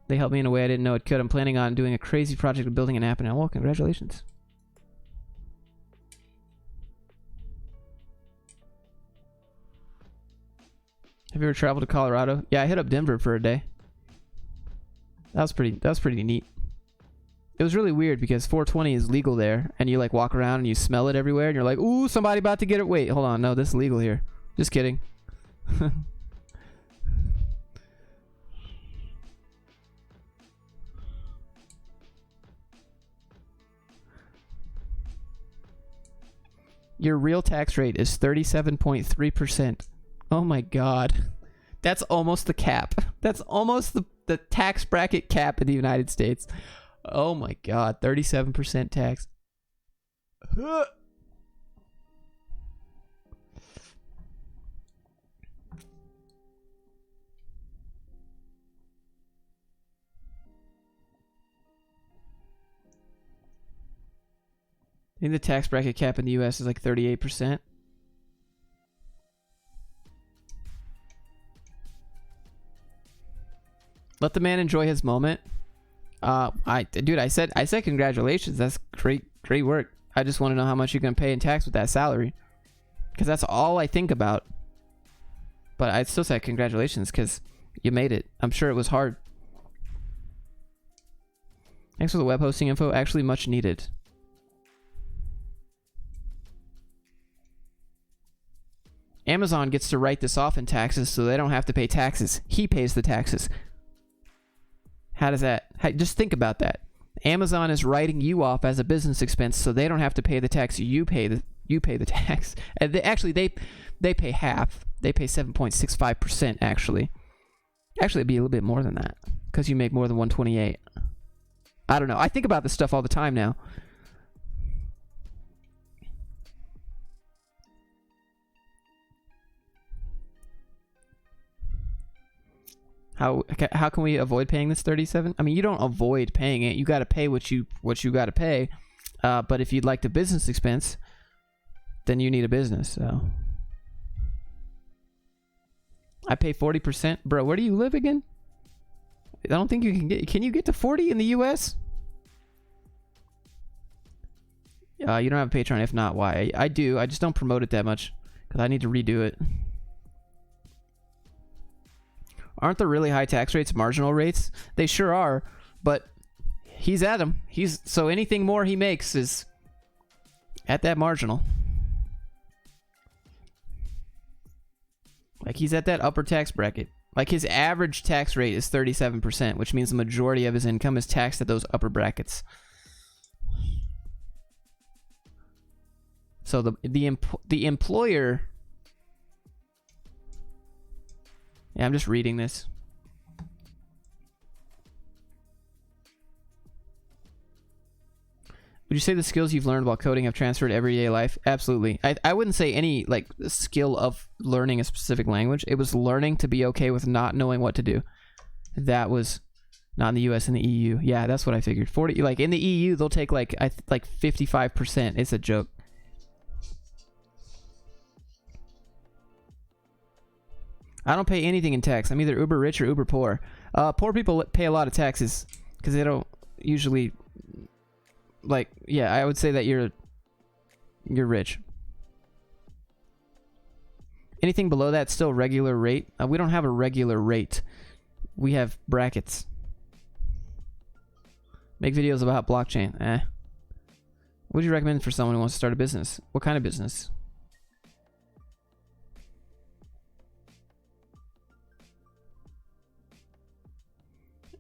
They helped me in a way I didn't know it could. I'm planning on doing a crazy project of building an app now. Well, congratulations. Have you ever traveled to Colorado? Yeah, I hit up Denver for a day. That was pretty neat. It was really weird because 420 is legal there, and you like walk around and you smell it everywhere, and you're like, ooh, somebody about to get it. Wait, hold on. No, this is legal here. Just kidding. Your real tax rate is 37.3%. Oh my god. That's almost the cap. That's almost the tax bracket cap in the United States. Oh my god. 37% tax. I think the tax bracket cap in the US is like 38%. Let the man enjoy his moment. I said congratulations. That's great work. I just want to know how much you're gonna pay in tax with that salary, because that's all I think about. But I still say congratulations because you made it. I'm sure it was hard. Thanks for the web hosting info. Actually, much needed. Amazon gets to write this off in taxes so they don't have to pay taxes. He pays the taxes. How does that... just think about that. Amazon is writing you off as a business expense so they don't have to pay the tax. You pay the tax. And they pay half. They pay 7.65% actually. Actually, it'd be a little bit more than that because you make more than 128. I don't know. I think about this stuff all the time now. How can we avoid paying this 37? I mean, you don't avoid paying it. You got to pay what you got to pay. But if you'd like the business expense, then you need a business. So I pay 40%. Bro, where do you live again? I don't think you can get... Can you get to 40 in the US? You don't have a Patreon. If not, why? I do. I just don't promote it that much because I need to redo it. Aren't the really high tax rates marginal rates? They sure are, but he's at them. So anything more he makes is at that marginal. Like he's at that upper tax bracket. Like his average tax rate is 37%, which means the majority of his income is taxed at those upper brackets. So the employer... Yeah, I'm just reading this. Would Would you say the skills you've learned while coding have transferred to everyday life? Absolutely. I wouldn't say any like skill of learning a specific language. It was learning to be okay with not knowing what to do. That was not in the US, in the EU. Yeah, that's what I figured. 40, like in the EU, they'll take like 55%. It's a joke. I don't pay anything in tax. I'm either uber rich or uber poor. Poor people pay a lot of taxes because they don't usually, like, yeah, I would say that you're rich. Anything below that still regular rate. We don't have a regular rate. We have brackets. Make videos about blockchain. What do you recommend for someone who wants to start a business? What kind of business?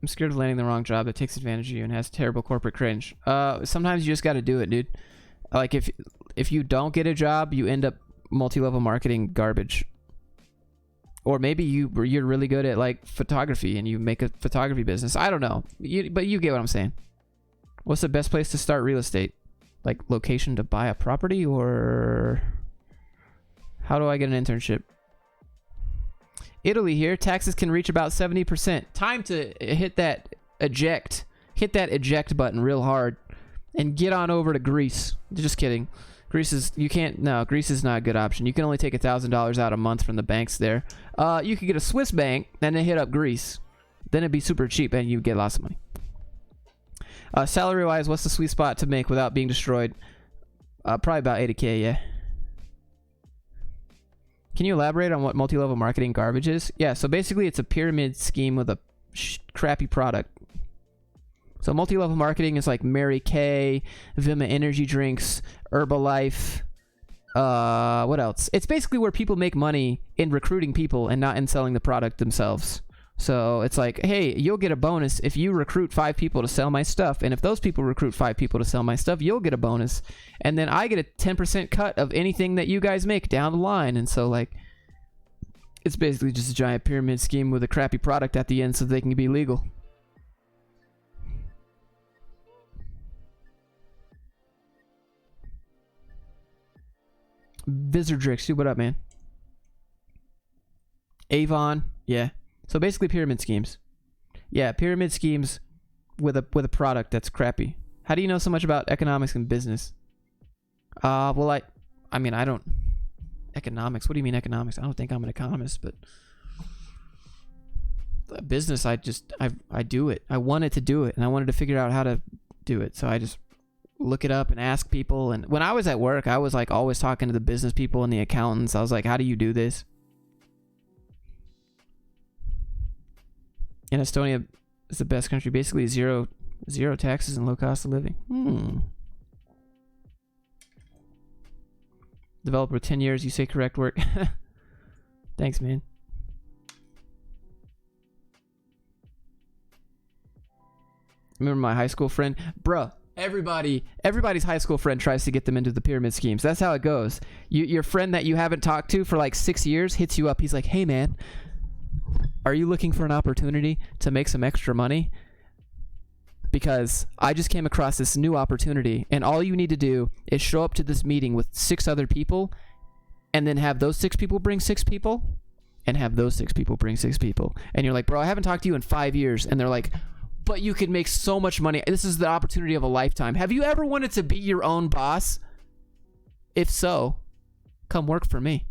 I'm scared of landing the wrong job that takes advantage of you and has terrible corporate cringe. Sometimes you just got to do it, dude. Like if you don't get a job, you end up multi-level marketing garbage. Or maybe you're really good at like photography and you make a photography business. I don't know. But you get what I'm saying. What's the best place to start real estate? Like location to buy a property, or how do I get an internship? Italy here, taxes can reach about 70%. Time to hit that eject button real hard and get on over to Greece. Just kidding. Greece is not a good option. You can only take $1,000 out a month from the banks there. You could get a Swiss bank and then hit up Greece. Then it'd be super cheap and you'd get lots of money. Salary wise, what's the sweet spot to make without being destroyed? Probably about 80K, yeah. Can you elaborate on what multi-level marketing garbage is? Yeah, so basically it's a pyramid scheme with a crappy product. So multi-level marketing is like Mary Kay, Vima energy drinks, Herbalife, what else? It's basically where people make money in recruiting people and not in selling the product themselves. So it's like, hey, you'll get a bonus if you recruit 5 people to sell my stuff. And if those people recruit 5 people to sell my stuff, you'll get a bonus. And then I get a 10% cut of anything that you guys make down the line. And so, like, it's basically just a giant pyramid scheme with a crappy product at the end so they can be legal. Vizardrix, dude, what up, man? Avon, yeah. So basically pyramid schemes. Yeah, pyramid schemes with a product that's crappy. How do you know so much about economics and business? Well, I mean, I don't... Economics? What do you mean economics? I don't think I'm an economist, but... Business, I do it. I wanted to do it, and I wanted to figure out how to do it. So I just look it up and ask people. And when I was at work, I was like always talking to the business people and the accountants. I was like, how do you do this? And Estonia is the best country. Basically zero taxes and low cost of living. Developer 10 years, you say correct work. Thanks, man. Remember my high school friend? Bruh, everybody's high school friend tries to get them into the pyramid schemes. That's how it goes. Your friend that you haven't talked to for like 6 years hits you up. He's like, hey, man, are you looking for an opportunity to make some extra money? Because I just came across this new opportunity, and all you need to do is show up to this meeting with 6 other people, and then have those 6 people bring 6 people, and have those 6 people bring 6 people. And you're like, bro, I haven't talked to you in 5 years. And they're like, but you could make so much money. This is the opportunity of a lifetime. Have you ever wanted to be your own boss? If so, come work for me.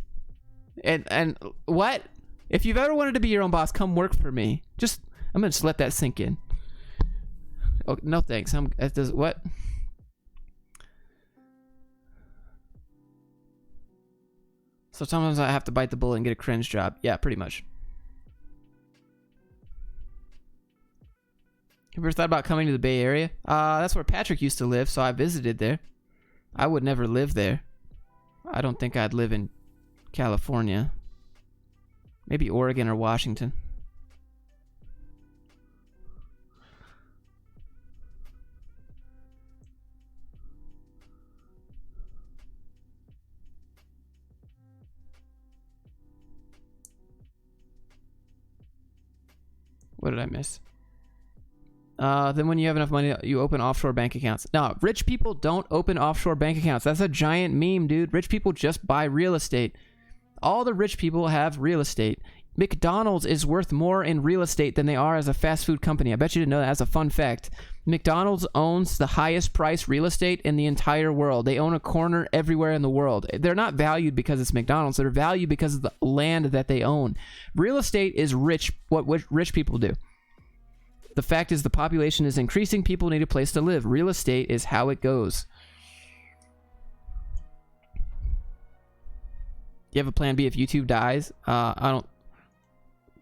And what? If you've ever wanted to be your own boss, come work for me. I'm gonna just let that sink in. Oh, no thanks. What? So sometimes I have to bite the bullet and get a cringe job. Yeah, pretty much. Have you ever thought about coming to the Bay Area? That's where Patrick used to live, so I visited there. I would never live there. I don't think I'd live in California. Maybe Oregon or Washington. What did I miss? Then when you have enough money, you open offshore bank accounts. No, rich people don't open offshore bank accounts. That's a giant meme, dude. Rich people just buy real estate. All the rich people have real estate. McDonald's is worth more in real estate than they are as a fast food company. I bet you didn't know that. As a fun fact, McDonald's owns the highest price real estate in the entire world. They own a corner everywhere in the world. They're not valued because it's McDonald's. They're valued because of the land that they own. Real estate is rich, what rich people do. The fact is the population is increasing. People need a place to live. Real estate is how it goes. You have a plan B if YouTube dies? I don't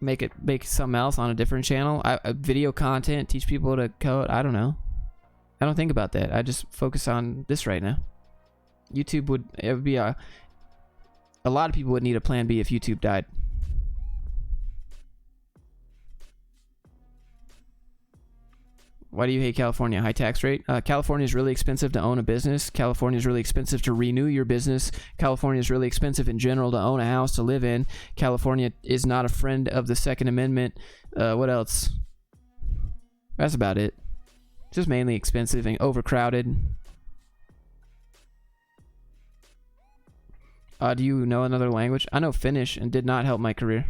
make something else on a different channel. Video content, teach people to code. I don't know. I don't think about that. I just focus on this right now. YouTube would be a lot of people would need a plan B if YouTube died. Why do you hate California? High tax rate? California is really expensive to own a business. California is really expensive to renew your business. California is really expensive in general to own a house to live in. California is not a friend of the Second Amendment. What else? That's about it. Just mainly expensive and overcrowded. Do you know another language? I know Finnish and did not help my career.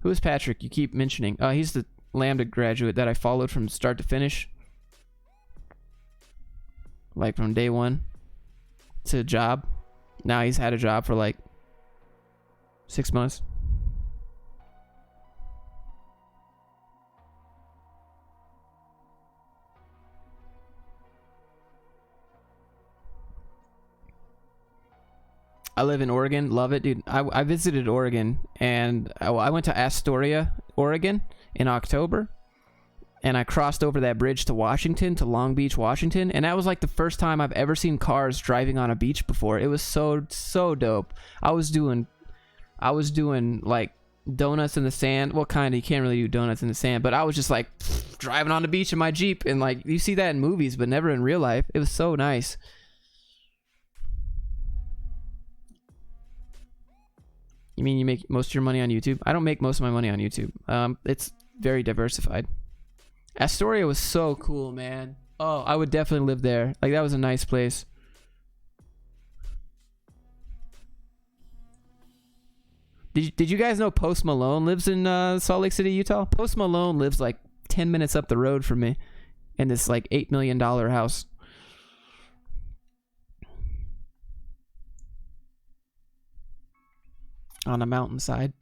Who is Patrick? You keep mentioning. He's the Lambda graduate that I followed from start to finish, like from day one to job. Now he's had a job for like 6 months. I live in Oregon. Love it, dude. I visited Oregon, and I went to Astoria, Oregon in October, and I crossed over that bridge to Washington, to Long Beach, Washington, and that was like the first time I've ever seen cars driving on a beach before. It was so dope. I was doing like donuts in the sand. Well, kind of, you can't really do donuts in the sand, but I was just like driving on the beach in my Jeep, and like you see that in movies but never in real life. It was so nice. You mean you make most of your money on YouTube? I don't make most of my money on YouTube. It's very diversified. Astoria was so cool, man. Oh, I would definitely live there. Like, that was a nice place. Did you guys know Post Malone lives in Salt Lake City, Utah? Post Malone lives like 10 minutes up the road from me in this like $8 million house. On a mountainside.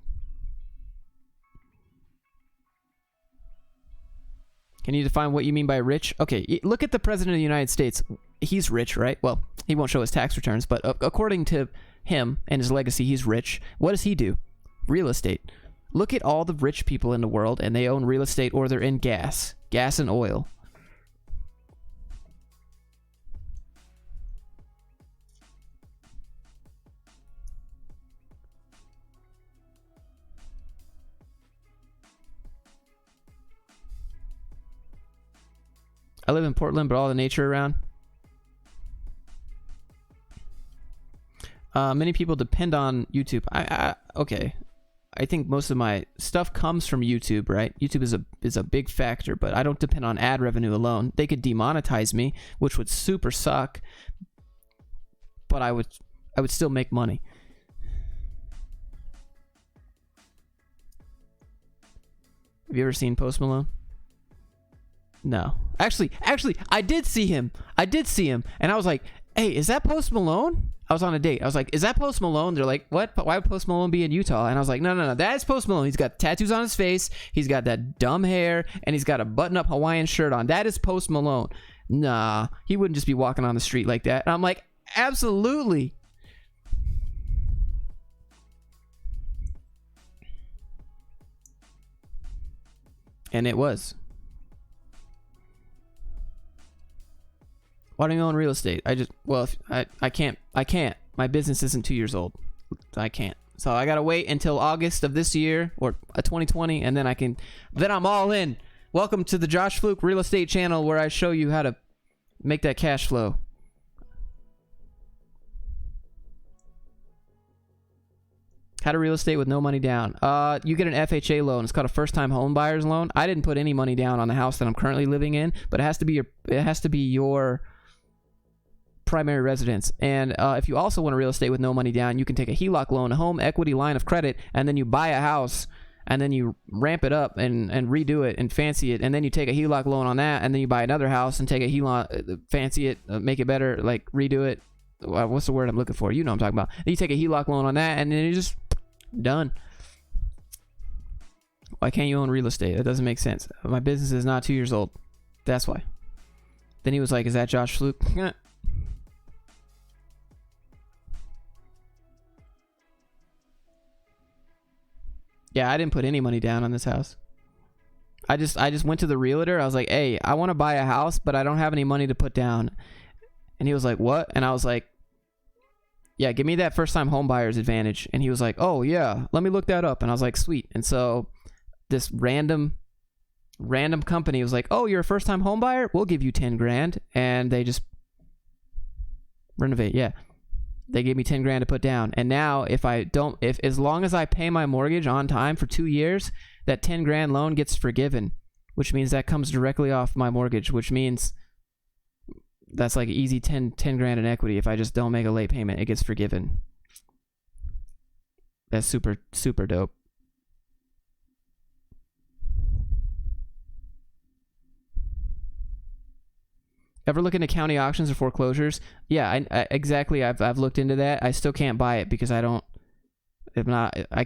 Can you define what you mean by rich? Okay, look at the President of the United States. He's rich, right? Well, he won't show his tax returns, but according to him and his legacy, he's rich. What does he do? Real estate. Look at all the rich people in the world, and they own real estate or they're in gas and oil. I live in Portland, but all the nature around. Many people depend on YouTube. Okay. I think most of my stuff comes from YouTube, right? YouTube is a big factor, but I don't depend on ad revenue alone. They could demonetize me, which would super suck, but I would still make money. Have you ever seen Post Malone? No. Actually, I did see him. And I was like, hey, is that Post Malone? I was on a date. I was like, is that Post Malone? They're like, what? Why would Post Malone be in Utah? And I was like, no. That is Post Malone. He's got tattoos on his face. He's got that dumb hair. And he's got a button-up Hawaiian shirt on. That is Post Malone. Nah, he wouldn't just be walking on the street like that. And I'm like, absolutely. And it was. Why do you own real estate? I can't. My business isn't 2 years old. I can't. So I gotta wait until August of this year or 2020, and then I'm all in. Welcome to the Josh Fluke Real Estate Channel, where I show you how to make that cash flow. How to real estate with no money down. You get an FHA loan. It's called a first-time home buyer's loan. I didn't put any money down on the house that I'm currently living in, but it has to be your primary residence. And if you also want to real estate with no money down, you can take a HELOC loan, a home equity line of credit, and then you buy a house, and then you ramp it up and redo it and fancy it, and then you take a HELOC loan on that, and then you buy another house and take a HELOC, fancy it, make it better, like redo it. What's the word I'm looking for? You know what I'm talking about. Then you take a HELOC loan on that, and then you're just done. Why can't you own real estate? That doesn't make sense. My business is not 2 years old. That's why. Then he was like, is that Josh Fluke? Yeah, I didn't put any money down on this house. I just went to the realtor. I was like, hey, I want to buy a house, but I don't have any money to put down. And he was like, what? And I was like, yeah, give me that first time home buyer's advantage. And he was like, oh yeah, let me look that up. And I was like, sweet. And so this random company was like, oh, you're a first time home buyer? We'll give you 10 grand. And they just renovate. Yeah. They gave me 10 grand to put down. And now if as long as I pay my mortgage on time for 2 years, that 10 grand loan gets forgiven, which means that comes directly off my mortgage, which means that's like easy 10 grand in equity. If I just don't make a late payment, it gets forgiven. That's super, super dope. Ever look into county auctions or foreclosures? Yeah, I exactly. I've looked into that. I still can't buy it because I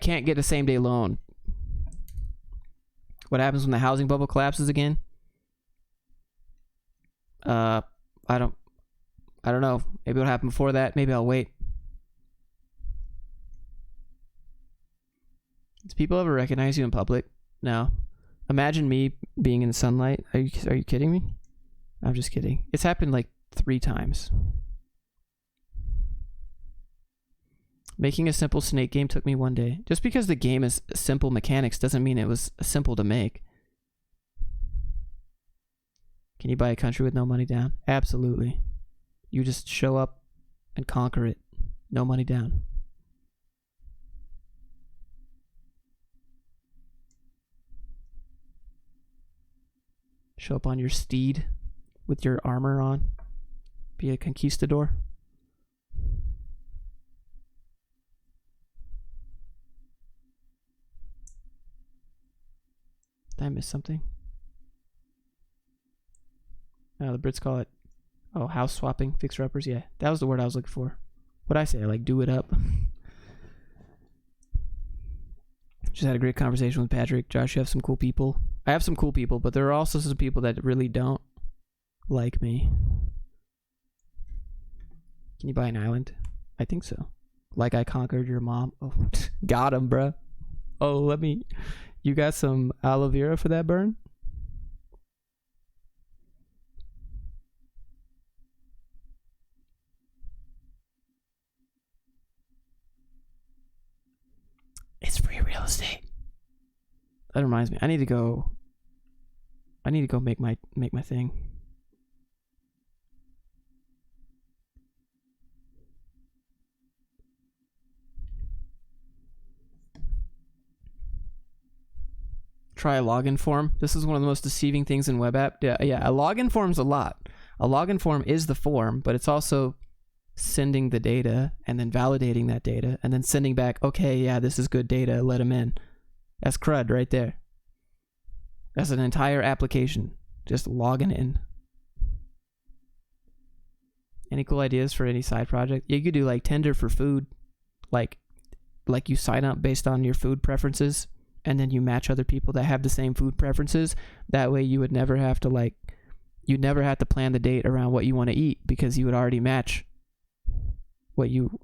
can't get a same day loan. What happens when the housing bubble collapses again? I don't know. Maybe it'll happen before that. Maybe I'll wait. Do people ever recognize you in public? No. Imagine me being in the sunlight. Are you kidding me? I'm just kidding. It's happened like 3 times. Making a simple snake game took me 1 day. Just because the game is simple mechanics doesn't mean it was simple to make. Can you buy a country with no money down? Absolutely. You just show up and conquer it. No money down. Show up on your steed with your armor on. Be a conquistador. Did I miss something? The Brits call it, house swapping, fixer uppers. Yeah, that was the word I was looking for. What'd I say? Like, do it up. Just had a great conversation with Patrick. Josh, you have some cool people. I have some cool people, but there are also some people that really don't like me. Can you buy an island? I think so. Like I conquered your mom. Oh, got him, bruh. Oh, you got some aloe vera for that burn? It's free real estate. That reminds me. I need to go make my thing. Try a login form. This is one of the most deceiving things in web app. Yeah, a login form's a lot. A login form is the form, but it's also sending the data and then validating that data and then sending back, okay, yeah, this is good data, let them in. That's CRUD right there. That's an entire application. Just logging in. Any cool ideas for any side project? You could do like Tinder for food. Like you sign up based on your food preferences and then you match other people that have the same food preferences. That way you would never have to you'd never have to plan the date around what you want to eat because you would already match what you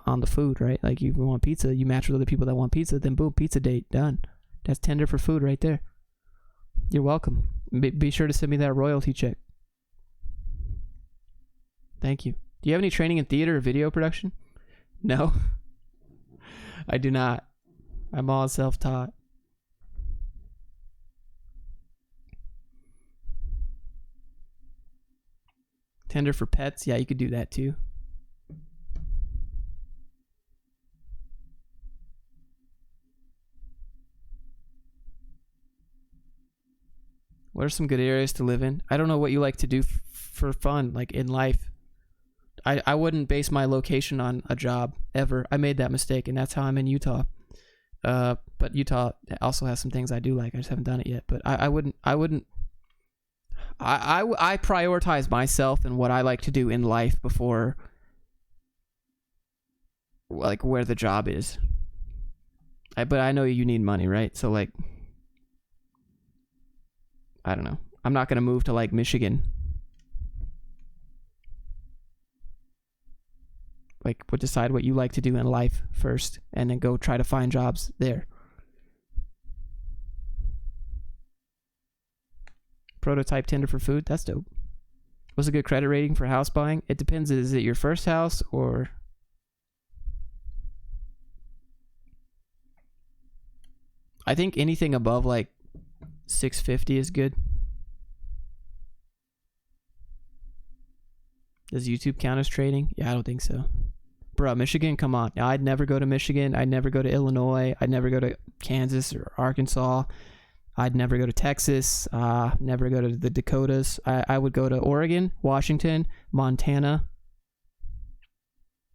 on the food, right? Like you want pizza, you match with other people that want pizza, then boom, pizza date, done. That's Tinder for food right there. You're welcome. Be sure to send me that royalty check. Thank you. Do you have any training in theater or video production? No. I do not. I'm all self-taught. Tinder for pets? Yeah, you could do that too. What are some good areas to live in? I don't know what you like to do for fun, like in life. I wouldn't base my location on a job ever. I made that mistake, and that's how I'm in Utah. But Utah also has some things I do like. I just haven't done it yet. But I prioritize myself and what I like to do in life before like where the job is. But I know you need money, right? So like, I don't know. I'm not gonna move to like Michigan. Like, would decide what you like to do in life first, and then go try to find jobs there. Prototype Tinder for food. That's dope. What's a good credit rating for house buying? It depends. Is it your first house or? I think anything above like 650 is good. Does YouTube count as trading? Yeah, I don't think so. Bro, Michigan, come on. I'd never go to Michigan. I'd never go to Illinois. I'd never go to Kansas or Arkansas. I'd never go to Texas. Never go to the Dakotas. I would go to Oregon, Washington, Montana,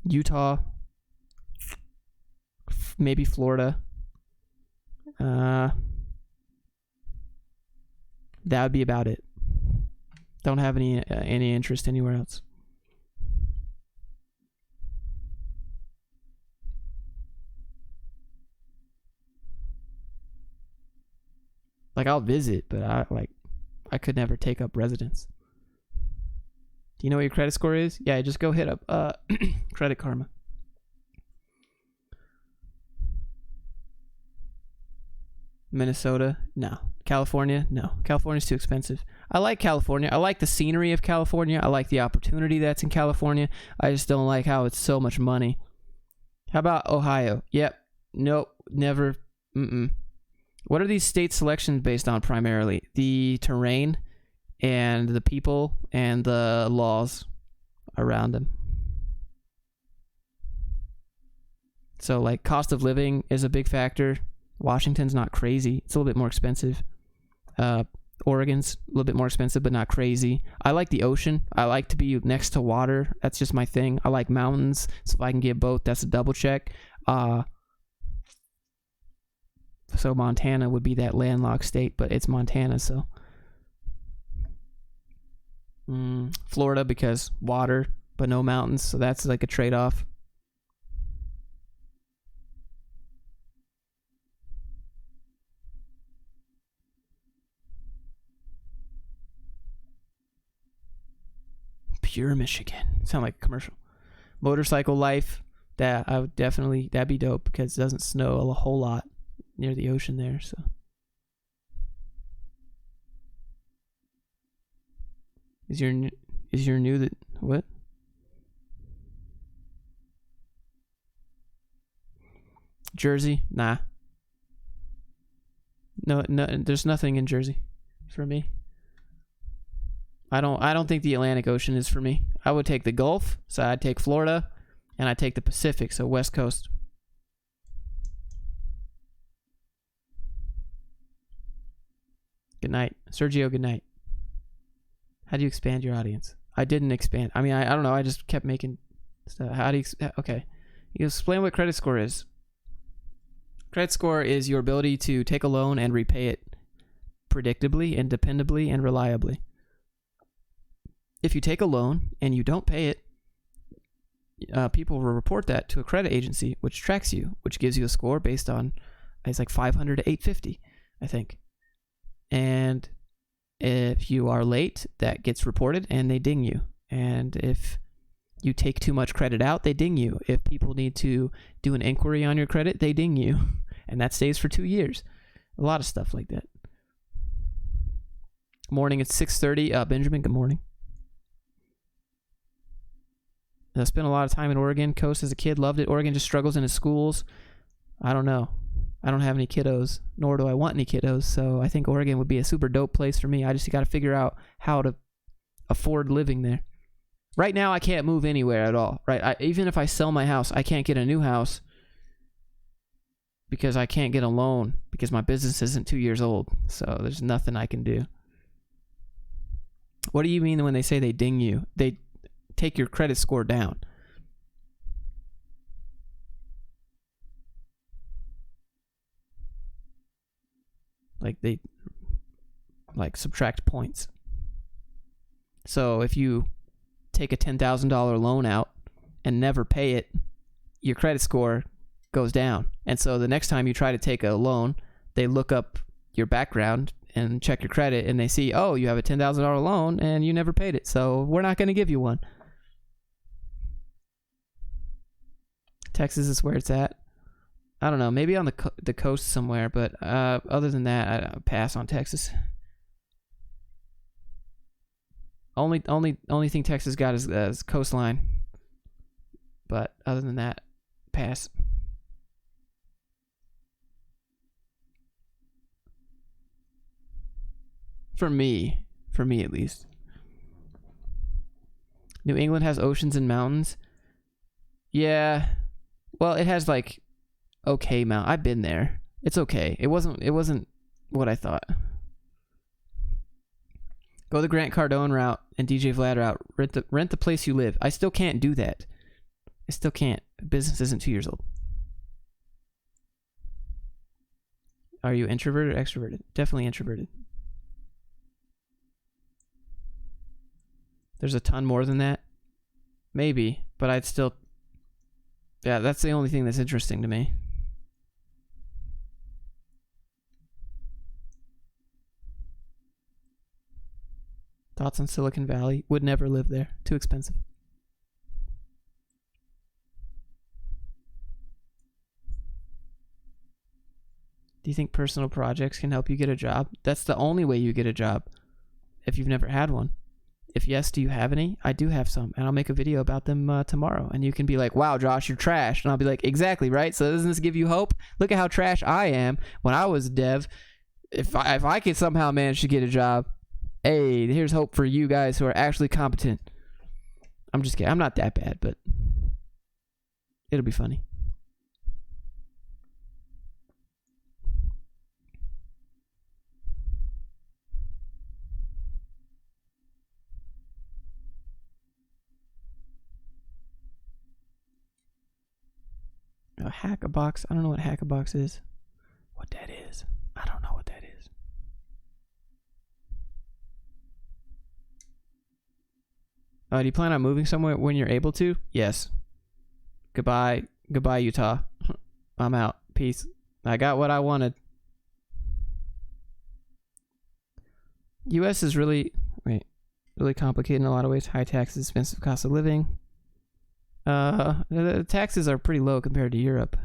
Utah, maybe Florida. That would be about it. Don't have any interest anywhere else. Like, I'll visit, but I could never take up residence. Do you know what your credit score is? Yeah, just go hit up Credit Karma. Minnesota? No. California? No. California's too expensive. I like California. I like the scenery of California. I like the opportunity that's in California. I just don't like how it's so much money. How about Ohio? Yep. Nope. Never. What are these state selections based on primarily? The terrain and the people and the laws around them. So, like, cost of living is a big factor. Washington's not crazy. It's a little bit more expensive. Oregon's a little bit more expensive, but not crazy. I like the ocean. I like to be next to water. That's just my thing. I like mountains. So if I can get a boat, that's a double check. So Montana would be that landlocked state, but it's Montana, so. Florida, because water, but no mountains, so that's like a trade-off. Pure Michigan. Sound like a commercial. Motorcycle life, that I would definitely, that'd be dope because it doesn't snow a whole lot near the ocean there, so. Is your new that what? Jersey? Nah. No, there's nothing in Jersey for me. I don't think the Atlantic Ocean is for me. I would take the Gulf, so I'd take Florida, and I'd take the Pacific, so West Coast. Good night. Sergio, good night. How do you expand your audience? I didn't expand. I mean, I don't know. I just kept making stuff. How do you... Okay. You explain what credit score is. Credit score is your ability to take a loan and repay it predictably and dependably and reliably. If you take a loan and you don't pay it, people will report that to a credit agency, which tracks you, which gives you a score based on, it's like 500 to 850, I think. And if you are late, that gets reported and they ding you. And if you take too much credit out, they ding you. If people need to do an inquiry on your credit, they ding you. And that stays for 2 years. A lot of stuff like that. Morning at 6:30. Benjamin, good morning. I spent a lot of time in Oregon Coast as a kid. Loved it. Oregon just struggles in its schools. I don't know. I don't have any kiddos, nor do I want any kiddos. So I think Oregon would be a super dope place for me. I just got to figure out how to afford living there. Right now, I can't move anywhere at all. Right? Even if I sell my house, I can't get a new house because I can't get a loan because my business isn't 2 years old. So there's nothing I can do. What do you mean when they say they ding you? They take your credit score down. Like they subtract points. So if you take a $10,000 loan out and never pay it, your credit score goes down. And so the next time you try to take a loan, they look up your background and check your credit, and they see, oh, you have a $10,000 loan and you never paid it, so we're not going to give you one. Texas is where it's at. I don't know, maybe on the coast somewhere, but other than that, I pass on Texas. Only thing Texas got is coastline, but other than that, pass. For me at least. New England has oceans and mountains. Yeah. Well, it has like okay mount. I've been there. It's okay. It wasn't what I thought. Go the Grant Cardone route and DJ Vlad route. Rent the place you live. I still can't do that. I still can't. Business isn't 2 years old. Are you introverted or extroverted? Definitely introverted. There's a ton more than that. Maybe, but I'd still... Yeah, that's the only thing that's interesting to me. Thoughts on Silicon Valley? Would never live there. Too expensive. Do you think personal projects can help you get a job? That's the only way you get a job if you've never had one. If yes, do you have any? I do have some, and I'll make a video about them tomorrow. And you can be like, wow, Josh, you're trash. And I'll be like, exactly, right? So doesn't this give you hope? Look at how trash I am when I was a dev. If I could somehow manage to get a job, hey, here's hope for you guys who are actually competent. I'm just kidding. I'm not that bad, but it'll be funny. A Hack-a-Box. I don't know what Hack-a-Box is. What that is. I don't know what that is. Do you plan on moving somewhere when you're able to? Yes. Goodbye, Utah. I'm out. Peace. I got what I wanted. U.S. is really complicated in a lot of ways. High taxes, expensive cost of living. The taxes are pretty low compared to Europe.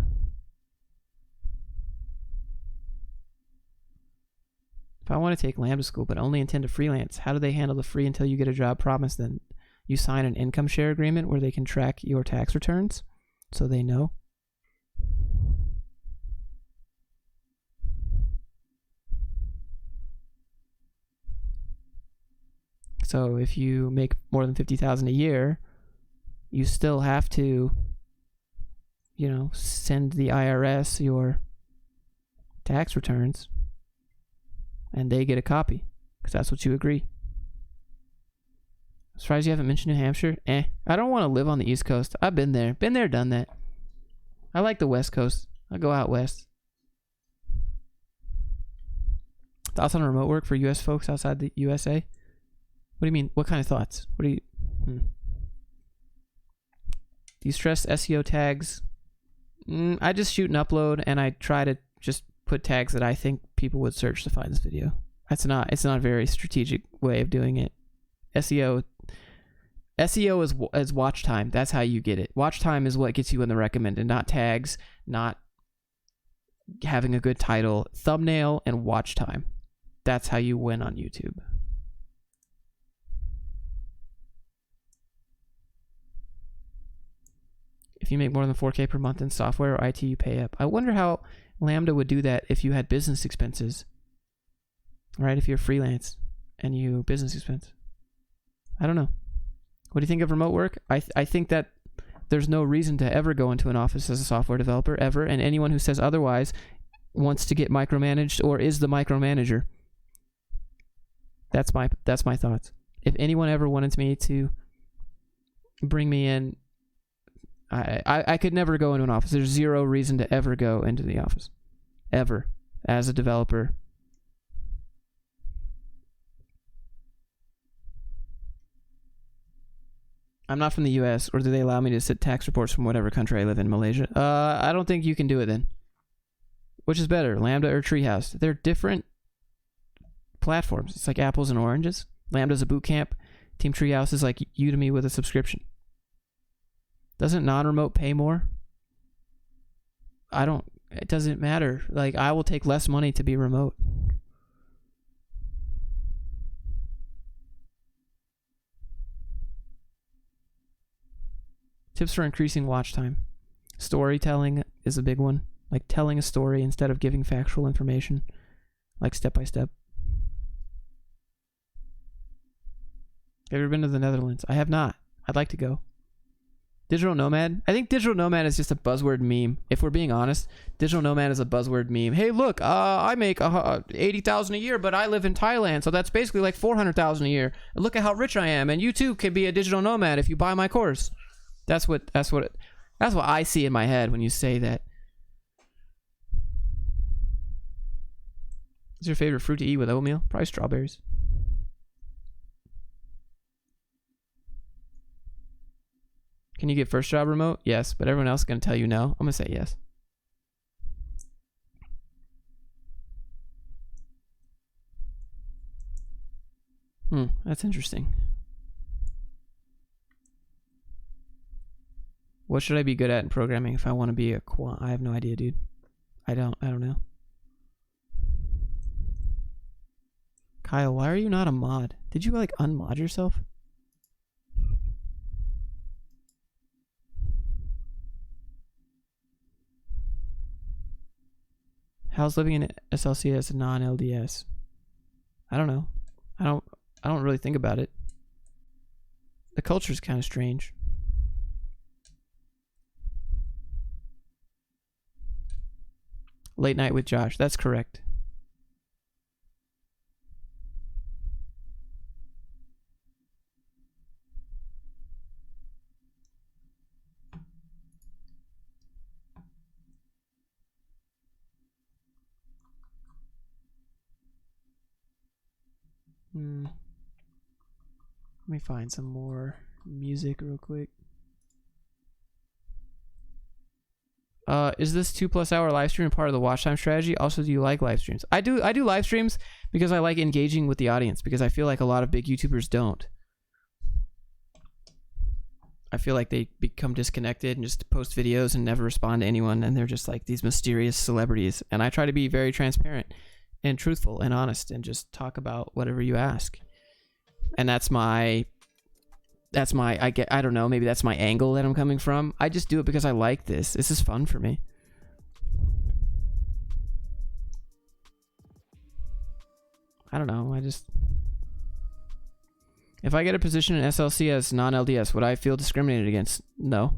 If I want to take Lambda School but only intend to freelance, how do they handle the free until you get a job promise? Then you sign an income share agreement where they can track your tax returns so they know. So if you make more than $50,000 a year, you still have to, send the IRS your tax returns, and they get a copy, because that's what you agree. I'm surprised you haven't mentioned New Hampshire. I don't want to live on the East Coast. I've been there, done that. I like the West Coast. I'll go out west. Thoughts on remote work for U.S. folks outside the USA? What do you mean? What kind of thoughts? What do you... Do you stress SEO tags? I just shoot and upload, and I try to just put tags that I think people would search to find this video. It's not a very strategic way of doing it. SEO is watch time. That's how you get it. Watch time is what gets you in the recommended, not tags, not having a good title. Thumbnail and watch time. That's how you win on YouTube. If you make more than $4K per month in software or IT, you pay up. I wonder how Lambda would do that if you had business expenses. Right? If you're freelance and you business expense. I don't know. What do you think of remote work? I think that there's no reason to ever go into an office as a software developer, ever. And anyone who says otherwise wants to get micromanaged or is the micromanager. That's my thoughts. If anyone ever wanted me to bring me in, I could never go into an office. There's zero reason to ever go into the office. Ever. As a developer. I'm not from the US, or do they allow me to sit tax reports from whatever country I live in, Malaysia? I don't think you can do it then. Which is better, Lambda or Treehouse? They're different platforms. It's like apples and oranges. Lambda's a boot camp. Team Treehouse is like Udemy with a subscription. Doesn't non-remote pay more? It doesn't matter. Like, I will take less money to be remote. Tips for increasing watch time. Storytelling is a big one. Like telling a story instead of giving factual information. Like step by step. Have you ever been to the Netherlands? I have not. I'd like to go. Digital nomad? I think digital nomad is just a buzzword meme. If we're being honest, digital nomad is a buzzword meme. Hey, look, I make $80,000 a year, but I live in Thailand, so that's basically like $400,000 a year. Look at how rich I am, and you too can be a digital nomad if you buy my course. That's what I see in my head when you say that. What's your favorite fruit to eat with oatmeal? Probably strawberries. Can you get first job remote? Yes, but everyone else is going to tell you no. I'm going to say yes. That's interesting. What should I be good at in programming if I want to be a quant? I have no idea, dude. I don't know. Kyle, why are you not a mod? Did you like unmod yourself? How's living in SLCS non-LDS? I don't know. I don't really think about it. The culture's kind of strange. Late night with Josh. That's correct. Let me find some more music real quick. Is this 2+ hour live stream part of the watch time strategy? Also, do you like live streams? I do live streams because I like engaging with the audience, because I feel like a lot of big YouTubers don't. I feel like they become disconnected and just post videos and never respond to anyone, and they're just like these mysterious celebrities. And I try to be very transparent and truthful and honest and just talk about whatever you ask. And I don't know, maybe that's my angle that I'm coming from. I just do it because I like this. This is fun for me. I don't know, if I get a position in SLC as non-LDS, would I feel discriminated against? No.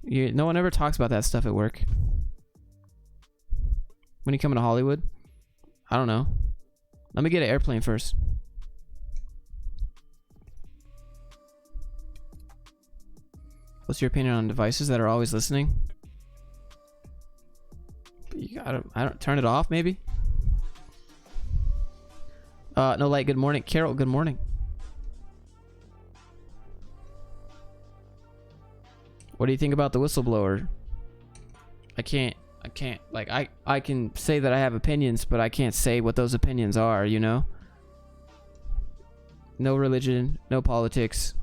No one ever talks about that stuff at work. When you come into Hollywood? I don't know. Let me get an airplane first. What's your opinion on devices that are always listening? I don't turn it off, maybe? No light, good morning. Carol, good morning. What do you think about the whistleblower? I can't, like, I can say that I have opinions, but I can't say what those opinions are, you know? No religion, no politics.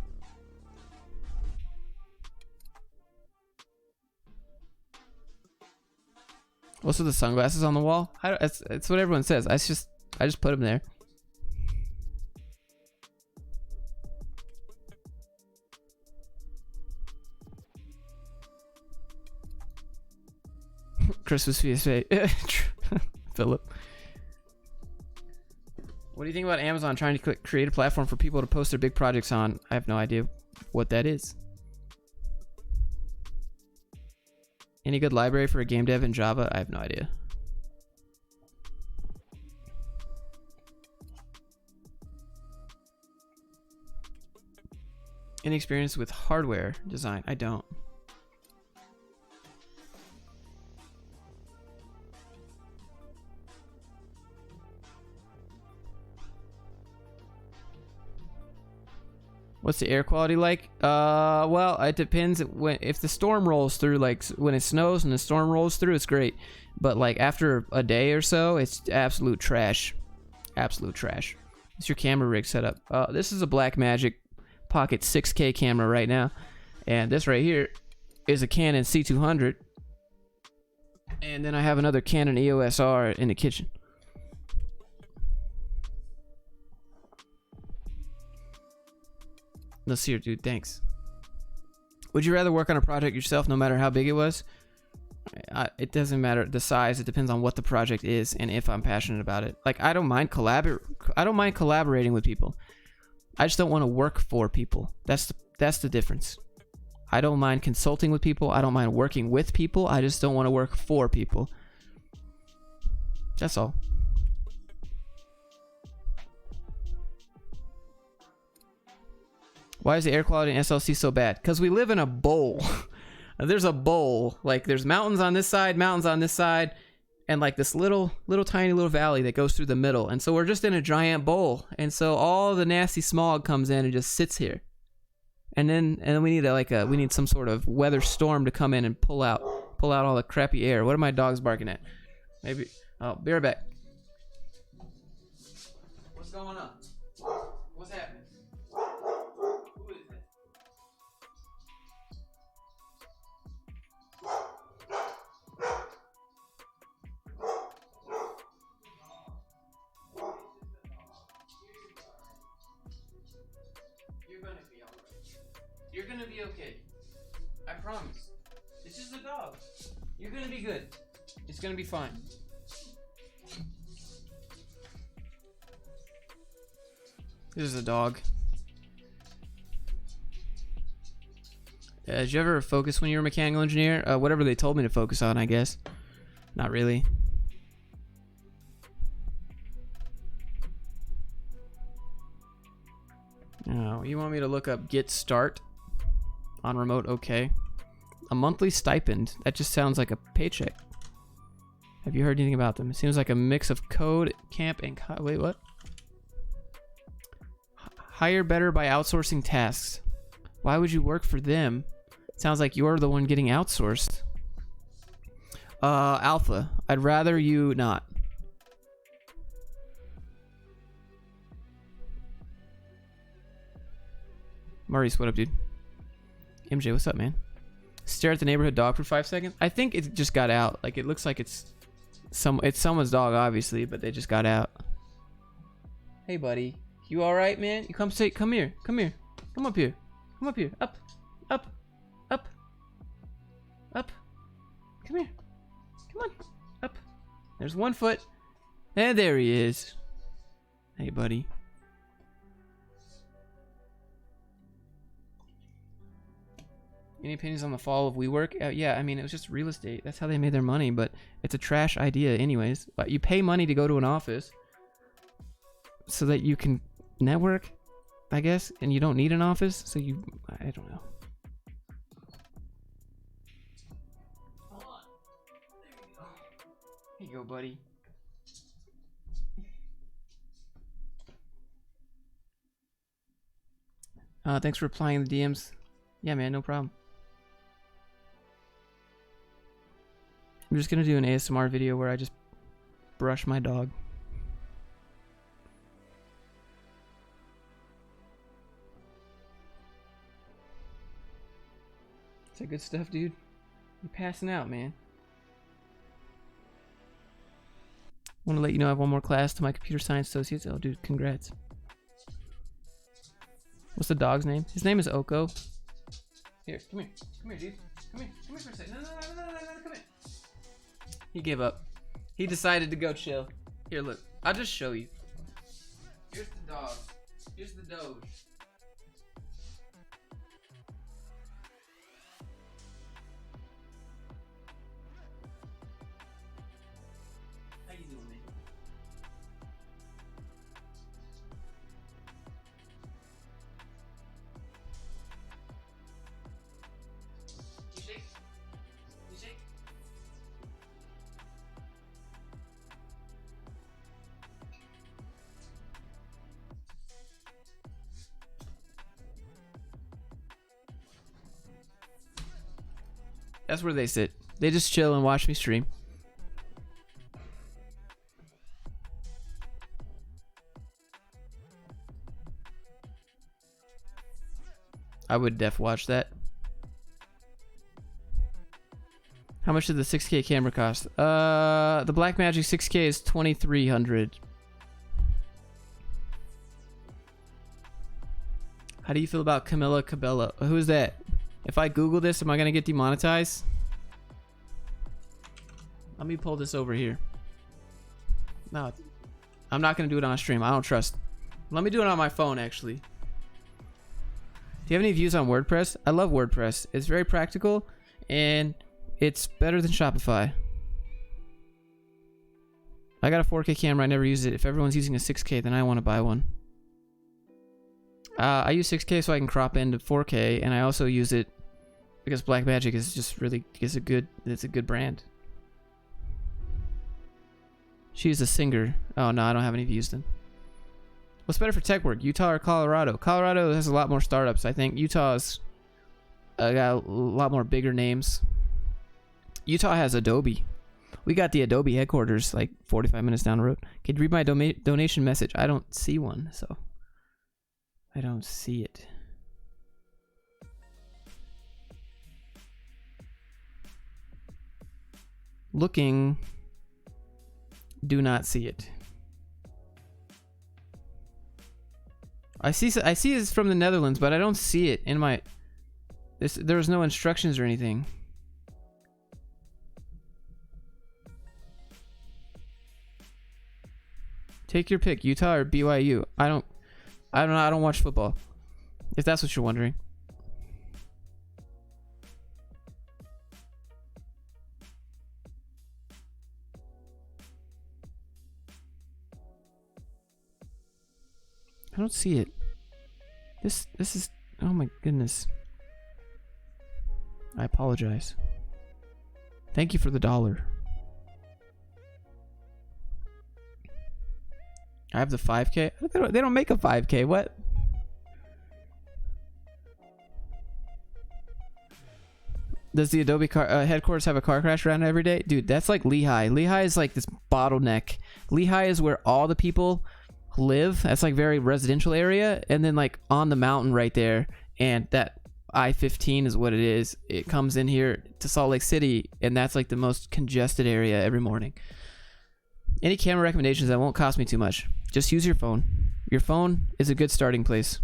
What's with the sunglasses on the wall? It's what everyone says. I just put them there. Christmas PSA. Philip. What do you think about Amazon trying to create a platform for people to post their big projects on? I have no idea what that is. Any good library for a game dev in Java? I have no idea. Any experience with hardware design? I don't. What's the air quality like? Well, it depends. If the storm rolls through, like when it snows and the storm rolls through, it's great. But like after a day or so, it's absolute trash. Absolute trash. It's your camera rig setup. This is a Blackmagic Pocket 6K camera right now, and this right here is a Canon C200, and then I have another Canon EOS R in the kitchen. Let's see here, dude. Thanks. Would you rather work on a project yourself, no matter how big it was? It doesn't matter the size. It depends on what the project is and if I'm passionate about it. Like I don't mind collaborating with people. I just don't want to work for people. That's the difference. I don't mind consulting with people. I don't mind working with people. I just don't want to work for people. That's all. Why is the air quality in SLC so bad? Because we live in a bowl. There's a bowl. Like there's mountains on this side, mountains on this side, and like this little tiny valley that goes through the middle. And so we're just in a giant bowl. And so all the nasty smog comes in and just sits here. And then we need some sort of weather storm to come in and pull out all the crappy air. What are my dogs barking at? Maybe. Oh, be right back. What's going on? What's happening? You're gonna be okay. I promise. It's just a dog. You're gonna be good. It's gonna be fine. This is a dog. Did you ever focus when you were a mechanical engineer? Whatever they told me to focus on, I guess. Not really. Oh, you want me to look up Git Start on remote? Okay. A monthly stipend. That just sounds like a paycheck. Have you heard anything about them? It seems like a mix of code, camp, and... Wait, what? Hire better by outsourcing tasks. Why would you work for them? Sounds like you're the one getting outsourced. Alpha. I'd rather you not. Maurice, what up, dude? MJ, what's up, man? Stare at the neighborhood dog for 5 seconds? I think it just got out. Like, it looks like it's someone's dog, obviously, but they just got out. Hey, buddy. You alright, man? You come here. Come here. Come up here. Come up here. Up. Up. Up. Up. Come here. Come on. Up. There's 1 foot. And there he is. Hey, buddy. Any opinions on the fall of WeWork? Yeah, I mean, it was just real estate. That's how they made their money, but it's a trash idea anyways. But you pay money to go to an office so that you can network, I guess, and you don't need an office, so I don't know. Hold on. There you go. Here you go, buddy. Thanks for replying to the DMs. Yeah, man, no problem. I'm just gonna do an ASMR video where I just brush my dog. Is that good stuff, dude? You're passing out, man. Want to let you know I have 1 more class to my computer science associates. Oh, dude, congrats. What's the dog's name? His name is Oko. Here, come here. Come here, dude. Come here. Come here for a second. No, come here. He gave up. He decided to go chill. Here, look. I'll just show you. Here's the dog. Here's the Doge. How you doing, man? That's where they sit. They just chill and watch me stream. I would def watch that. How much did the 6K camera cost? The Blackmagic 6K is $2,300. How do you feel about Camila Cabello? Who is that? If I Google this, am I gonna get demonetized? Let me pull this over here. No, I'm not gonna do it on stream. I don't trust. Let me do it on my phone, actually. Do you have any views on WordPress? I love WordPress. It's very practical, and it's better than Shopify. I got a 4K camera. I never use it. If everyone's using a 6K, then I want to buy one. I use 6K so I can crop into 4K, and I also use it because Blackmagic is just really it's a good brand. She's a singer. Oh no, I don't have any views then. What's better for tech work, Utah or Colorado? Colorado has a lot more startups. I think Utah's got a lot more bigger names. Utah has Adobe. We got the Adobe headquarters like 45 minutes down the road. Can you read my donation message? I don't see one, so I don't see it. Looking. Do not see it. I see it's from the Netherlands, but I don't see it in my. There was no instructions or anything. Take your pick, Utah or BYU. I don't know. I don't watch football. If that's what you're wondering. I don't see it. This is, oh my goodness. I apologize. Thank you for the $1. I have the 5K. They don't make a 5K. What? Does the Adobe headquarters have a car crash around every day? Dude, that's like Lehigh. Lehigh is like this bottleneck. Lehigh is where all the people live. That's like very residential area, and then like on the mountain right there, and that I-15 is what it is. It comes in here to Salt Lake City, and that's like the most congested area every morning. Any camera recommendations that won't cost me too much? Just use your phone. Your phone is a good starting place.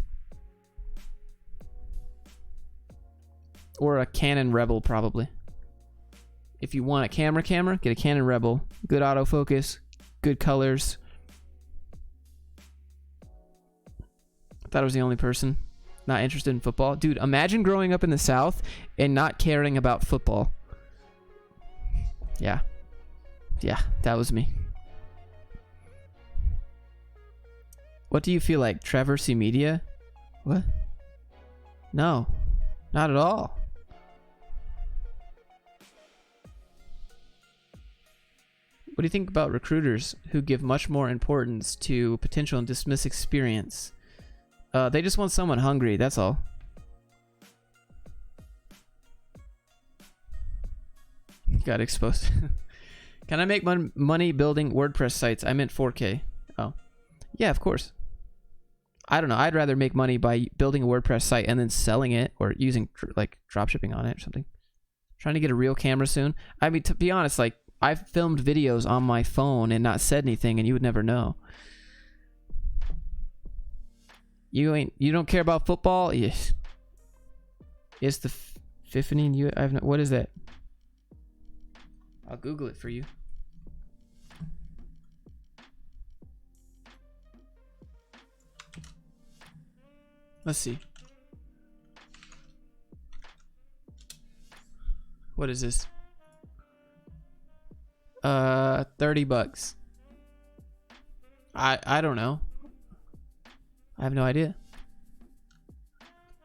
Or a Canon Rebel, probably. If you want a camera, get a Canon Rebel. Good autofocus, good colors. I thought I was the only person not interested in football. Dude, imagine growing up in the South and not caring about football. Yeah. Yeah, that was me. What do you feel like? Traversy Media? What? No, not at all. What do you think about recruiters who give much more importance to potential and dismiss experience? They just want someone hungry, that's all. Got exposed. Can I make money building WordPress sites? I meant 4K. Oh. Yeah, of course. I don't know. I'd rather make money by building a WordPress site and then selling it or using like dropshipping on it or something. Trying to get a real camera soon. I mean, to be honest, like I've filmed videos on my phone and not said anything, and you would never know. You don't care about football? Yes. Is the Fifthing what is that? I'll Google it for you. Let's see. What is this? $30. I don't know. I have no idea.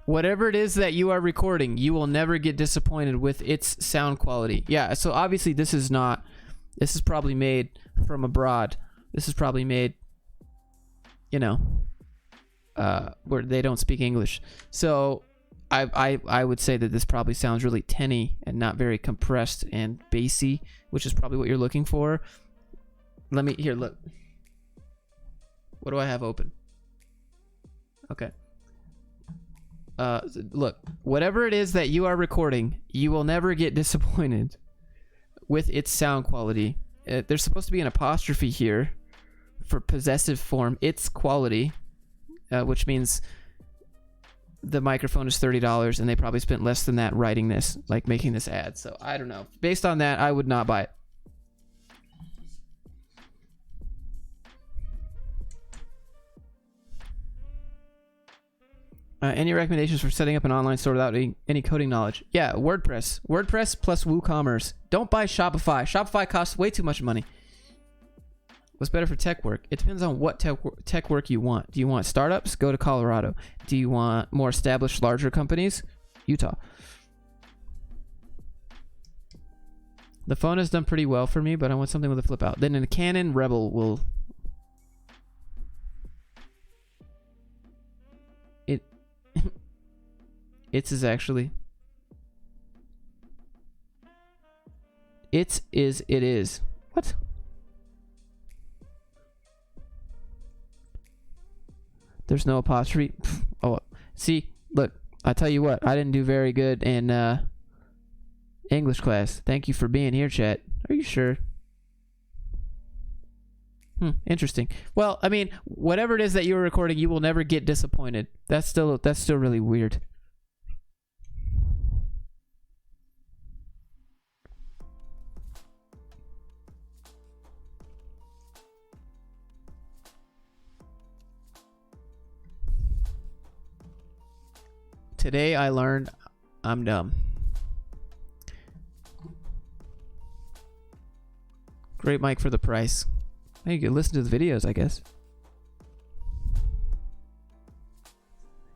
Whatever it is that you are recording, you will never get disappointed with its sound quality. Yeah, so obviously this is probably made from abroad. This is probably made, where they don't speak English. So I would say that this probably sounds really tinny and not very compressed and bassy, which is probably what you're looking for. Let me here look. What do I have open? Okay. Look, whatever it is that you are recording, you will never get disappointed with its sound quality. There's supposed to be an apostrophe here for possessive form. Its quality, which means the microphone is $30 and they probably spent less than that writing this, like making this ad. So I don't know. Based on that, I would not buy it. Any recommendations for setting up an online store without any coding knowledge? Yeah, WordPress. WordPress plus WooCommerce. Don't buy Shopify. Shopify costs way too much money. What's better for tech work? It depends on what tech work you want. Do you want startups? Go to Colorado. Do you want more established, larger companies? Utah. The phone has done pretty well for me, but I want something with a flip out. Then a Canon Rebel will... It is. What? There's no apostrophe. Oh, see, look, I tell you what, I didn't do very good in English class. Thank you for being here, chat. Are you sure? Interesting. Well, I mean, whatever it is that you were recording, you will never get disappointed. That's still really weird. Today I learned I'm dumb. Great mic for the price. Hey, you can listen to the videos, I guess.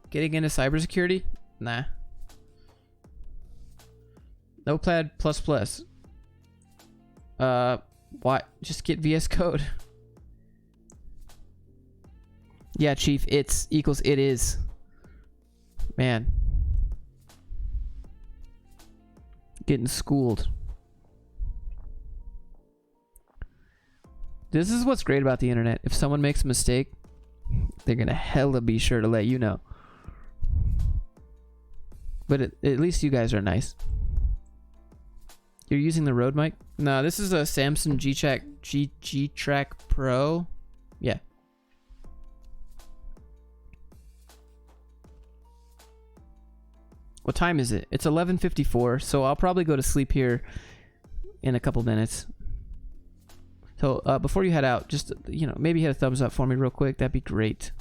Getting into cybersecurity? Nah. Notepad++. Why? Just get VS Code. Yeah, Chief. It's equals it is. Man. Getting schooled. This is what's great about the internet. If someone makes a mistake, they're gonna hella be sure to let you know. But at least you guys are nice. You're using the Rode mic? No, this is a Samsung G-Track Pro. Yeah. What time is it? It's 11:54, so I'll probably go to sleep here in a couple minutes. So before you head out, just maybe hit a thumbs up for me real quick. That'd be great.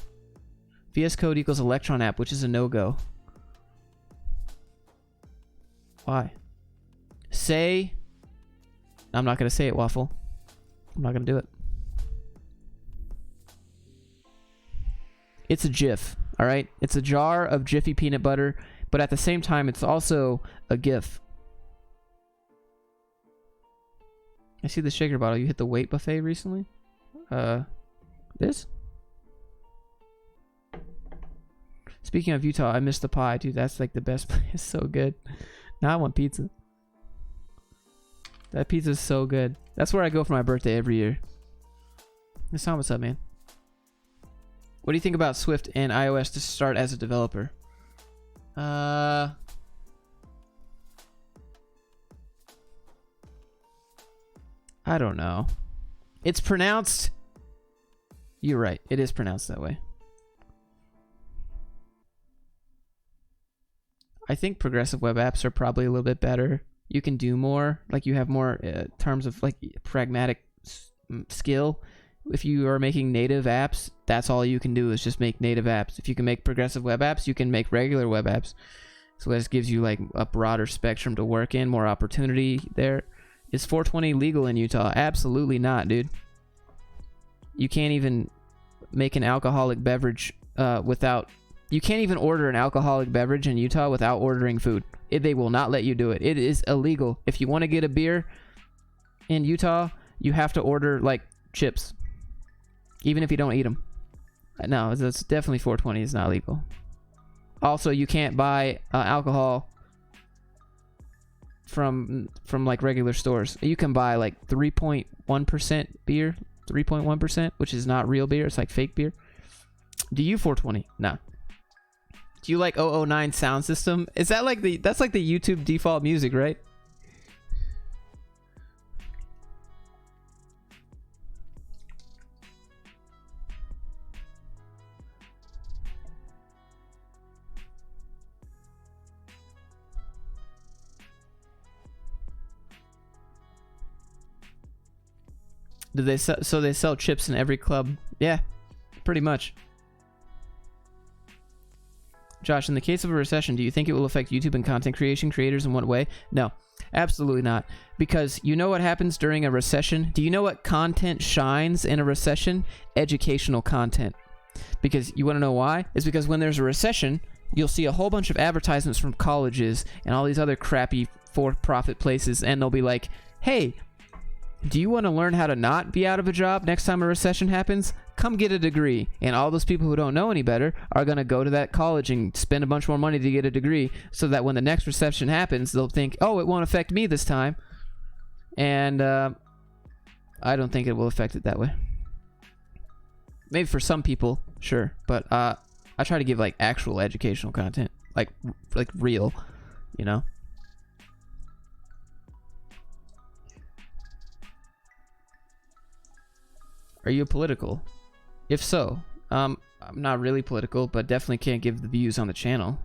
VS Code equals Electron app, which is a no-go. Why? Say. I'm not gonna say it, Waffle. I'm not gonna do it. It's a GIF. All right. It's a jar of Jiffy peanut butter. But at the same time, it's also a GIF. I see the shaker bottle. You hit the weight buffet recently? This? Speaking of Utah, I missed the pie. Dude, that's like the best pie. It's so good. Now I want pizza. That pizza is so good. That's where I go for my birthday every year. Hassan, what's up, man? What do you think about Swift and iOS to start as a developer? I don't know. It's pronounced... You're right. It is pronounced that way. I think progressive web apps are probably a little bit better. You can do more. Like, you have more terms of, like, pragmatic skill. If you are making native apps, that's all you can do is just make native apps. If you can make progressive web apps, you can make regular web apps. So this gives you like a broader spectrum to work in, more opportunity there. Is 420 legal in Utah? Absolutely not, dude. You can't even make an alcoholic beverage without... You can't even order an alcoholic beverage in Utah without ordering food. They will not let you do it. It is illegal. If you want to get a beer in Utah, you have to order like chips. Even if you don't eat them. No, it's definitely 420 is not legal. Also, you can't buy alcohol from like regular stores. You can buy like 3.1% beer, 3.1%, which is not real beer. It's like fake beer. Do you 420? No. Do you like 009 sound system? Is that like that's like the YouTube default music, right? Do they sell, so they sell chips in every club? Yeah, pretty much. Josh, in the case of a recession, do you think it will affect YouTube and content creation creators in what way? No, absolutely not. Because you know what happens during a recession? Do you know what content shines in a recession? Educational content. Because you want to know why? It's because when there's a recession, you'll see a whole bunch of advertisements from colleges and all these other crappy for-profit places, and they'll be like, hey, do you want to learn how to not be out of a job next time a recession happens? Come get a degree. And all those people who don't know any better are going to go to that college and spend a bunch more money to get a degree so that when the next recession happens, they'll think, oh, it won't affect me this time. And I don't think it will affect it that way. Maybe for some people, sure. But I try to give like actual educational content, like real, you know? Are you political? If so, I'm not really political, but definitely can't give the views on the channel.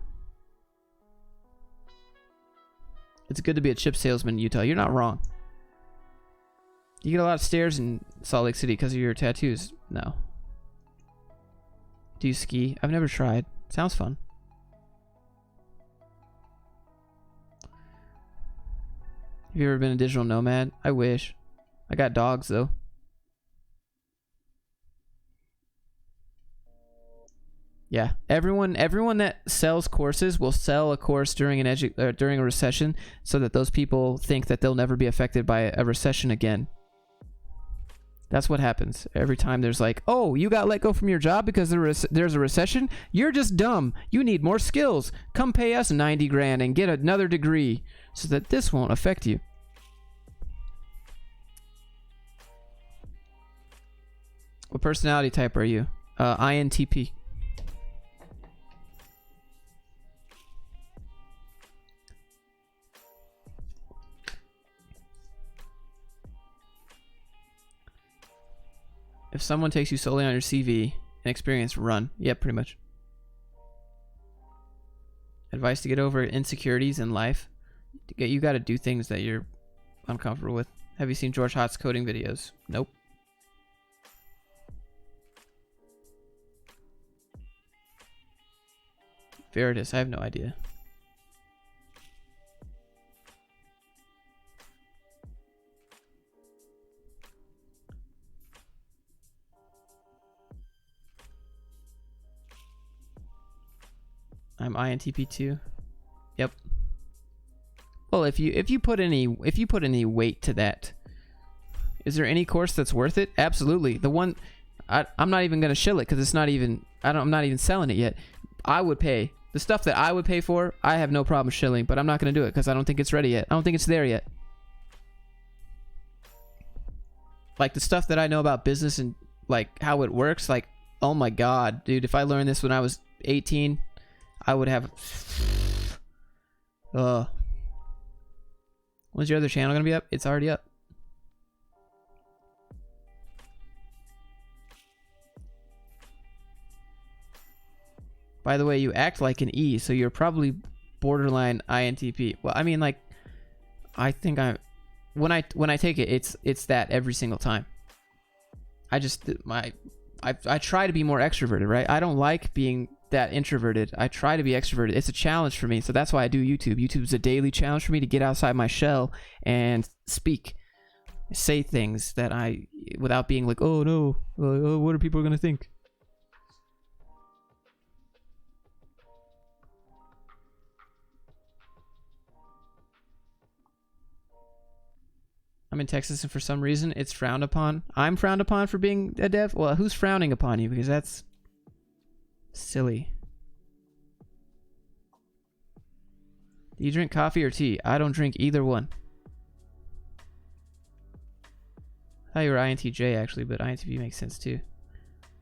It's good to be a chip salesman in Utah. You're not wrong. You get a lot of stares in Salt Lake City because of your tattoos. No. Do you ski? I've never tried. Sounds fun. Have you ever been a digital nomad? I wish. I got dogs though. Yeah, everyone that sells courses will sell a course during during a recession so that those people think that they'll never be affected by a recession again. That's what happens every time there's like, oh, you got let go from your job because there's a recession? You're just dumb. You need more skills. Come pay us 90 grand and get another degree so that this won't affect you. What personality type are you? INTP. If someone takes you solely on your CV and experience, run. Yep, pretty much. Advice to get over insecurities in life. You got to do things that you're uncomfortable with. Have you seen George Hotz coding videos? Nope. Veritas, I have no idea. I'm INTP too. Yep. Well, if you put any weight to that, is there any course that's worth it? Absolutely. The one I'm not even gonna shill it because it's not even I'm not even selling it yet. I would pay the stuff that I would pay for. I have no problem shilling, but I'm not gonna do it because I don't think it's ready yet. I don't think it's there yet. Like the stuff that I know about business and like how it works. Like, oh my god, dude! If I learned this when I was 18. I would have. When's your other channel gonna be up? It's already up. By the way, you act like an E, so you're probably borderline INTP. Well, I mean, like, I think when I take it, it's that every single time. I try to be more extroverted, right? I don't like being that introverted. I try to be extroverted. It's a challenge for me, so that's why I do YouTube. YouTube's a daily challenge for me to get outside my shell and speak, say things that without being like, oh no, what are people gonna think? I'm in Texas, and for some reason, it's frowned upon. I'm frowned upon for being a dev? Well, who's frowning upon you? Because that's silly. Do you drink coffee or tea? I don't drink either one. I thought you were INTJ actually, but INTP makes sense too.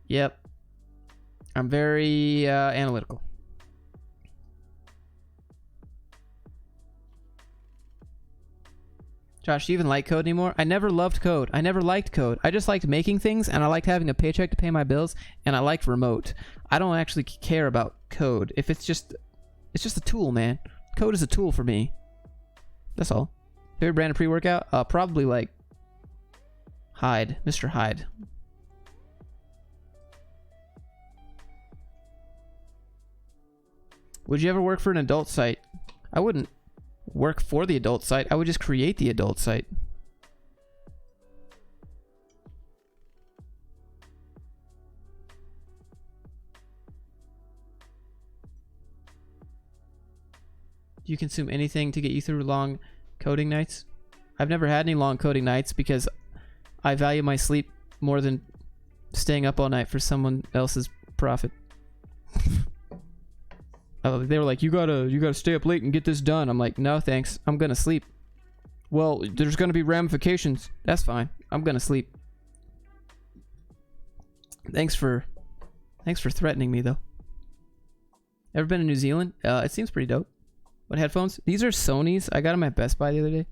Yep. I'm very analytical. Josh, do you even like code anymore? I never loved code. I never liked code. I just liked making things, and I liked having a paycheck to pay my bills, and I liked remote. I don't actually care about code. If it's just a tool, man. Code is a tool for me. That's all. Favorite brand of pre-workout? Probably like Hyde, Mr. Hyde. Would you ever work for an adult site? I wouldn't work for the adult site. I would just create the adult site. Do you consume anything to get you through long coding nights? I've never had any long coding nights because I value my sleep more than staying up all night for someone else's profit. They were like, you gotta stay up late and get this done. I'm like, no thanks, I'm gonna sleep. Well, there's gonna be ramifications. That's fine, I'm gonna sleep. Thanks for threatening me though. Ever been to New Zealand? It seems pretty dope. What headphones? These are Sony's. I got them at Best Buy the other day.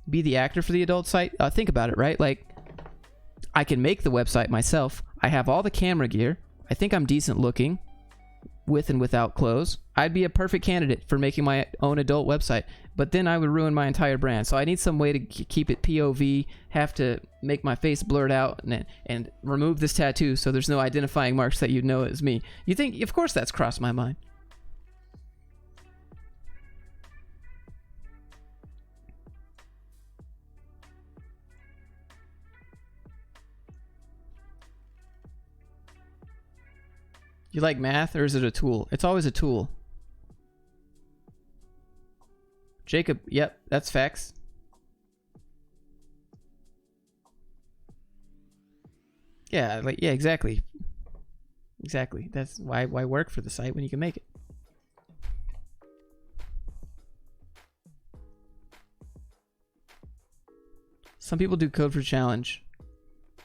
Be the actor for the adult site. Think about it, right? Like, I can make the website myself. I have all the camera gear. I think I'm decent looking, with and without clothes. I'd be a perfect candidate for making my own adult website, but then I would ruin my entire brand. So I need some way to keep it POV, have to make my face blurred out, and remove this tattoo so there's no identifying marks that you'd know as me. You think, of course that's crossed my mind. You like math, or is it a tool? It's always a tool. Jacob, yep, that's facts. Yeah, like, yeah, exactly. Exactly. That's why work for the site when you can make it. Some people do code for challenge.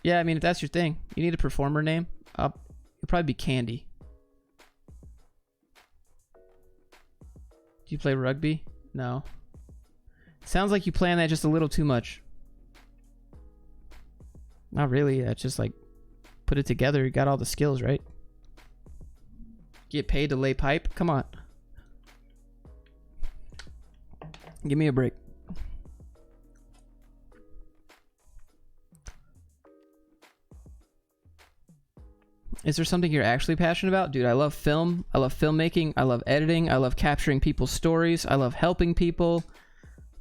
Yeah, I mean, if that's your thing, you need a performer name. It'll probably be Candy. Do you play rugby? No. Sounds like you plan that just a little too much. Not really. It's just like put it together. You got all the skills, right? Get paid to lay pipe? Come on. Give me a break. Is there something you're actually passionate about? Dude, I love film. I love filmmaking. I love editing. I love capturing people's stories. I love helping people.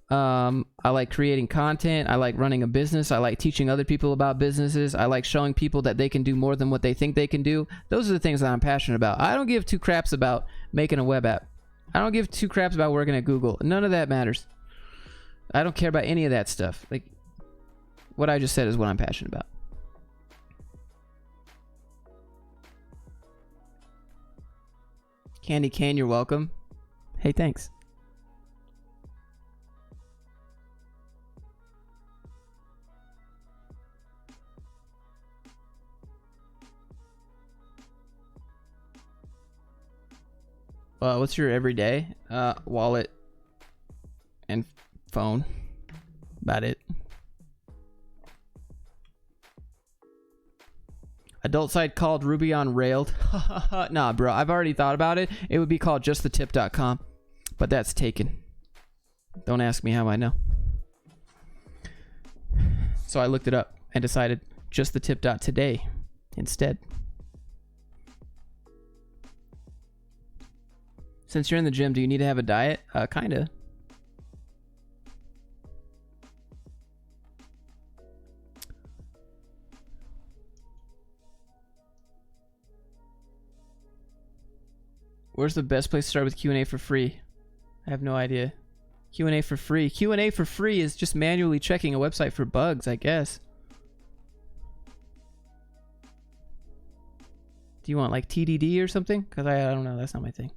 I like creating content. I like running a business. I like teaching other people about businesses. I like showing people that they can do more than what they think they can do. Those are the things that I'm passionate about. I don't give two craps about making a web app. I don't give two craps about working at Google. None of that matters. I don't care about any of that stuff. Like, what I just said is what I'm passionate about. Candy Cane, you're welcome. Hey, thanks. What's your everyday? Wallet and phone. About it. Adult site called Ruby on Railed. Nah, bro. I've already thought about it. It would be called justthetip.com. But that's taken. Don't ask me how I know. So I looked it up and decided justthetip.today instead. Since you're in the gym, do you need to have a diet? Kinda. Where's the best place to start with Q&A for free? I have no idea. Q&A for free. Q&A for free is just manually checking a website for bugs, I guess. Do you want like TDD or something? Because I don't know. That's not my thing.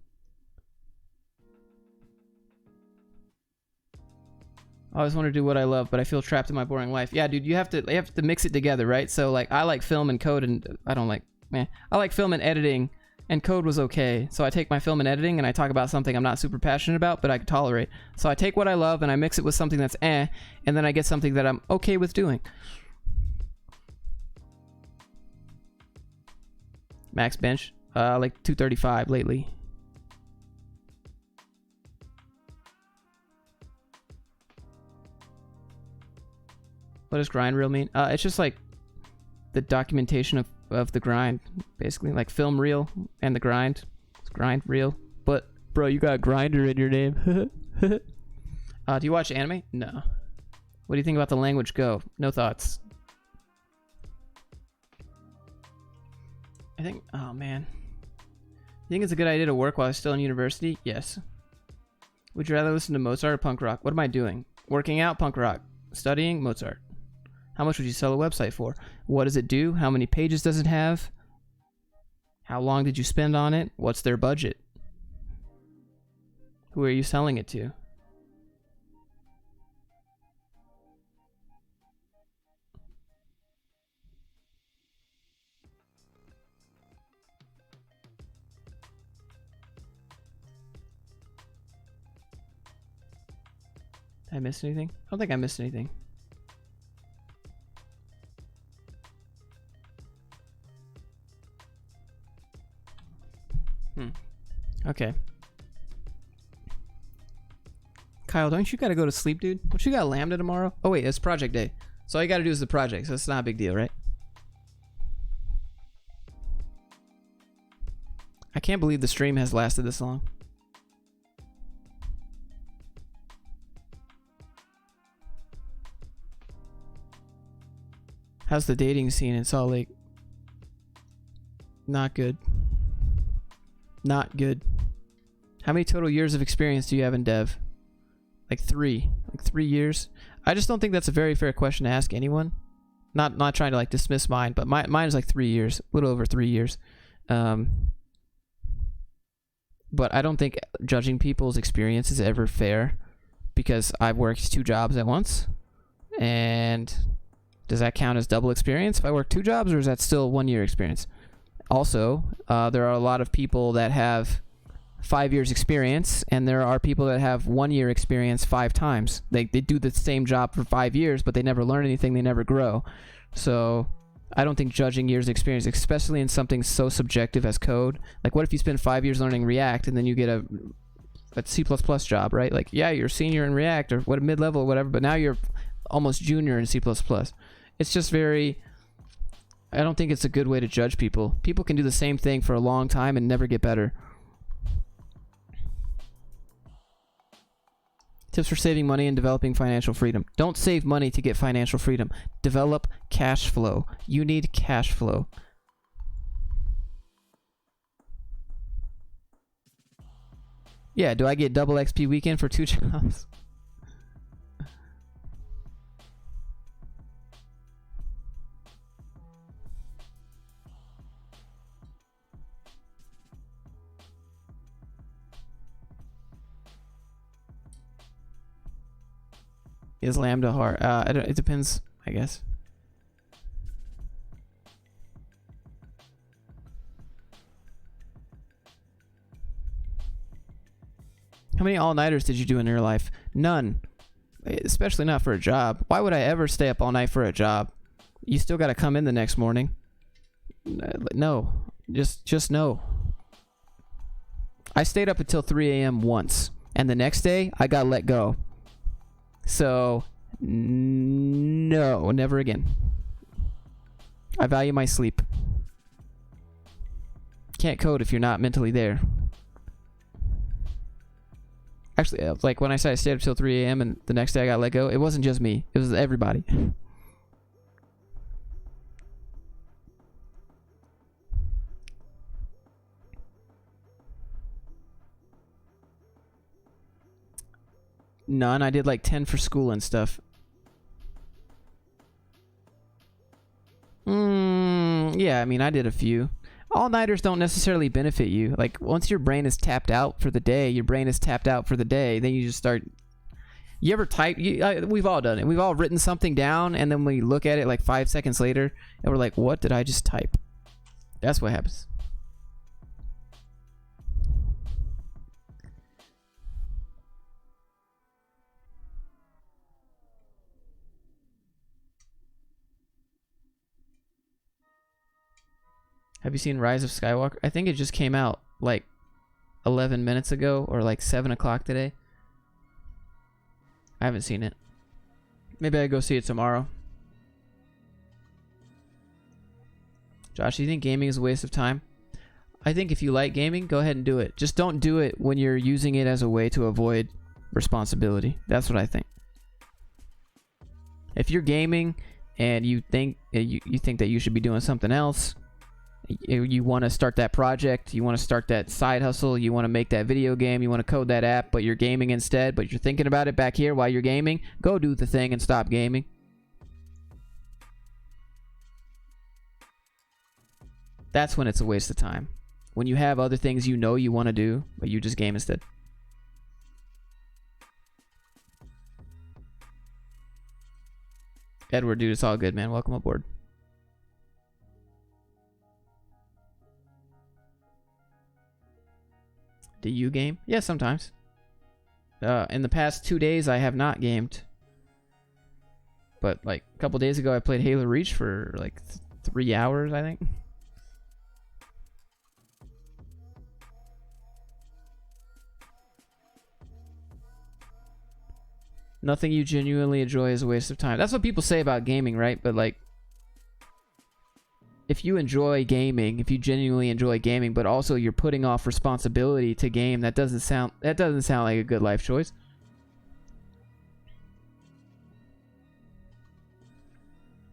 I always want to do what I love, but I feel trapped in my boring life. Yeah, dude, you have to mix it together, right? So like, I like film and code, and I don't like, I like film and editing, and code was okay. So I take my film and editing, and I talk about something I'm not super passionate about, but I can tolerate. So I take what I love, and I mix it with something that's and then I get something that I'm okay with doing. Max bench, like 235 lately. What does grind reel mean? It's just like the documentation of the grind, basically. Like film reel and the grind. It's grind reel. But, bro, you got grinder in your name. Do you watch anime? No. What do you think about the language Go? No thoughts. I think, oh man. You think it's a good idea to work while I'm still in university? Yes. Would you rather listen to Mozart or punk rock? What am I doing? Working out, punk rock. Studying, Mozart. How much would you sell a website for? What does it do? How many pages does it have? How long did you spend on it? What's their budget? Who are you selling it to? Did I miss anything? I don't think I missed anything. Okay. Kyle, don't you gotta go to sleep, dude? Don't you got Lambda tomorrow? Oh wait, it's project day. So all you gotta do is the project, so it's not a big deal, right? I can't believe the stream has lasted this long. How's the dating scene in Salt Lake? Not good. Not good. How many total years of experience do you have in dev? Like 3. Like 3 years? I just don't think that's a very fair question to ask anyone. Not trying to like dismiss mine, but mine is like 3 years. A little over 3 years. But I don't think judging people's experience is ever fair, because I've worked 2 jobs at once. And does that count as double experience if I work 2 jobs, or is that still 1 year experience? Also, there are a lot of people that have 5 years experience, and there are people that have 1 year experience 5 times. They do the same job for 5 years, but they never learn anything, they never grow. So I don't think judging years of experience, especially in something so subjective as code, like what if you spend 5 years learning React and then you get a C++ job, right? Like, yeah, you're senior in React or what, mid-level or whatever, but now you're almost junior in C++. It's just very, I don't think it's a good way to judge people. People can do the same thing for a long time and never get better. Tips for saving money and developing financial freedom. Don't save money to get financial freedom. Develop cash flow. You need cash flow. Yeah, do I get double XP weekend for 2 jobs? Is Lambda hard? It depends, I guess. How many all-nighters did you do in your life? None. Especially not for a job. Why would I ever stay up all night for a job? You still got to come in the next morning. No. Just no. I stayed up until 3 a.m. once, and the next day I got let go. So, no, never again. I value my sleep. Can't code if you're not mentally there. Actually, like when I said I stayed up till 3 a.m. and the next day I got let go, it wasn't just me. It was everybody. None. I did like 10 for school and stuff. Yeah, I mean, I did a few. All-nighters don't necessarily benefit you. Like, once your brain is tapped out for the day, your brain is tapped out for the day, then you just start... You ever type? We've all done it. We've all written something down, and then we look at it like 5 seconds later, and we're like, "What did I just type?" That's what happens. Have you seen Rise of Skywalker? I think it just came out like 11 minutes ago, or like 7 o'clock today. I haven't seen it. Maybe I go see it tomorrow. Josh, do you think gaming is a waste of time? I think if you like gaming, go ahead and do it. Just don't do it when you're using it as a way to avoid responsibility. That's what I think. If you're gaming and you think you think that you should be doing something else, you want to start that project, you want to start that side hustle, you want to make that video game, you want to code that app, but you're gaming instead, but you're thinking about it back here while you're gaming, go do the thing and stop gaming. That's when it's a waste of time. When you have other things you know you want to do, but you just game instead. Edward, dude, it's all good, man. Welcome aboard. Do you game? Yeah, sometimes. In the past 2 days, I have not gamed. But, like, a couple days ago, I played Halo Reach for, like, 3 hours, I think. Nothing you genuinely enjoy is a waste of time. That's what people say about gaming, right? But, like, if you enjoy gaming, if you genuinely enjoy gaming, but also you're putting off responsibility to game, that doesn't sound like a good life choice.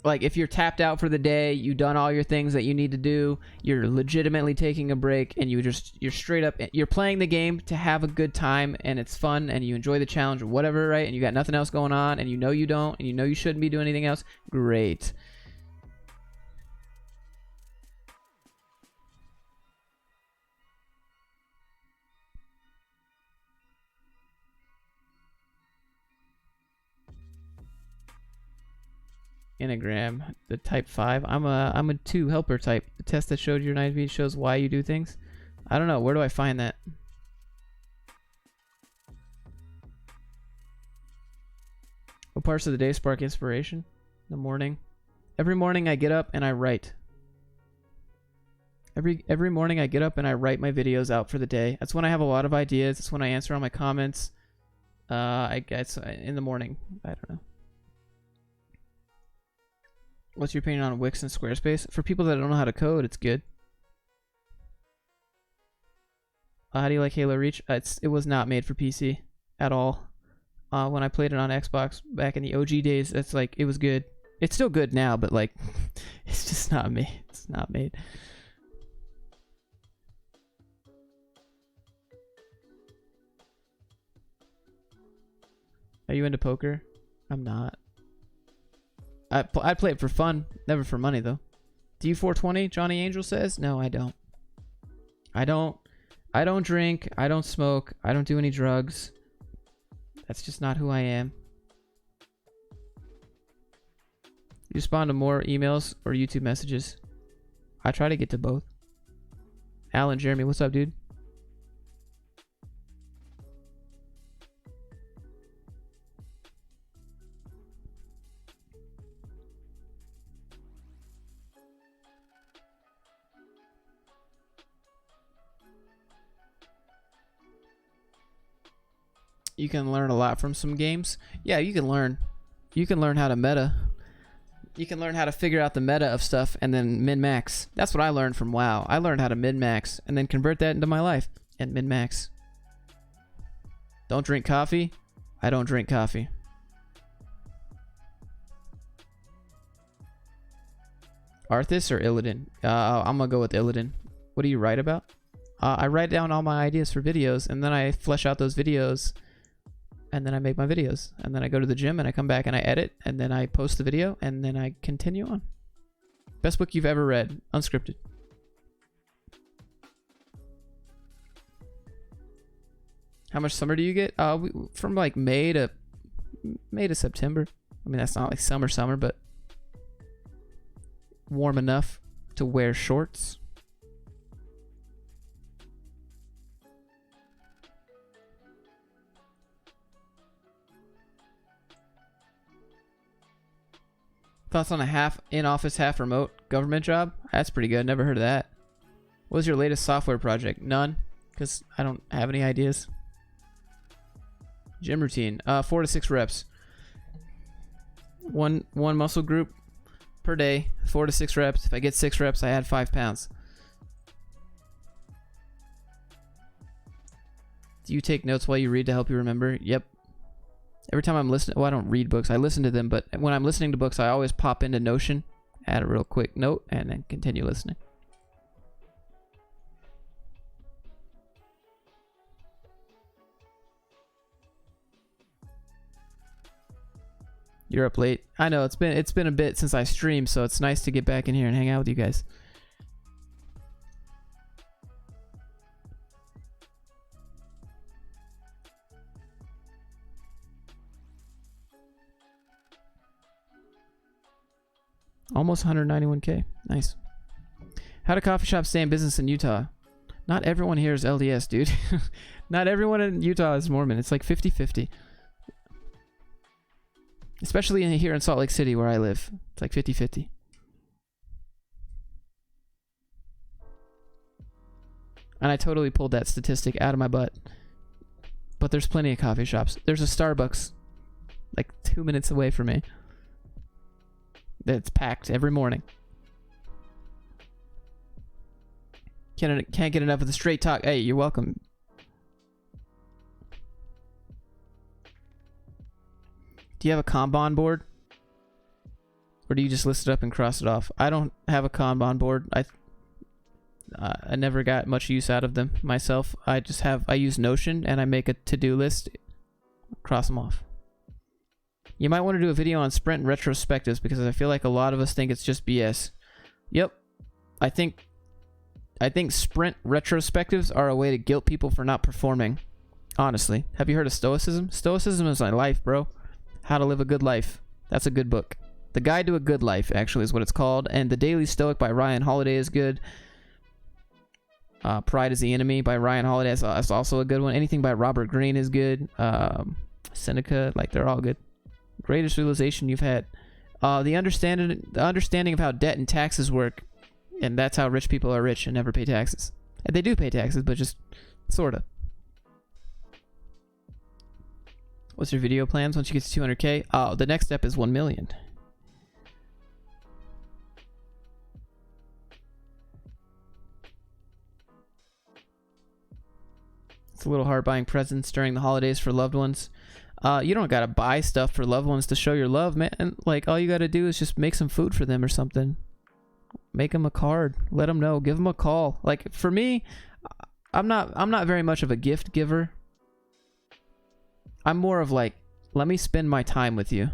Like, if you're tapped out for the day, you've done all your things that you need to do, you're legitimately taking a break, and you're straight up, you're playing the game to have a good time, and it's fun, and you enjoy the challenge or whatever, right? And you got nothing else going on, and you know you don't, and you know you shouldn't be doing anything else. Great. Enneagram, the type 5. I'm a 2 helper type. The test that showed your night feed shows why you do things. I don't know. Where do I find that? What parts of the day spark inspiration? The morning. Every morning I get up and I write. Every morning I get up and I write my videos out for the day. That's when I have a lot of ideas. That's when I answer all my comments. I guess in the morning. I don't know. What's your opinion on Wix and Squarespace? For people that don't know how to code, it's good. How do you like Halo Reach? It was not made for PC at all. When I played it on Xbox back in the OG days, it's like, it was good. It's still good now, but like, it's just not made. It's not made. Are you into poker? I'm not. I play it for fun, never for money though. Do you 420? Johnny Angel says. No, I don't. I don't drink. I don't smoke. I don't do any drugs. That's just not who I am. You respond to more emails or YouTube messages? I try to get to both. Alan, Jeremy, what's up, dude? You can learn a lot from some games. Yeah, you can learn how to meta. You can learn how to figure out the meta of stuff and then min-max. That's what I learned from WoW. I learned how to min-max and then convert that into my life and min-max. Don't drink coffee? I don't drink coffee. Arthas or Illidan? I'm gonna go with Illidan. What do you write about? I write down all my ideas for videos and then I flesh out those videos. And then I make my videos. And then I go to the gym and I come back and I edit. And then I post the video. And then I continue on. Best book you've ever read. Unscripted. How much summer do you get? From like May to May to September. I mean, that's not like summer, but warm enough to wear shorts. Thoughts on a half in-office, half remote government job? That's pretty good. Never heard of that. What was your latest software project? None, because I don't have any ideas. Gym routine. 4 to 6 reps. One muscle group per day. 4 to 6 reps. If I get 6 reps, I add 5 pounds. Do you take notes while you read to help you remember? Yep. Every time I'm listening, well, I don't read books. I listen to them, but when I'm listening to books, I always pop into Notion, add a real quick note, and then continue listening. You're up late. I know it's been a bit since I streamed, so it's nice to get back in here and hang out with you guys. Almost 191K. Nice. How do coffee shops stay in business in Utah? Not everyone here is LDS, dude. Not everyone in Utah is Mormon. It's like 50-50. Especially here in Salt Lake City where I live. It's like 50-50. And I totally pulled that statistic out of my butt. But there's plenty of coffee shops. There's a Starbucks like 2 minutes away from me. That's packed every morning. Can't get enough of the straight talk. Hey, you're welcome. Do you have a Kanban board? Or do you just list it up and cross it off? I don't have a Kanban board. I never got much use out of them myself. I use Notion and I make a to-do list. Cross them off. You might want to do a video on sprint and retrospectives because I feel like a lot of us think it's just BS. Yep. I think sprint retrospectives are a way to guilt people for not performing. Honestly. Have you heard of Stoicism? Stoicism is my life, bro. How to Live a Good Life. That's a good book. The Guide to a Good Life, actually, is what it's called. And The Daily Stoic by Ryan Holiday is good. Pride is the Enemy by Ryan Holiday is also a good one. Anything by Robert Greene is good. Seneca, like, they're all good. Greatest realization you've had. The understanding of how debt and taxes work. And that's how rich people are rich and never pay taxes. And they do pay taxes, but just sort of. What's your video plans once you get to 200K? Oh, the next step is 1 million. It's a little hard buying presents during the holidays for loved ones. You don't gotta buy stuff for loved ones to show your love, man. Like, all you gotta do is just make some food for them or something. Make them a card. Let them know. Give them a call. Like, for me, I'm not very much of a gift giver. I'm more of like, let me spend my time with you.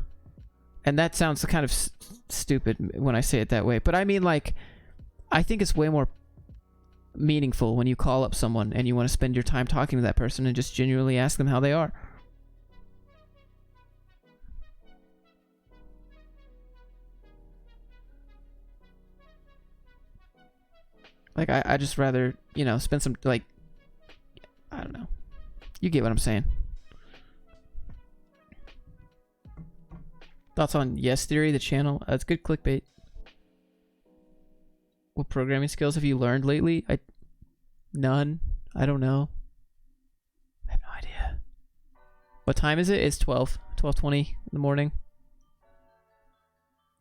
And that sounds kind of stupid when I say it that way. But I mean, like, I think it's way more meaningful when you call up someone and you want to spend your time talking to that person and just genuinely ask them how they are. Like, I just rather, you know, spend some, like, I don't know. You get what I'm saying. Thoughts on Yes Theory, the channel? It's good clickbait. What programming skills have you learned lately? None. I don't know. I have no idea. What time is it? It's 12:20 in the morning.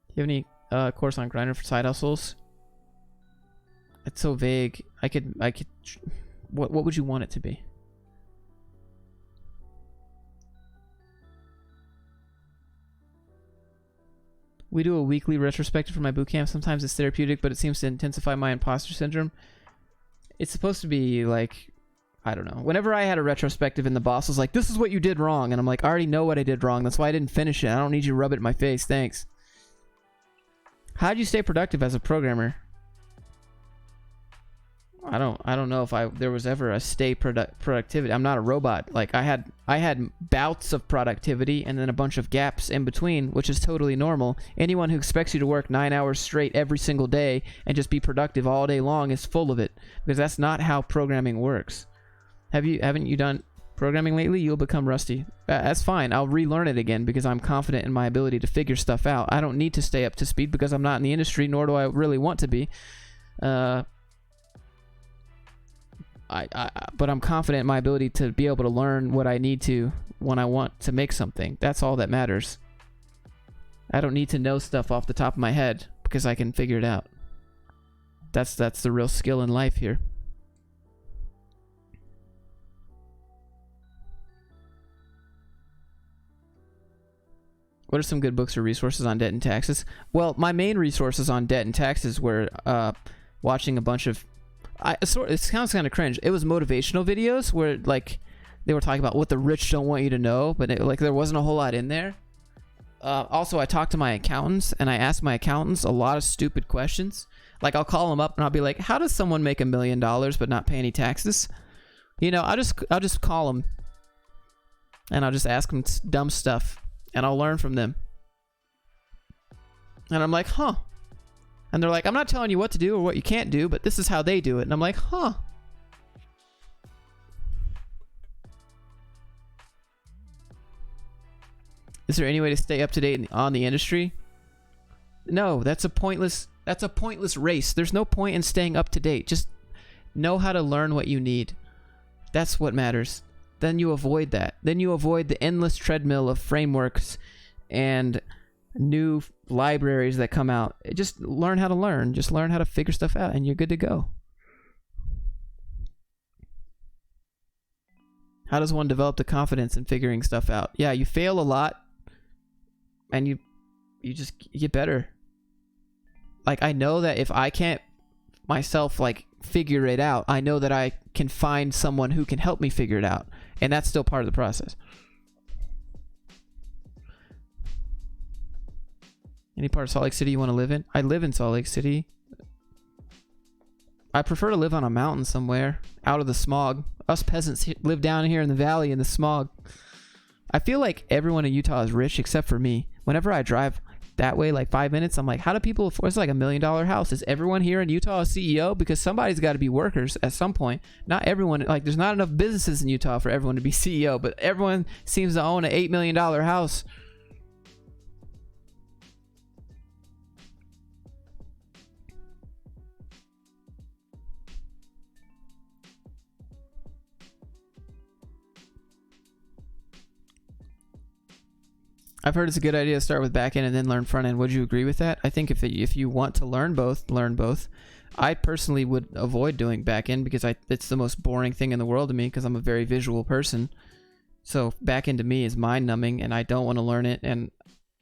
Do you have any course on Grindr for side hustles? It's so vague. I could. What would you want it to be? We do a weekly retrospective for my bootcamp. Sometimes it's therapeutic, but it seems to intensify my imposter syndrome. It's supposed to be like, I don't know. Whenever I had a retrospective and the boss was like, this is what you did wrong. And I'm like, I already know what I did wrong. That's why I didn't finish it. I don't need you to rub it in my face. Thanks. How do you stay productive as a programmer? I don't know if there was ever a productivity. I'm not a robot. Like I had bouts of productivity and then a bunch of gaps in between, which is totally normal. Anyone who expects you to work 9 hours straight every single day and just be productive all day long is full of it, because that's not how programming works. Haven't you done programming lately? You'll become rusty. That's fine. I'll relearn it again because I'm confident in my ability to figure stuff out. I don't need to stay up to speed because I'm not in the industry, nor do I really want to be. But I'm confident in my ability to be able to learn what I need to when I want to make something. That's all that matters. I don't need to know stuff off the top of my head because I can figure it out. That's the real skill in life here. What are some good books or resources on debt and taxes? Well, my main resources on debt and taxes were watching a bunch of... it sounds kind of cringe. It was motivational videos where like they were talking about what the rich don't want you to know, but there wasn't a whole lot in there. Also, I talked to my accountants and I asked my accountants a lot of stupid questions. Like I'll call them up and I'll be like, "How does someone make $1 million but not pay any taxes?" You know, I'll just call them and I'll just ask them dumb stuff and I'll learn from them. And I'm like, huh. And they're like, "I'm not telling you what to do or what you can't do, but this is how they do it." And I'm like, huh. Is there any way to stay up to date on the industry? No, that's a pointless race. There's no point in staying up to date. Just know how to learn what you need. That's what matters. Then you avoid that. Then you avoid the endless treadmill of frameworks and new libraries that come out. Just learn how to learn. Just learn how to figure stuff out and you're good to go. How does one develop the confidence in figuring stuff out? Yeah, you fail a lot and you just get better. Like I know that if I can't myself like figure it out, I know that I can find someone who can help me figure it out, and that's still part of the process. Any part of Salt Lake City you want to live in? I live in Salt Lake City. I prefer to live on a mountain somewhere, out of the smog. Us peasants live down here in the valley in the smog. I feel like everyone in Utah is rich except for me. Whenever I drive that way, like 5 minutes, I'm like, how do people afford? It's like $1 million house. Is everyone here in Utah a CEO? Because somebody's got to be workers at some point. Not everyone, like there's not enough businesses in Utah for everyone to be CEO, but everyone seems to own an $8 million house. I've heard it's a good idea to start with back end and then learn front end. Would you agree with that? I think if you want to learn both, learn both. I personally would avoid doing back end because it's the most boring thing in the world to me because I'm a very visual person. So back end to me is mind numbing and I don't want to learn it, and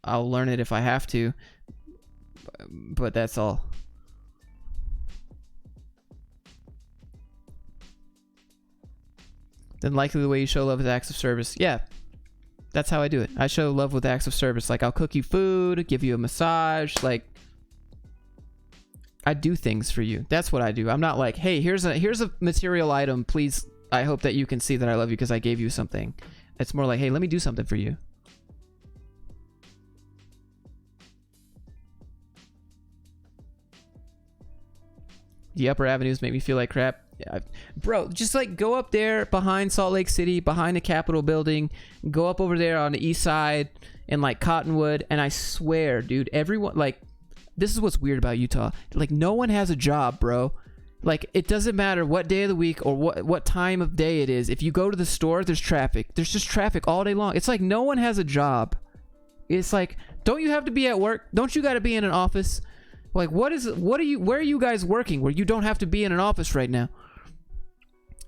I'll learn it if I have to. But that's all. Then likely the way you show love is acts of service. Yeah. That's how I do it. I show love with acts of service. Like I'll cook you food, give you a massage. Like I do things for you. That's what I do. I'm not like, hey, here's a material item. Please, I hope that you can see that I love you because I gave you something. It's more like, hey, let me do something for you. The upper avenues make me feel like crap. Yeah, bro, just like go up there behind Salt Lake City, behind the Capitol building, go up over there on the east side in like Cottonwood, and I swear, dude, everyone, like, this is what's weird about Utah. Like, no one has a job, bro. Like, it doesn't matter what day of the week or what time of day it is. If you go to the store, there's traffic. There's just traffic all day long. It's like no one has a job. It's like, don't you have to be at work? Don't you got to be in an office? Like, where are you guys working where you don't have to be in an office right now?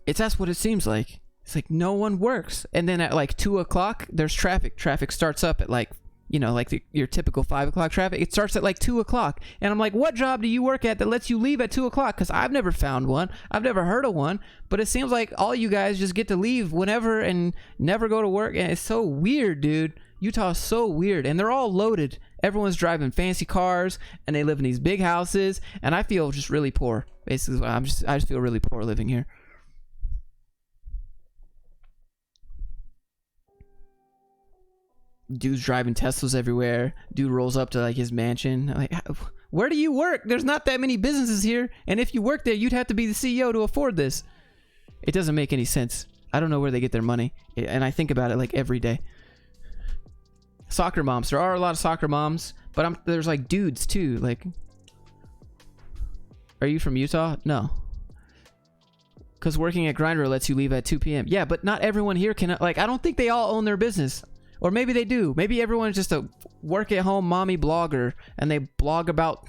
That's what it seems like. It's like no one works. And then at like 2 o'clock, there's traffic. Traffic starts up at like, you know, like your typical 5 o'clock traffic. It starts at like 2 o'clock. And I'm like, what job do you work at that lets you leave at 2 o'clock? Because I've never found one. I've never heard of one. But it seems like all you guys just get to leave whenever and never go to work. And it's so weird, dude. Utah is so weird. And they're all loaded. Everyone's driving fancy cars and they live in these big houses, and I feel just really poor. Basically, I just feel really poor living here. Dude's driving Teslas everywhere. Dude rolls up to like his mansion. Like, where do you work? There's not that many businesses here, and if you work there, you'd have to be the CEO to afford this. It doesn't make any sense. I don't know where they get their money, and I think about it like every day. Soccer moms. There are a lot of soccer moms, but there's like dudes too. Like, are you from Utah? No. Because working at Grindr lets you leave at 2 p.m. Yeah, but not everyone here can. Like, I don't think they all own their business. Or maybe they do. Maybe everyone's just a work-at-home mommy blogger, and they blog about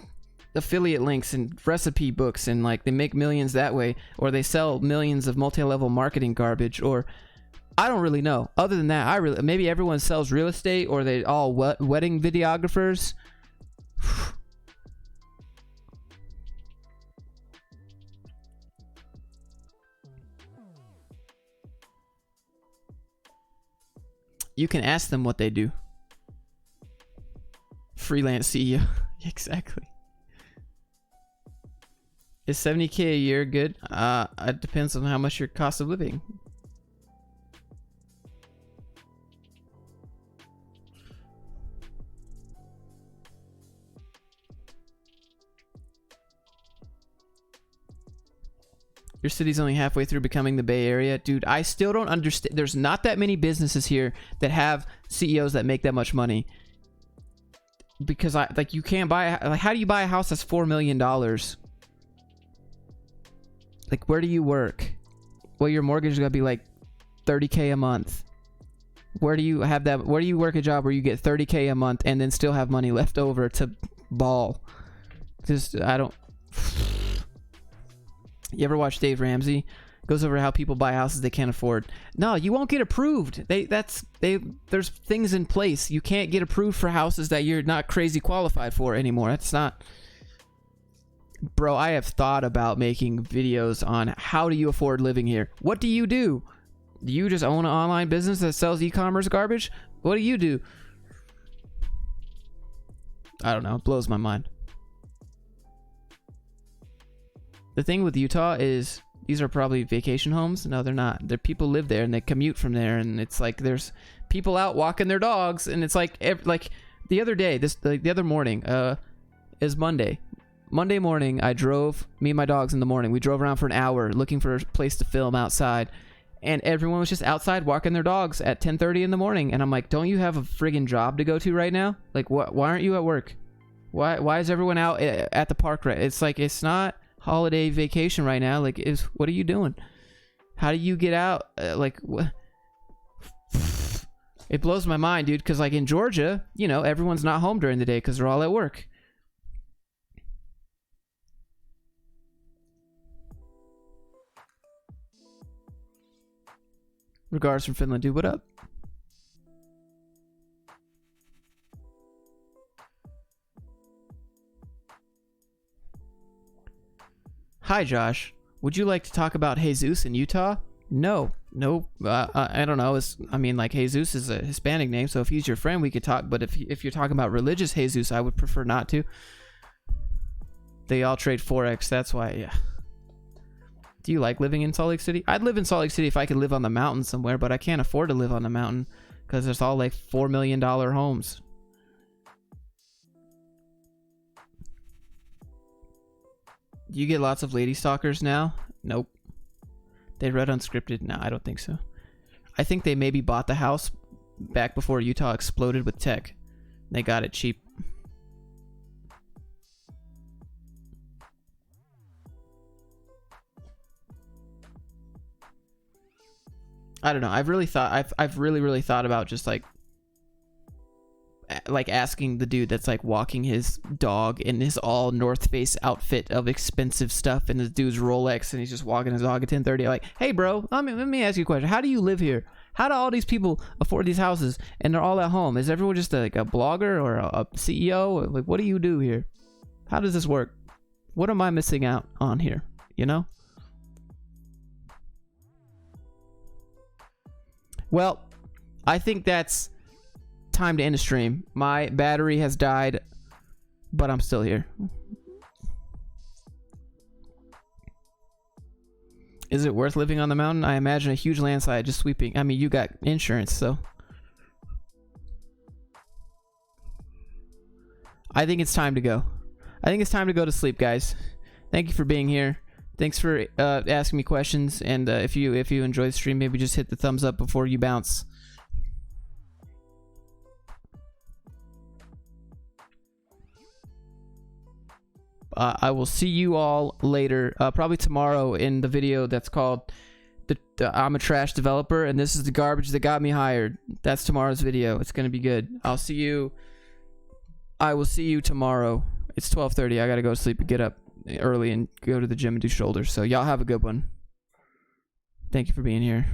affiliate links and recipe books, and like they make millions that way, or they sell millions of multi-level marketing garbage, or I don't really know. Other than that, maybe everyone sells real estate, or they all wedding videographers. You can ask them what they do. Freelance CEO. Exactly. Is 70K a year good? It depends on how much your cost of living. Your city's only halfway through becoming the Bay Area. Dude, I still don't understand. There's not that many businesses here that have CEOs that make that much money. Because you can't buy, like, how do you buy a house that's $4 million? Like, where do you work? Well, your mortgage is gonna be like $30K a month. Where do you work a job where you get $30K a month and then still have money left over to ball? I don't. You ever watch Dave Ramsey? Goes over how people buy houses they can't afford. No, you won't get approved. There's things in place. You can't get approved for houses that you're not crazy qualified for anymore. That's not. Bro, I have thought about making videos on how do you afford living here. What do you do? Do you just own an online business that sells e-commerce garbage? What do you do? I don't know. It blows my mind. The thing with Utah is these are probably vacation homes. No, they're not. People live there and they commute from there, and it's like there's people out walking their dogs, and it's like the other day, the other morning, is Monday. Monday morning, me and my dogs in the morning. We drove around for an hour looking for a place to film outside, and everyone was just outside walking their dogs at 10:30 in the morning. And I'm like, don't you have a friggin' job to go to right now? Like, why aren't you at work? Why is everyone out at the park? Right? It's like it's not holiday vacation right now. Like, what are you doing? How do you get out? What? It blows my mind, dude, because like in Georgia, everyone's not home during the day because they're all at work. Regards from Finland, dude. What up? Hi, Josh. Would you like to talk about Jesus in Utah? No. I don't know. Jesus is a Hispanic name, so if he's your friend, we could talk. But if you're talking about religious Jesus, I would prefer not to. They all trade Forex. That's why, yeah. Do you like living in Salt Lake City? I'd live in Salt Lake City if I could live on the mountain somewhere, but I can't afford to live on the mountain because there's all like $4 million homes. Do you get lots of lady stalkers now? Nope. They read unscripted? No, I don't think so. I think they maybe bought the house back before Utah exploded with tech. They got it cheap. I don't know. I've really thought about just like asking the dude that's like walking his dog in his all North Face outfit of expensive stuff and the dude's Rolex, and he's just walking his dog at 10:30. Like, hey bro, let me ask you a question. How do you live here? How do all these people afford these houses and they're all at home? Is everyone just like a blogger or a CEO? Like, what do you do here? How does this work? What am I missing out on here? Well, I think that's time to end a stream. My battery has died, but I'm still here. Is it worth living on the mountain? I imagine a huge landslide just sweeping. I mean, you got insurance, so. I think it's time to go. I think it's time to go to sleep, guys. Thank you for being here. Thanks for asking me questions. And if you enjoy the stream, maybe just hit the thumbs up before you bounce. I will see you all later, probably tomorrow, in the video that's called the I'm a Trash Developer, and this is the garbage that got me hired. That's tomorrow's video. It's gonna be good. I will see you tomorrow. It's 12:30. I gotta go to sleep and get up early and go to the gym and do shoulders. So y'all have a good one. Thank you for being here.